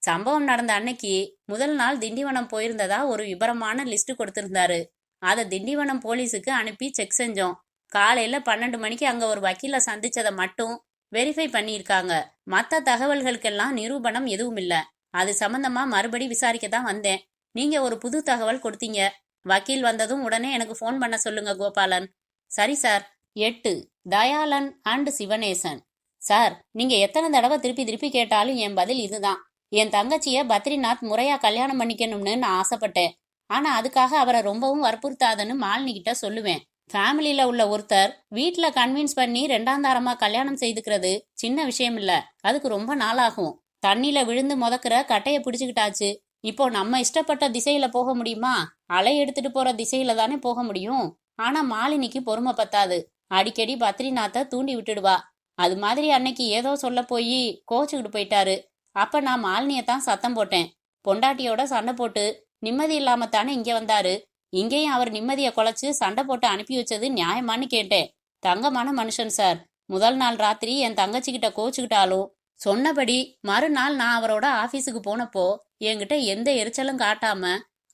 சம்பவம் நடந்த அன்னைக்கு முதல் நாள் திண்டிவனம் போயிருந்ததா ஒரு விபரமான லிஸ்ட் கொடுத்திருந்தாரு. அதை திண்டிவனம் போலீஸுக்கு அனுப்பி செக் செஞ்சோம். காலையில 12 மணிக்கு அங்க ஒரு வக்கீல சந்திச்சதை மட்டும் வெரிஃபை பண்ணியிருக்காங்க. மற்ற தகவல்களுக்கெல்லாம் நிரூபணம் எதுவும் இல்ல. அது சம்பந்தமா மறுபடி விசாரிக்க தான் வந்தேன். நீங்க ஒரு புது தகவல் கொடுத்தீங்க. வக்கீல் வந்ததும் உடனே எனக்கு ஃபோன் பண்ண சொல்லுங்க கோபாலன். சரி sir. 8. Dayalan and Sivanesan. Sir, நீங்க எத்தனை தடவை திருப்பி திருப்பி கேட்டாலும் என் பதில் இதுதான். என் தங்கச்சிய பத்ரிநாத் முறையா கல்யாணம் பண்ணிக்கணும்னு நான் ஆசைப்பட்டேன். ஆனா அதுக்காக அவரை ரொம்பவும் வற்புறுத்தாதன்னு மாலினி கிட்ட சொல்லுவேன். ஃபேமிலியில உள்ள ஒருத்தர் வீட்டுல கன்வின்ஸ் பண்ணி 2ஆம் தாரமா கல்யாணம் செய்துக்கிறது சின்ன விஷயம் இல்ல. அதுக்கு ரொம்ப நாளாகும். தண்ணியில விழுந்து முதக்கிற கட்டைய பிடிச்சுக்கிட்டாச்சு. இப்போ நம்ம இஷ்டப்பட்ட திசையில போக முடியுமா? அலை எடுத்துட்டு போற திசையில தானே போக முடியும். ஆனா மாலினிக்கு பொறுமை பத்தாது. அடிக்கடி பத்ரிநாத்தை தூண்டி விட்டுடுவா. அது மாதிரி அன்னைக்கு ஏதோ சொல்ல போய் கோச்சுக்கிட்டு போயிட்டாரு. அப்ப நான் மாலினியத்தான் சத்தம் போட்டேன். பொண்டாட்டியோட சண்டை போட்டு நிம்மதி இல்லாம தானே இங்க வந்தாரு. இங்கேயும் அவர் நிம்மதியை குலைச்சு சண்டை போட்டு அனுப்பி வச்சது நியாயமானு கேட்டேன். தங்கமான மனுஷன் சார். முதல் நாள் ராத்திரி என் தங்கச்சிக்கிட்ட கோச்சுக்கிட்டாலும் சொன்னபடி மறுநாள் நான் அவரோட ஆபீஸுக்கு போனப்போ என்கிட்ட எந்த எரிச்சலும் காட்டாம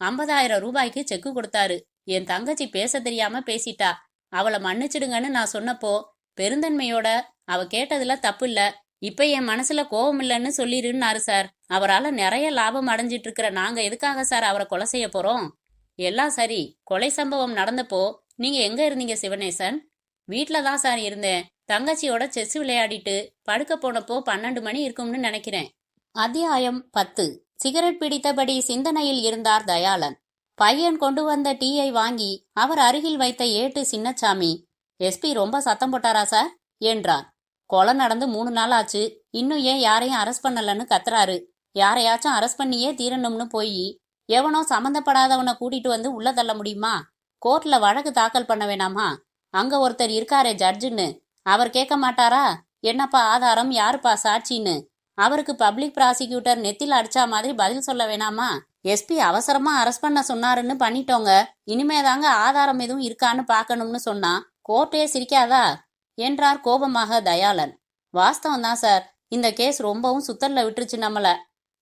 50,000 ரூபாய்க்கு செக்கு கொடுத்தாரு. என் தங்கச்சி பேச தெரியாம பேசிட்டா. அவளை மன்னிச்சிடுங்கன்னு நான் சொன்னப்போ பெருந்தன்மையோட அவ கேட்டதுல தப்பு இல்ல, இப்ப என் மனசுல கோபம் இல்லைன்னு சொல்லிருன்னாரு சார். அவரால நிறைய லாபம் அடைஞ்சிட்டு இருக்கிற நாங்க எதுக்காக சார் அவரை கொலை செய்ய போறோம்? எல்லாம் சரி. கொலை சம்பவம் நடந்தப்போ நீங்க எங்க இருந்தீங்க சிவனேசன்? வீட்டுல தான் சார் இருந்தேன். தங்கச்சியோட செஸ் விளையாடிட்டு படுக்க போனப்போ 12 மணி இருக்கும்னு நினைக்கிறேன். அத்தியாயம் 10. சிகரெட் பிடித்தபடி சிந்தனையில் இருந்தார் தயாளன். பையன் கொண்டு வந்த டீயை வாங்கி அவர் அருகில் வைத்த ஏட்டு சின்னச்சாமி, எஸ்பி ரொம்ப சத்தம் போட்டாரா சார் என்றார். கொலை நடந்து 3 நாள் ஆச்சு. இன்னும் ஏன் யாரையும் அரெஸ்ட் பண்ணலன்னு கத்துறாரு. யாரையாச்சும் அரெஸ்ட் பண்ணியே தீரணும்னு போய் எவனோ சம்மந்தப்படாதவனை கூட்டிட்டு வந்து உள்ள தள்ள முடியுமா? கோர்ட்ல வழக்கு தாக்கல் பண்ண வேணாமா? அங்க ஒருத்தர் இருக்காரே ஜட்ஜுன்னு, அவர் கேட்க மாட்டாரா? என்னப்பா ஆதாரம், யாருப்பா சாட்சின்னு? அவருக்கு பப்ளிக் ப்ராசிக்யூட்டர் நெத்தில அடிச்சா மாதிரி பதில் சொல்ல வேணாமா? எஸ்பி அவசரமா அரெஸ்ட் பண்ண சொன்னாருன்னு பண்ணிட்டோங்க. இனிமேதாங்க ஆதாரம் எதுவும் இருக்கான்னு பார்க்கணும்னு சொன்னா கோர்ட்டே சிரிக்காதா என்றார் கோபமாக தயாளன். வாஸ்தவம் தான் சார், இந்த கேஸ் ரொம்பவும் சுத்தல்ல விட்டுருச்சு நம்மள.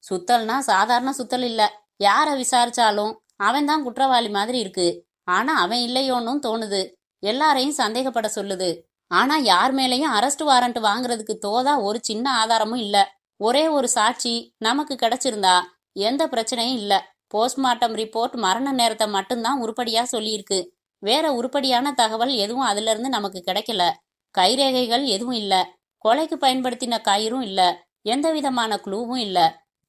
சுத்தல்னா சாதாரண சுத்தல் இல்ல. யார விசாரிச்சாலும் அவன் தான் குற்றவாளி மாதிரி இருக்கு. ஆனா அவன் இல்லையோன்னும் தோணுது. எல்லாரையும் சந்தேகப்பட சொல்லுது. ஆனா யார் மேலேயும் அரெஸ்ட் வாரண்ட் வாங்குறதுக்கு தோதா ஒரு சின்ன ஆதாரமும் இல்ல. ஒரே ஒரு சாட்சி நமக்கு கிடைச்சிருந்தா எந்த பிரச்சனையும் இல்ல. போஸ்ட்மார்ட்டம் ரிப்போர்ட் மரண நேரத்தை மட்டும்தான் உருப்படியா சொல்லியிருக்கு. வேற உருப்படியான தகவல் எதுவும் அதுல இருந்து நமக்கு கிடைக்கல. கைரேகைகள் எதுவும் இல்ல. கொலைக்கு பயன்படுத்தின கயிறும் இல்ல. எந்த விதமான குளூவும் இல்ல.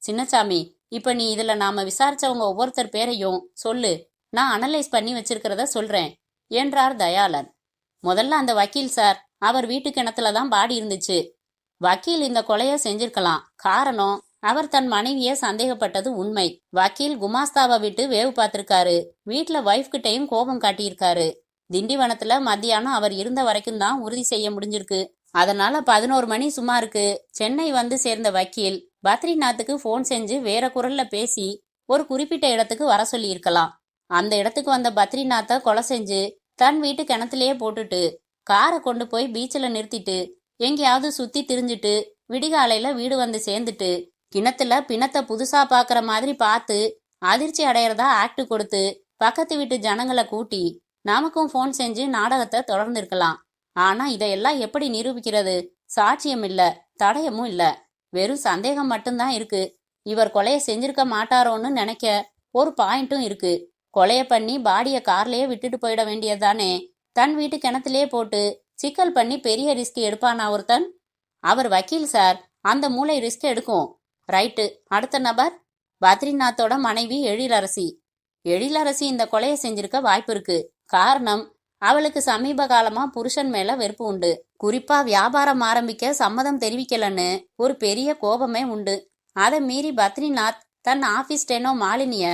சின்னசாமி, இப்ப நீ இதுல நாம விசாரிச்சவங்க ஒவ்வொருத்தர் பேரையும் சொல்லு. நான் அனலைஸ் பண்ணி வச்சிருக்கிறத சொல்றேன் என்றார் தயாளன். முதல்ல அந்த வக்கீல் சார், அவர் வீட்டு கிணத்துல தான் பாடி இருந்துச்சு. வக்கீல் இந்த கொலைய செஞ்சிருக்கலாம். காரணம், அவர் தன் மனைவிய சந்தேகப்பட்டது உண்மை. வக்கீல் குமாஸ்தாவை விட்டு வேவு பார்த்திருக்காரு. வீட்டுல வைஃப் கிட்டையும் கோபம் காட்டியிருக்காரு. திண்டிவனத்துல மத்தியானம் அவர் இருந்த வரைக்கும் தான் உறுதி செய்ய முடிஞ்சிருக்கு. அதனால 11 மணி சுமாருக்கு சென்னை வந்து சேர்ந்த வக்கீல் பத்ரிநாத்துக்கு போன் செஞ்சு வேற குரல்ல பேசி ஒரு குறிப்பிட்ட இடத்துக்கு வர சொல்லி இருக்கலாம். அந்த இடத்துக்கு வந்த பத்ரிநாத்தை கொலை செஞ்சு தன் வீட்டு கிணத்துலயே போட்டுட்டு காரை கொண்டு போய் பீச்சில் நிறுத்திட்டு எங்கேயாவது சுத்தி திரிஞ்சிட்டு விடிகாலையில வீடு வந்து சேர்ந்துட்டு கிணத்துல பிணத்தை புதுசா பாக்குற மாதிரி பார்த்து அதிர்ச்சி அடையறதா ஆக்ட் கொடுத்து பக்கத்து வீட்டு ஜனங்களை கூட்டி நமக்கும் போன் செஞ்சு நாடகத்தை தொடர்ந்து இருக்கலாம். ஆனா இதையெல்லாம் எப்படி நிரூபிக்கிறது? சாட்சியம் இல்ல, தடயமும் இல்ல. வெறும் சந்தேகம் மட்டும்தான் இருக்கு. இவர் கொலையை செஞ்சிருக்க மாட்டாரோன்னு நினைக்க ஒரு பாயிண்ட்டும் இருக்கு. கொலைய பண்ணி பாடிய கார்லயே விட்டுட்டு போயிட வேண்டியதுதானே. தன் வீட்டு கிணத்துலயே போட்டு சிக்கல் பண்ணி பெரிய ரிஸ்க் எடுப்பானா ஒருத்தன்? அவர் வக்கீல் சார், அந்த மூளை ரிஸ்க் எடுக்கும். ரைட்டு. அடுத்த நபர் பத்ரிநாத்தோட மனைவி எழிலரசி. எழிலரசி இந்த கொலையை செஞ்சிருக்க வாய்ப்பு இருக்கு. காரணம், அவளுக்கு சமீப காலமா புருஷன் மேல வெறுப்பு உண்டு. குறிப்பா வியாபாரம் ஆரம்பிக்க சம்மதம் தெரிவிக்கலன்னு ஒரு பெரிய கோபமே உண்டு. அதை மீறி பத்ரிநாத் தன் ஆபீஸ் ஸ்டெனோ மாலினிய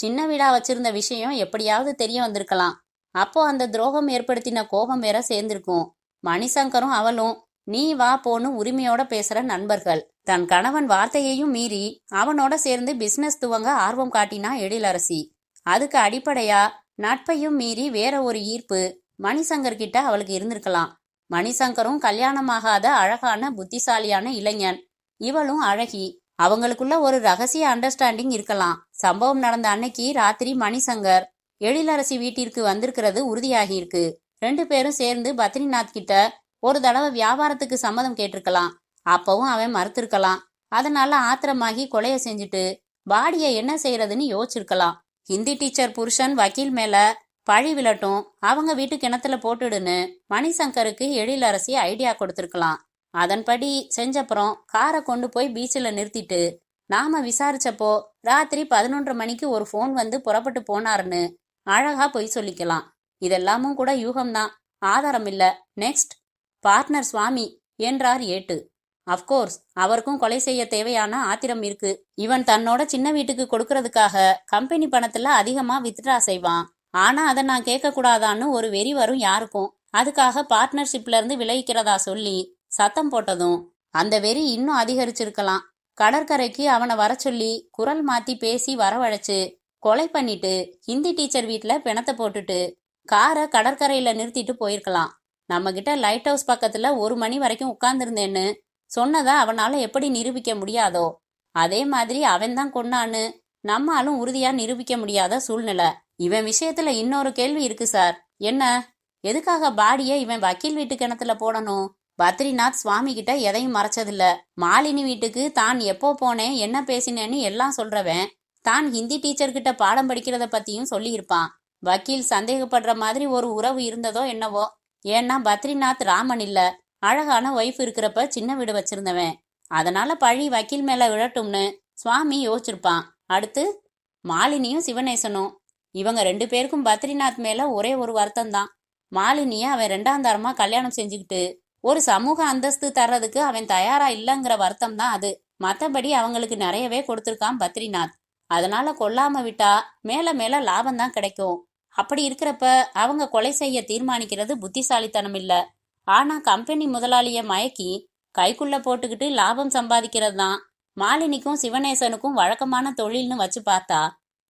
சின்ன வீடா வச்சிருந்த விஷயம் எப்படியாவது தெரிய வந்திருக்கலாம். அப்போ அந்த துரோகம் ஏற்படுத்தின கோபம் வேற சேர்ந்திருக்கும். மணிசங்கரும் அவளும் நீ வா போன்னு உரிமையோட பேசுற நண்பர்கள். தன் கணவன் வார்த்தையையும் மீறி அவனோட சேர்ந்து பிசினஸ் துவங்க ஆர்வம் காட்டினா எழிலரசி. அதுக்கு அடிப்படையா நட்பையும் மீறி வேற ஒரு ஈர்ப்பு மணிசங்கர் கிட்ட அவளுக்கு இருந்திருக்கலாம். மணிசங்கரும் கல்யாணமாகாத அழகான புத்திசாலியான இளைஞன், இவளும் அழகி. அவங்களுக்குள்ள ஒரு ரகசிய அண்டர்ஸ்டாண்டிங் இருக்கலாம். சம்பவம் நடந்த அன்னைக்கு ராத்திரி மணிசங்கர் எழிலரசி வீட்டிற்கு வந்திருக்கிறது உறுதியாகி இருக்கு. 2 பேரும் சேர்ந்து பத்ரிநாத் கிட்ட ஒரு தடவை வியாபாரத்துக்கு சம்மதம் கேட்டிருக்கலாம். அப்பவும் அவன் மறுத்திருக்கலாம். அதனால ஆத்திரமாகி கொலைய செஞ்சுட்டு பாடிய என்ன செய்யறதுன்னு யோசிச்சிருக்கலாம். ஹிந்தி டீச்சர் புருஷன் வக்கீல் மேல பழி விழட்டும், அவங்க வீட்டு கிணத்துல போட்டுடுன்னு மணிசங்கருக்கு எழிலரசி ஐடியா கொடுத்திருக்கலாம். அதன்படி செஞ்சப்புறம் காரை கொண்டு போய் பீச்சில் நிறுத்திட்டு நாம விசாரிச்சப்போ ராத்திரி 11:30 மணிக்கு ஒரு போன் வந்து புறப்பட்டு போனாருன்னு அழகா பொய் சொல்லிக்கலாம். இதெல்லாமும் கூட யூகம்தான், ஆதாரம் இல்ல. நெக்ஸ்ட். பார்ட்னர் சுவாமி என்றார் ஏட்டு. அப்கோர்ஸ், அவருக்கும் கொலை செய்ய தேவையான ஆத்திரம் இருக்கு. இவன் தன்னோட சின்ன வீட்டுக்கு கொடுக்கறதுக்காக கம்பெனி பணத்துல அதிகமா வித்ட்ரா செய்வான். ஆனா அதை நான் கேட்க கூடாதான்னு ஒரு வெறி வரும் யாருக்கும். அதுக்காக பார்ட்னர்ஷிப்ல இருந்து விலகிக்கிறதா சொல்லி சத்தம் போட்டதும் அந்த வெறி இன்னும் அதிகரிச்சிருக்கலாம். கடற்கரைக்கு அவனை வர சொல்லி குரல் மாத்தி பேசி வரவழைச்சு கொலை பண்ணிட்டு ஹிந்தி டீச்சர் வீட்டுல பிணத்தை போட்டுட்டு காரை கடற்கரையில நிறுத்திட்டு போயிருக்கலாம். நம்ம கிட்ட லைட் ஹவுஸ் பக்கத்துல 1 மணி வரைக்கும் உட்கார்ந்துருந்தேன்னு சொன்னதை அவனால எப்படி நிரூபிக்க முடியாதோ அதே மாதிரி அவன் தான் கொன்னான்னு நம்மாலும் உறுதியா நிரூபிக்க முடியாத சூழ்நிலை. இவன் விஷயத்துல இன்னொரு கேள்வி இருக்கு சார். என்ன? எதுக்காக பாடிய இவன் வக்கீல் வீட்டு கிணத்துல போடணும்? பத்ரிநாத் சுவாமி கிட்ட எதையும் மறைச்சதில்ல. மாலினி வீட்டுக்கு தான் எப்போ போனேன், என்ன பேசினேன்னு எல்லாம் சொல்றவன் தான் ஹிந்தி டீச்சர் கிட்ட பாடம் படிக்கிறத பத்தியும் சொல்லியிருப்பான். வக்கீல் சந்தேகப்படுற மாதிரி ஒரு உறவு இருந்ததோ என்னவோ. ஏன்னா பத்ரிநாத் ராமன் இல்ல, அழகான ஒய்ஃப் இருக்கிறப்ப சின்ன வீடு வச்சிருந்தவன். அதனால பழி வக்கீல் மேல விழட்டும்னு சுவாமி யோசிச்சிருப்பான். அடுத்து மாலினியும் சிவனேசனும். இவங்க 2 பேருக்கும் பத்ரிநாத் மேல ஒரே ஒரு வருத்தம் தான். மாலினிய அவன் 2ஆம் தரமா கல்யாணம் செஞ்சுக்கிட்டு ஒரு சமூக அந்தஸ்து தர்றதுக்கு அவன் தயாரா இல்லைங்கிற வருத்தம் தான் அது. மத்தபடி அவங்களுக்கு நிறையவே கொடுத்திருக்கான் பத்ரிநாத். அதனால கொல்லாம விட்டா மேல மேல லாபம் தான் கிடைக்கும். அப்படி இருக்கிறப்ப அவங்க கொலை செய்ய தீர்மானிக்கிறது புத்திசாலித்தனம் இல்ல. ஆனா கம்பெனி முதலாளிய மயக்கி கைக்குள்ள போட்டுக்கிட்டு லாபம் சம்பாதிக்கிறது தான் மாலினிக்கும் சிவனேசனுக்கும் வழக்கமான தொழில்னு வச்சு பார்த்தா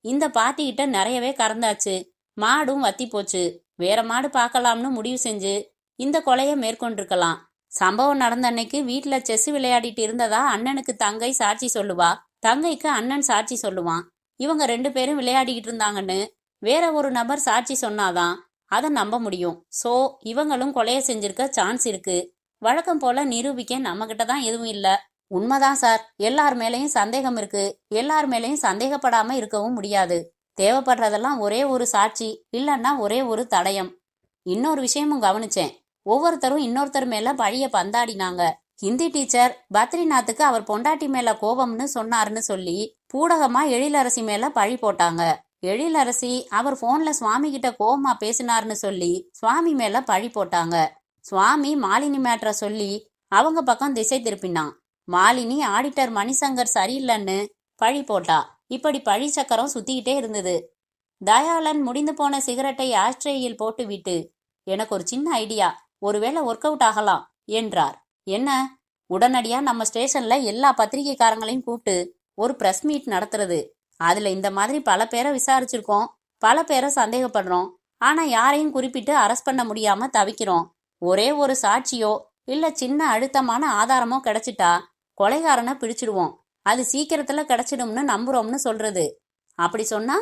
இந்த பாட்டிக்கிட்ட நிறையவே கறந்தாச்சு. மாடும் வத்தி போச்சு. வேற மாடு பார்க்கலாம்னு முடிவு செஞ்சு இந்த கொலையை மேற்கொண்டிருக்கலாம். சம்பவம் நடந்த அன்னைக்கு வீட்டுல செஸ் விளையாடிட்டு இருந்ததா அண்ணனுக்கு தங்கை சாட்சி சொல்லுவா, தங்கைக்கு அண்ணன் சாட்சி சொல்லுவான். இவங்க 2 பேரும் விளையாடிக்கிட்டு இருந்தாங்கன்னு வேற ஒரு நபர் சாட்சி சொன்னாதான் அதை நம்ப முடியும். சோ இவங்களும் கொலையை செஞ்சிருக்க சான்ஸ் இருக்கு. வழக்கம் போல நிரூபிக்க நம்ம கிட்ட தான் எதுவும் இல்ல. உண்மைதான் சார், எல்லார் மேலையும் சந்தேகம் இருக்கு. எல்லார் மேலையும் சந்தேகப்படாம இருக்கவும் முடியாது. தேவைப்படுறதெல்லாம் ஒரே ஒரு சாட்சி, இல்லன்னா ஒரே ஒரு தடயம். இன்னொரு விஷயமும் கவனிச்சேன். ஒவ்வொருத்தரும் இன்னொருத்தர் மேல பழிய பந்தாடினாங்க. ஹிந்தி டீச்சர் பத்ரிநாத்துக்கு அவர் பொண்டாட்டி மேல கோபம்னு சொன்னாருன்னு சொல்லி பூடகமா எழிலரசி மேல பழி போட்டாங்க. எழிலரசி அவர் போன்ல சுவாமி கிட்ட கோபமா பேசினார்னு சொல்லி சுவாமி மேல பழி போட்டாங்க. சுவாமி மாலினி மேட்ர சொல்லி அவங்க பக்கம் திசை திருப்பினான். மாலினி ஆடிட்டர் மணிசங்கர் சரியில்லைன்னு பழி போட்டா. இப்படி பழி சக்கரம் சுத்திக்கிட்டே இருந்தது. தயாளன் முடிந்து போன சிகரெட்டை ஆஸ்ட்ரேயில் போட்டு விட்டு, எனக்கு ஒரு சின்ன ஐடியா, ஒருவேளை ஒர்க் அவுட் ஆகலாம் என்றார். என்ன? உடனடியா நம்ம ஸ்டேஷன்ல எல்லா பத்திரிகைக்காரங்களையும் கூப்பிட்டு ஒரு பிரஸ் மீட் நடத்துறது. அதுல இந்த மாதிரி பல பேரை விசாரிச்சிருக்கோம், பல பேரை சந்தேகப்படுறோம். ஆனா யாரையும் குறிப்பிட்டு அரெஸ்ட் பண்ண முடியாம தவிக்கிறோம். ஒரே ஒரு சாட்சியோ இல்ல சின்ன அழுத்தமான ஆதாரமோ கிடைச்சிட்டா கொலைகாரனை பிடிச்சிடுவோம். அது சீக்கிரத்துல கிடைச்சிடும்னு நம்புறோம்னு சொல்றது. அப்படி சொன்னா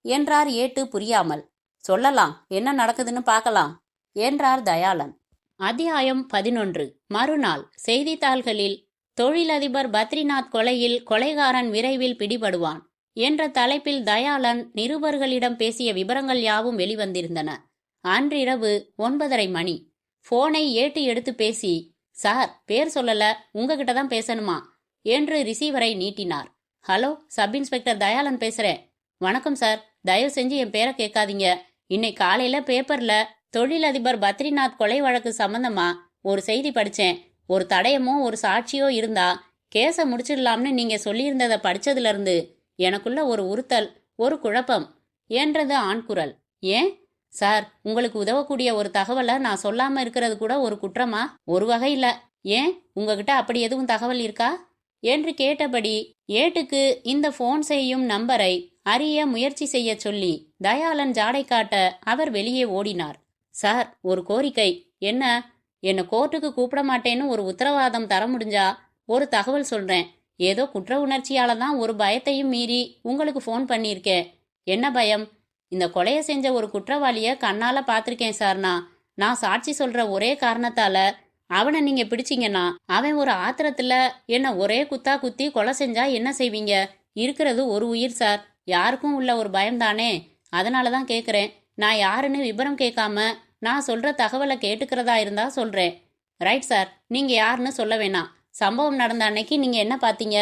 என்றார் ஏட்டு புரியாமல். சொல்லலாம், என்ன நடக்குதுன்னு பார்க்கலாம் என்றார் தயாளன். அத்தியாயம் 11. மறுநாள் செய்தித்தாள்களில் தொழிலதிபர் பத்ரிநாத் கொலையில் கொலைகாரன் விரைவில் பிடிபடுவான் என்ற தலைப்பில் தயாளன் நிருபர்களிடம் பேசிய விவரங்கள் யாவும் வெளிவந்திருந்தன. அன்றிரவு 9:30 மணி. போனை ஏட்டு எடுத்து பேசி, சார் பேர் சொல்லல, உங்ககிட்ட தான் பேசணுமா என்று ரிசீவரை நீட்டினார். ஹலோ, சப் இன்ஸ்பெக்டர் தயாளன் பேசுறேன். வணக்கம் சார், தயவு செஞ்சு என் பேரை கேட்காதீங்க. இன்னைக்கு காலையில பேப்பர்ல தொழிலதிபர் பத்ரிநாத் கொலை வழக்கு சம்பந்தமா ஒரு செய்தி படிச்சேன். ஒரு தடயமோ ஒரு சாட்சியோ இருந்தா கேஸை முடிச்சிடலாம்னு நீங்க சொல்லியிருந்ததை படிச்சதுல இருந்து எனக்குள்ள ஒரு உறுத்தல், ஒரு குழப்பம் என்றது ஆண்குரல். ஏன் சார், உங்களுக்கு உதவக்கூடிய ஒரு தகவலை நான் சொல்லாம இருக்கிறது கூட ஒரு குற்றமா? ஒரு வகையில. ஏன், உங்ககிட்ட அப்படி எதுவும் தகவல் இருக்கா என்று கேட்டபடி ஏட்டுக்கு இந்த போன் செய்யும் நம்பரை அறிய முயற்சி செய்ய சொல்லி தயாளன் ஜாடை காட்ட அவர் வெளியே ஓடினார். சார், ஒரு கோரிக்கை. என்ன? என்னை கோர்ட்டுக்கு கூப்பிட மாட்டேன்னு ஒரு உத்தரவாதம் தர முடிஞ்சா ஒரு தகவல் சொல்றேன். ஏதோ குற்ற உணர்ச்சியால தான் ஒரு பயத்தையும் மீறி உங்களுக்கு ஃபோன் பண்ணியிருக்கேன். என்ன பயம்? இந்த கொலையை செஞ்ச ஒரு குற்றவாளிய கண்ணால பார்த்திருக்கேன் சார்னா. நான் சாட்சி சொல்ற ஒரே காரணத்தால அவனை நீங்க பிடிச்சிங்கன்னா அவன் ஒரு ஆத்திரத்துல என்ன ஒரே குத்தா குத்தி கொலை செஞ்சா என்ன செய்வீங்க? இருக்கிறது ஒரு உயிர் சார், யாருக்கும் உள்ள ஒரு பயம்தானே. அதனாலதான் கேக்குறேன். நான் யாருன்னு விபரம் கேட்காம நான் சொல்ற தகவலை கேட்டுக்கிறதா இருந்தா சொல்றேன். ரைட் சார், நீங்க யாருன்னு சொல்ல வேணாம். சம்பவம் நடந்த அன்னைக்கு நீங்க என்ன பார்த்தீங்க?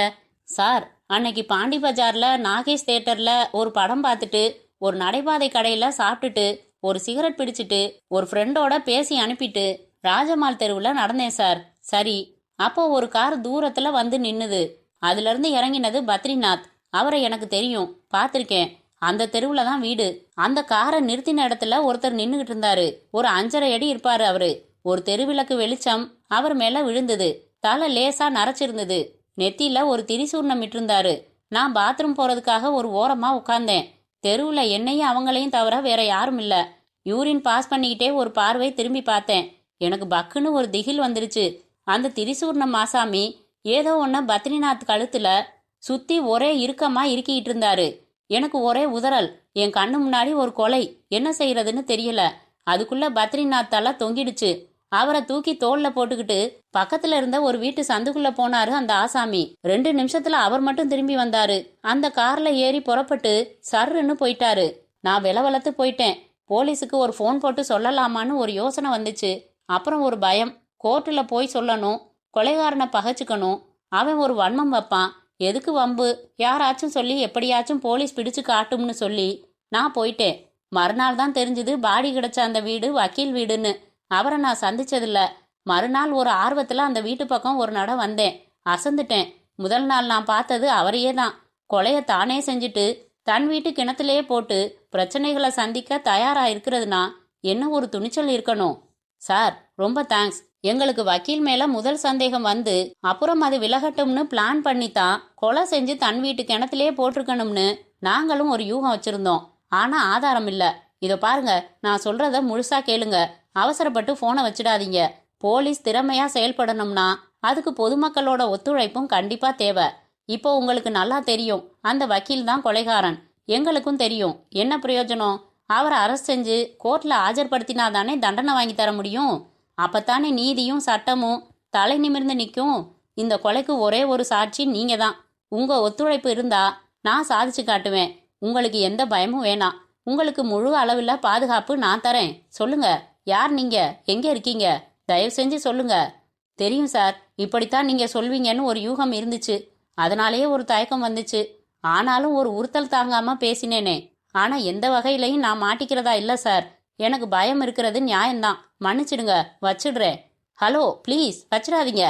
சார், அன்னைக்கு பாண்டி பஜார்ல நாகேஷ் தியேட்டர்ல ஒரு படம் பார்த்துட்டு ஒரு நடைபாதை கடையில சாப்பிட்டுட்டு ஒரு சிகரெட் பிடிச்சிட்டு ஒரு ஃப்ரெண்டோட பேசி அனுப்பிட்டு ராஜமால் தெருவுல நடந்தேன் சார். சரி, அப்போ ஒரு கார் தூரத்துல வந்து நின்னுது. அதுல இருந்து இறங்கினது பத்ரிநாத். அவரை எனக்கு தெரியும், பார்த்திருக்கேன். அந்த தெருவுல தான் வீடு. அந்த காரை நிறுத்தின இடத்துல ஒருத்தர் நின்னுகிட்டு இருந்தாரு. ஒரு 5.5 அடி இருப்பாரு அவரு. ஒரு தெருவிளக்கு வெளிச்சம் அவர் மேல விழுந்தது. தலை லேசா நரைச்சிருந்தது. நெத்தியில ஒரு திரிசூர்ணம் இட்டிருந்தாரு. நான் பாத்ரூம் போறதுக்காக ஒரு ஓரமா உட்கார்ந்தேன். தெருவுல என்னையும் அவங்களையும் தவிர வேற யாரும் இல்ல. யூரின் பாஸ் பண்ணிக்கிட்டே ஒரு பார்வை திரும்பி பார்த்தேன். எனக்கு பக்குன்னு ஒரு திகில் வந்துருச்சு. அந்த திரிசூர்ணம் ஆசாமி ஏதோ ஒன்ன பத்ரிநாத் கழுத்துல சுத்தி ஒரே இறுக்கமா இறுக்கிட்டு இருந்தாரு. எனக்கு ஒரே உதறல். என் கண்ணு முன்னாடி ஒரு கொலை. என்ன செய்யறதுன்னு தெரியல. அதுக்குள்ள பத்ரிநாத் தலை தொங்கிடுச்சு. அவரை தூக்கி தோல்ல போட்டுக்கிட்டு பக்கத்துல இருந்த ஒரு வீட்டு சந்துக்குள்ள போனாரு அந்த ஆசாமி. 2 நிமிஷத்துல அவர் மட்டும் திரும்பி வந்தாரு. அந்த கார்ல ஏறி புறப்பட்டு சர்ன்னு போயிட்டாரு. நான் வெலவலத்து போயிட்டேன். போலீஸுக்கு ஒரு போன் போட்டு சொல்லலாமான்னு ஒரு யோசனை வந்துச்சு. அப்புறம் ஒரு பயம். கோர்ட்டுல போய் சொல்லணும், கொலைகாரனை பகைச்சுக்கணும், அவன் ஒரு வன்மம் வைப்பான். எதுக்கு வம்பு? யாராச்சும் சொல்லி எப்படியாச்சும் போலீஸ் பிடிச்சு காட்டும்னு சொல்லி நான் போயிட்டேன். மறுநாள் தான் தெரிஞ்சது பாடி கிடைச்ச அந்த வீடு வக்கீல் வீடுன்னு. அவரை நான் சந்திச்சதில்ல. மறுநாள் ஒரு ஆர்வத்துல அந்த வீட்டு பக்கம் ஒரு நட வந்தேன். அசந்துட்டேன். முதல் நாள் நான் பார்த்தது அவரையே தான். கொலையை தானே செஞ்சுட்டு தன் வீட்டு கிணத்துலயே போட்டு பிரச்சனைகளை சந்திக்க தயாரா இருக்கிறதுனா என்ன ஒரு துணிச்சல் இருக்கணும். சார், ரொம்ப தேங்க்ஸ். எங்களுக்கு வக்கீல் மேல முதல் சந்தேகம் வந்து அப்புறம் அது விலகட்டும்னு பிளான் பண்ணித்தான் கொலை செஞ்சு தன் வீட்டு கிணத்திலே போட்டிருக்கணும்னு நாங்களும் ஒரு யூகம் வச்சிருந்தோம். ஆனா ஆதாரம் இல்ல. இத பாருங்க, நான் சொல்றத முழுசா கேளுங்க. அவசரப்பட்டு போனை வச்சிடாதீங்க. போலீஸ் திறமையா செயல்படணும்னா அதுக்கு பொதுமக்களோட ஒத்துழைப்பும் கண்டிப்பா தேவை. இப்போ உங்களுக்கு நல்லா தெரியும், அந்த வக்கீல் தான் கொலைகாரன். எங்களுக்கும் தெரியும். என்ன பிரயோஜனம்? அவரை அரெஸ்ட் செஞ்சு கோர்ட்ல ஆஜர்படுத்தினாதானே தண்டனை வாங்கி தர முடியும். அப்பத்தானே நீதியும் சட்டமும் தலை நிமிர்ந்து நிற்கும். இந்த கொலைக்கு ஒரே ஒரு சாட்சி நீங்க தான். உங்க ஒத்துழைப்பு இருந்தா நான் சாதிச்சு காட்டுவேன். உங்களுக்கு எந்த பயமும் வேணாம். உங்களுக்கு முழு அளவில் பாதுகாப்பு நான் தரேன். சொல்லுங்க, யார் நீங்க? எங்க இருக்கீங்க? தயவு செஞ்சு சொல்லுங்க. தெரியும் சார், இப்படித்தான் நீங்க சொல்வீங்கன்னு ஒரு யூகம் இருந்துச்சு. அதனாலேயே ஒரு தயக்கம் வந்துச்சு. ஆனாலும் ஒரு உறுத்தல் தாங்காம பேசினேனே. ஆனா எந்த வகையிலையும் நான் மாட்டிக்கிறதா இல்ல சார். எனக்கு பயம் இருக்கிறது நியாயம்தான். மன்னிச்சிடுங்க, வச்சிடுறேன். ஹலோ, ப்ளீஸ் வச்சிடாதீங்க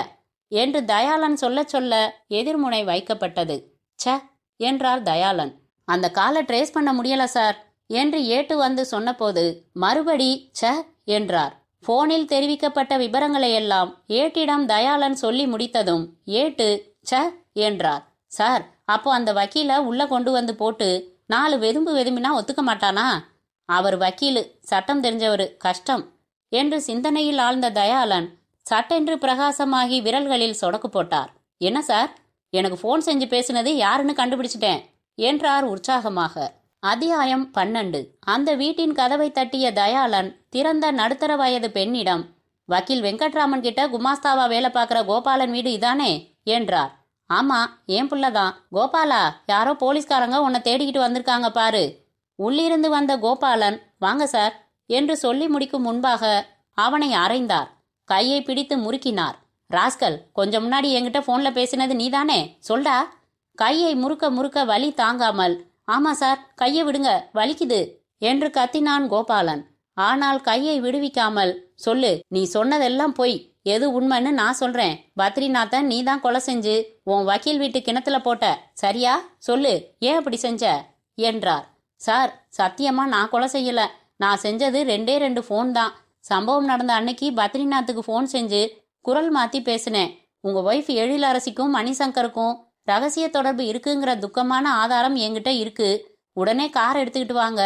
என்று தயாளன் சொல்ல சொல்ல எதிர்முனை வைக்கப்பட்டது. ச என்றார் தயாளன். அந்த காலை ட்ரேஸ் பண்ண முடியல சார் என்று ஏட்டு வந்து சொன்னபோது மறுபடி ச என்றார். போனில் தெரிவிக்கப்பட்ட விபரங்களை எல்லாம் ஏட்டிடம் தயாளன் சொல்லி முடித்ததும் ஏட்டு ச என்றார். சார், அப்போ அந்த வக்கீலை உள்ள கொண்டு வந்து போட்டு 4 வெதும்பு வெதும்பினா ஒத்துக்க மாட்டானா? அவர் வக்கீலு, சட்டம் தெரிஞ்சவரு, கஷ்டம் என்று சிந்தனையில் ஆழ்ந்த தயாளன் சட்டென்று பிரகாசமாகி விரல்களில் சொடக்கு போட்டார். என்ன சார், எனக்கு போன் செஞ்சு பேசினது யாருன்னு கண்டுபிடிச்சிட்டேன் என்றார் உற்சாகமாக. அத்தியாயம் 12. அந்த வீட்டின் கதவை தட்டிய தயாளன் திறந்த நடுத்தர வயது பெண்ணிடம், வக்கீல் வெங்கட்ராமன் கிட்ட குமாஸ்தாவா வேலை பார்க்குற கோபாலன் வீடு இதானே என்றார். ஆமா, ஏன் புள்ளதான். கோபாலா, யாரோ போலீஸ்காரங்க உன்னை தேடிக்கிட்டு வந்திருக்காங்க பாரு. உள்ளிருந்து வந்த கோபாலன் வாங்க சார் என்று சொல்லி முடிக்கும் முன்பாக அவனை அறைந்தார். கையை பிடித்து முறுக்கினார். ராஸ்கல், கொஞ்சம் முன்னாடி என்கிட்ட போன்ல பேசினது நீதானே? சொல்டா. கையை முறுக்க முறுக்க வலி தாங்காமல், ஆமா சார், கையை விடுங்க, வலிக்குது என்று கத்தினான் கோபாலன். ஆனால் கையை விடுவிக்காமல், சொல்லு, நீ சொன்னதெல்லாம் பொய். எது உண்மைன்னு நான் சொல்றேன். பத்ரிநாத்தை நீ தான் கொலை செஞ்சு உன் வக்கீல் வீட்டு கிணத்துல போட்ட, சரியா? சொல்லு, ஏன் அப்படி செஞ்ச என்றார். சார், சத்தியமா நான் கொலை செய்யல. நான் செஞ்சது 2 ஃபோன் தான். சம்பவம் நடந்த அன்னைக்கு பத்ரிநாத்துக்கு ஃபோன் செஞ்சு குரல் மாத்தி பேசினேன். உங்க ஒய்ஃப் எழிலரசிக்கும் மணிசங்கருக்கும் ரகசிய தொடர்பு இருக்குங்கிற துக்கமான ஆதாரம் என்கிட்ட இருக்கு. உடனே கார் எடுத்துக்கிட்டு வாங்க.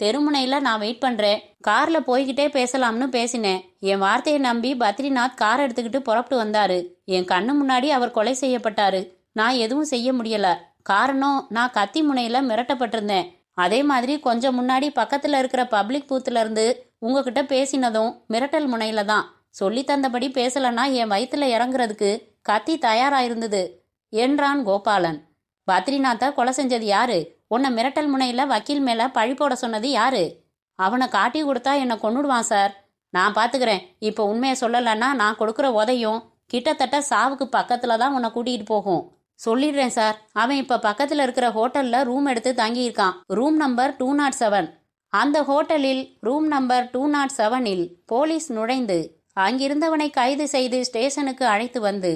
தெருமுனையில நான் வெயிட் பண்றேன். கார்ல போய்கிட்டே பேசலாம்னு பேசினேன். என் வார்த்தையை நம்பி பத்ரிநாத் கார் எடுத்துக்கிட்டு புறப்பட்டு வந்தாரு. என் கண்ணு முன்னாடி அவர் கொலை செய்யப்பட்டாரு. நான் எதுவும் செய்ய முடியல. காரணம், நான் கத்தி முனையில மிரட்டப்பட்டிருந்தேன். அதே மாதிரி கொஞ்சம் முன்னாடி பக்கத்துல இருக்கிற பப்ளிக் பூத்துல இருந்து உங்ககிட்ட பேசினதும் மிரட்டல் முனையில தான். சொல்லி தந்தபடி பேசலன்னா என் வயிற்றுல இறங்குறதுக்கு கத்தி தயாராயிருந்தது என்றான் கோபாலன். பத்ரிநாத்தை கொலை செஞ்சது யாரு? உன்னை மிரட்டல் முனையில வக்கீல் மேல பழி போட சொன்னது யாரு? அவனை காட்டி கொடுத்தா என்னை கொன்னுடுவான் சார். நான் பாத்துக்கிறேன். இப்போ உண்மையை சொல்லலன்னா நான் கொடுக்குற உதையும் கிட்டத்தட்ட சாவுக்கு பக்கத்துல தான் உன்னை கூட்டிகிட்டு போகும். சொல்லிடுறேன் சார், அவன் இப்ப பக்கத்துல இருக்கிற ஹோட்டல்ல ரூம் எடுத்து தங்கியிருக்கான். Room number 207. அந்த ஹோட்டலில் ரூம் நம்பர் 207இல் போலீஸ் நுழைந்து அங்கிருந்தவனை கைது செய்து ஸ்டேஷனுக்கு அழைத்து வந்து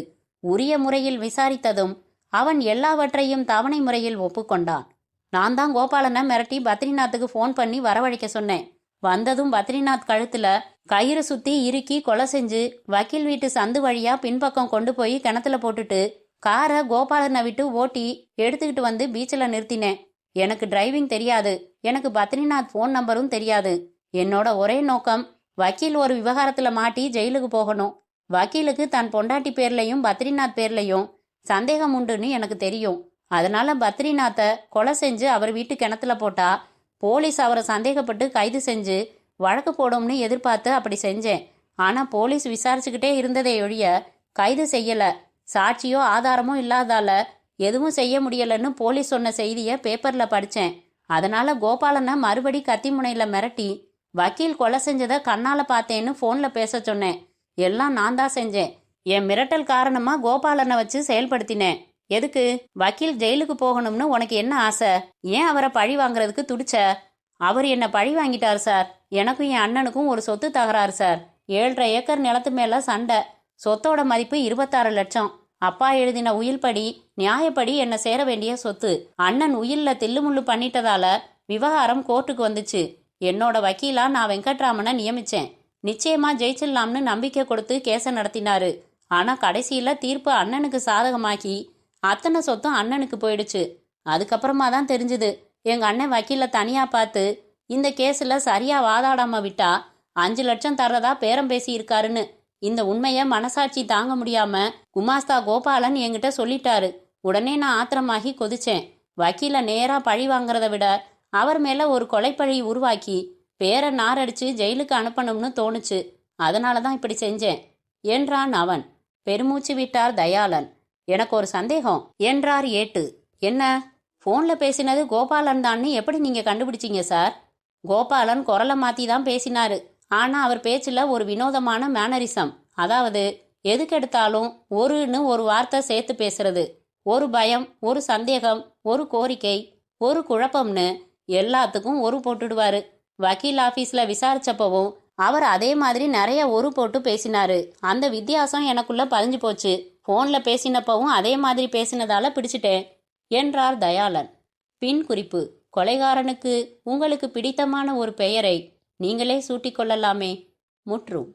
உரிய முறையில் விசாரித்ததும் அவன் எல்லாவற்றையும் தவணை முறையில் ஒப்புக்கொண்டான். நான் தான் கோபாலனை மிரட்டி பத்ரிநாத்துக்கு ஃபோன் பண்ணி வரவழைக்க சொன்னேன். வந்ததும் பத்ரிநாத் கழுத்துல கயிறு சுத்தி இறுக்கி கொலை செஞ்சு வக்கீல் வீட்டு சந்து வழியா பின்பக்கம் கொண்டு போய் கிணத்துல போட்டுட்டு காரை கோபாலனை விட்டு ஓட்டி எடுத்துக்கிட்டு வந்து பீச்சில் நிறுத்தினேன். எனக்கு டிரைவிங் தெரியாது. எனக்கு பத்ரிநாத் ஃபோன் நம்பரும் தெரியாது. என்னோட ஒரே நோக்கம், வக்கீல் ஒரு விவகாரத்துல மாட்டி ஜெயிலுக்கு போகணும். வக்கீலுக்கு தன் பொண்டாட்டி பேர்லையும் பத்ரிநாத் பேர்லையும் சந்தேகம் உண்டுன்னு எனக்கு தெரியும். அதனால பத்ரிநாத்தை கொலை செஞ்சு அவர் வீட்டு கிணத்துல போட்டா போலீஸ் அவரை சந்தேகப்பட்டு கைது செஞ்சு வழக்கு போடும்னு எதிர்பார்த்து அப்படி செஞ்சேன். ஆனா போலீஸ் விசாரிச்சுக்கிட்டே இருந்ததை ஒழிய கைது செய்யல. சாட்சியோ ஆதாரமோ இல்லாதால எதுவும் செய்ய முடியலன்னு போலீஸ் சொன்ன செய்தியை பேப்பர்ல படிச்சேன். அதனால கோபாலனை மறுபடி கத்தி முனையில மிரட்டி வக்கீல் கொலை செஞ்சதை கண்ணால பார்த்தேன்னு போன்ல பேச சொன்னேன். எல்லாம் நான் தான் செஞ்சேன். என் மிரட்டல் காரணமா கோபாலனை வச்சு செயல்படுத்தினேன். எதுக்கு? வக்கீல் ஜெயிலுக்கு போகணும்னு உனக்கு என்ன ஆசை? ஏன் அவரை பழி வாங்குறதுக்கு துடிச்ச? அவர் என்ன பழி வாங்கிட்டார் சார். எனக்கும் என் அண்ணனுக்கும் ஒரு சொத்து தகராறு சார். 7.5 ஏக்கர் நிலத்து மேல சண்டை. சொத்தோட மதிப்பு 26 லட்சம். அப்பா எழுதின உயில் படி நியாயப்படி என்ன சேர வேண்டிய சொத்து. அண்ணன் உயில்ல தில்லுமுள்ளு பண்ணிட்டதால விவகாரம் கோர்ட்டுக்கு வந்துச்சு. என்னோட வக்கீலா நான் வெங்கட்ராமனை நியமிச்சேன். நிச்சயமா ஜெயிச்சிடலாம்னு நம்பிக்கை கொடுத்து கேஸை நடத்தினாரு. ஆனா கடைசியில தீர்ப்பு அண்ணனுக்கு சாதகமாக்கி அத்தனை சொத்தும் அண்ணனுக்கு போயிடுச்சு. அதுக்கப்புறமா தான் தெரிஞ்சுது எங்க அண்ணன் வக்கீல தனியா பார்த்து இந்த கேஸ்ல சரியா வாதாடாம விட்டா 5 லட்சம் தர்றதா பேரம் பேசி இருக்காருன்னு இந்த உண்மைய மனசாட்சி தாங்க முடியாம குமாஸ்தா கோபாலன் என்கிட்ட சொல்லிட்டாரு. உடனே நான் ஆத்திரமாகி கொதிச்சேன். வக்கீல நேரா பழி வாங்குறத விட அவர் மேல ஒரு கொலைப்பழி உருவாக்கி பேரை நாரடிச்சு ஜெயிலுக்கு அனுப்பணும்னு தோணுச்சு. அதனாலதான் இப்படி செஞ்சேன் என்றான் அவன். பெருமூச்சு விட்டார் தயாளன். எனக்கு ஒரு சந்தேகம் என்றார் ஏட்டு. என்ன? போன்ல பேசினது கோபாலன் தான்னு எப்படி நீங்க கண்டுபிடிச்சீங்க சார்? கோபாலன் குரலை மாத்தி தான் பேசினாரு. ஆனா அவர் பேச்சுல ஒரு வினோதமான மேனரிசம். அதாவது எதுக்கெடுத்தாலும் ஒருன்னு ஒரு வார்த்தை சேர்த்து பேசுறது. ஒரு பயம், ஒரு சந்தேகம், ஒரு கோரிக்கை, ஒரு குழப்பம்னு எல்லாத்துக்கும் ஒரு போட்டுடுவாரு. வக்கீல் ஆபீஸ்ல விசாரிச்சப்பவும் அவர் அதே மாதிரி நிறைய ஒரு போட்டு பேசினாரு. அந்த வித்தியாசம் எனக்குள்ள பதிஞ்சு போச்சு. போன்ல பேசினப்பவும் அதே மாதிரி பேசினதால பிடிச்சிட்டேன் என்றார் தயாளன். பின் குறிப்பு: கொலைகாரனுக்கு உங்களுக்கு பிடித்தமான ஒரு பெயரை நீங்களே சூட்டிக் கொள்ளலாமே. முற்றும்.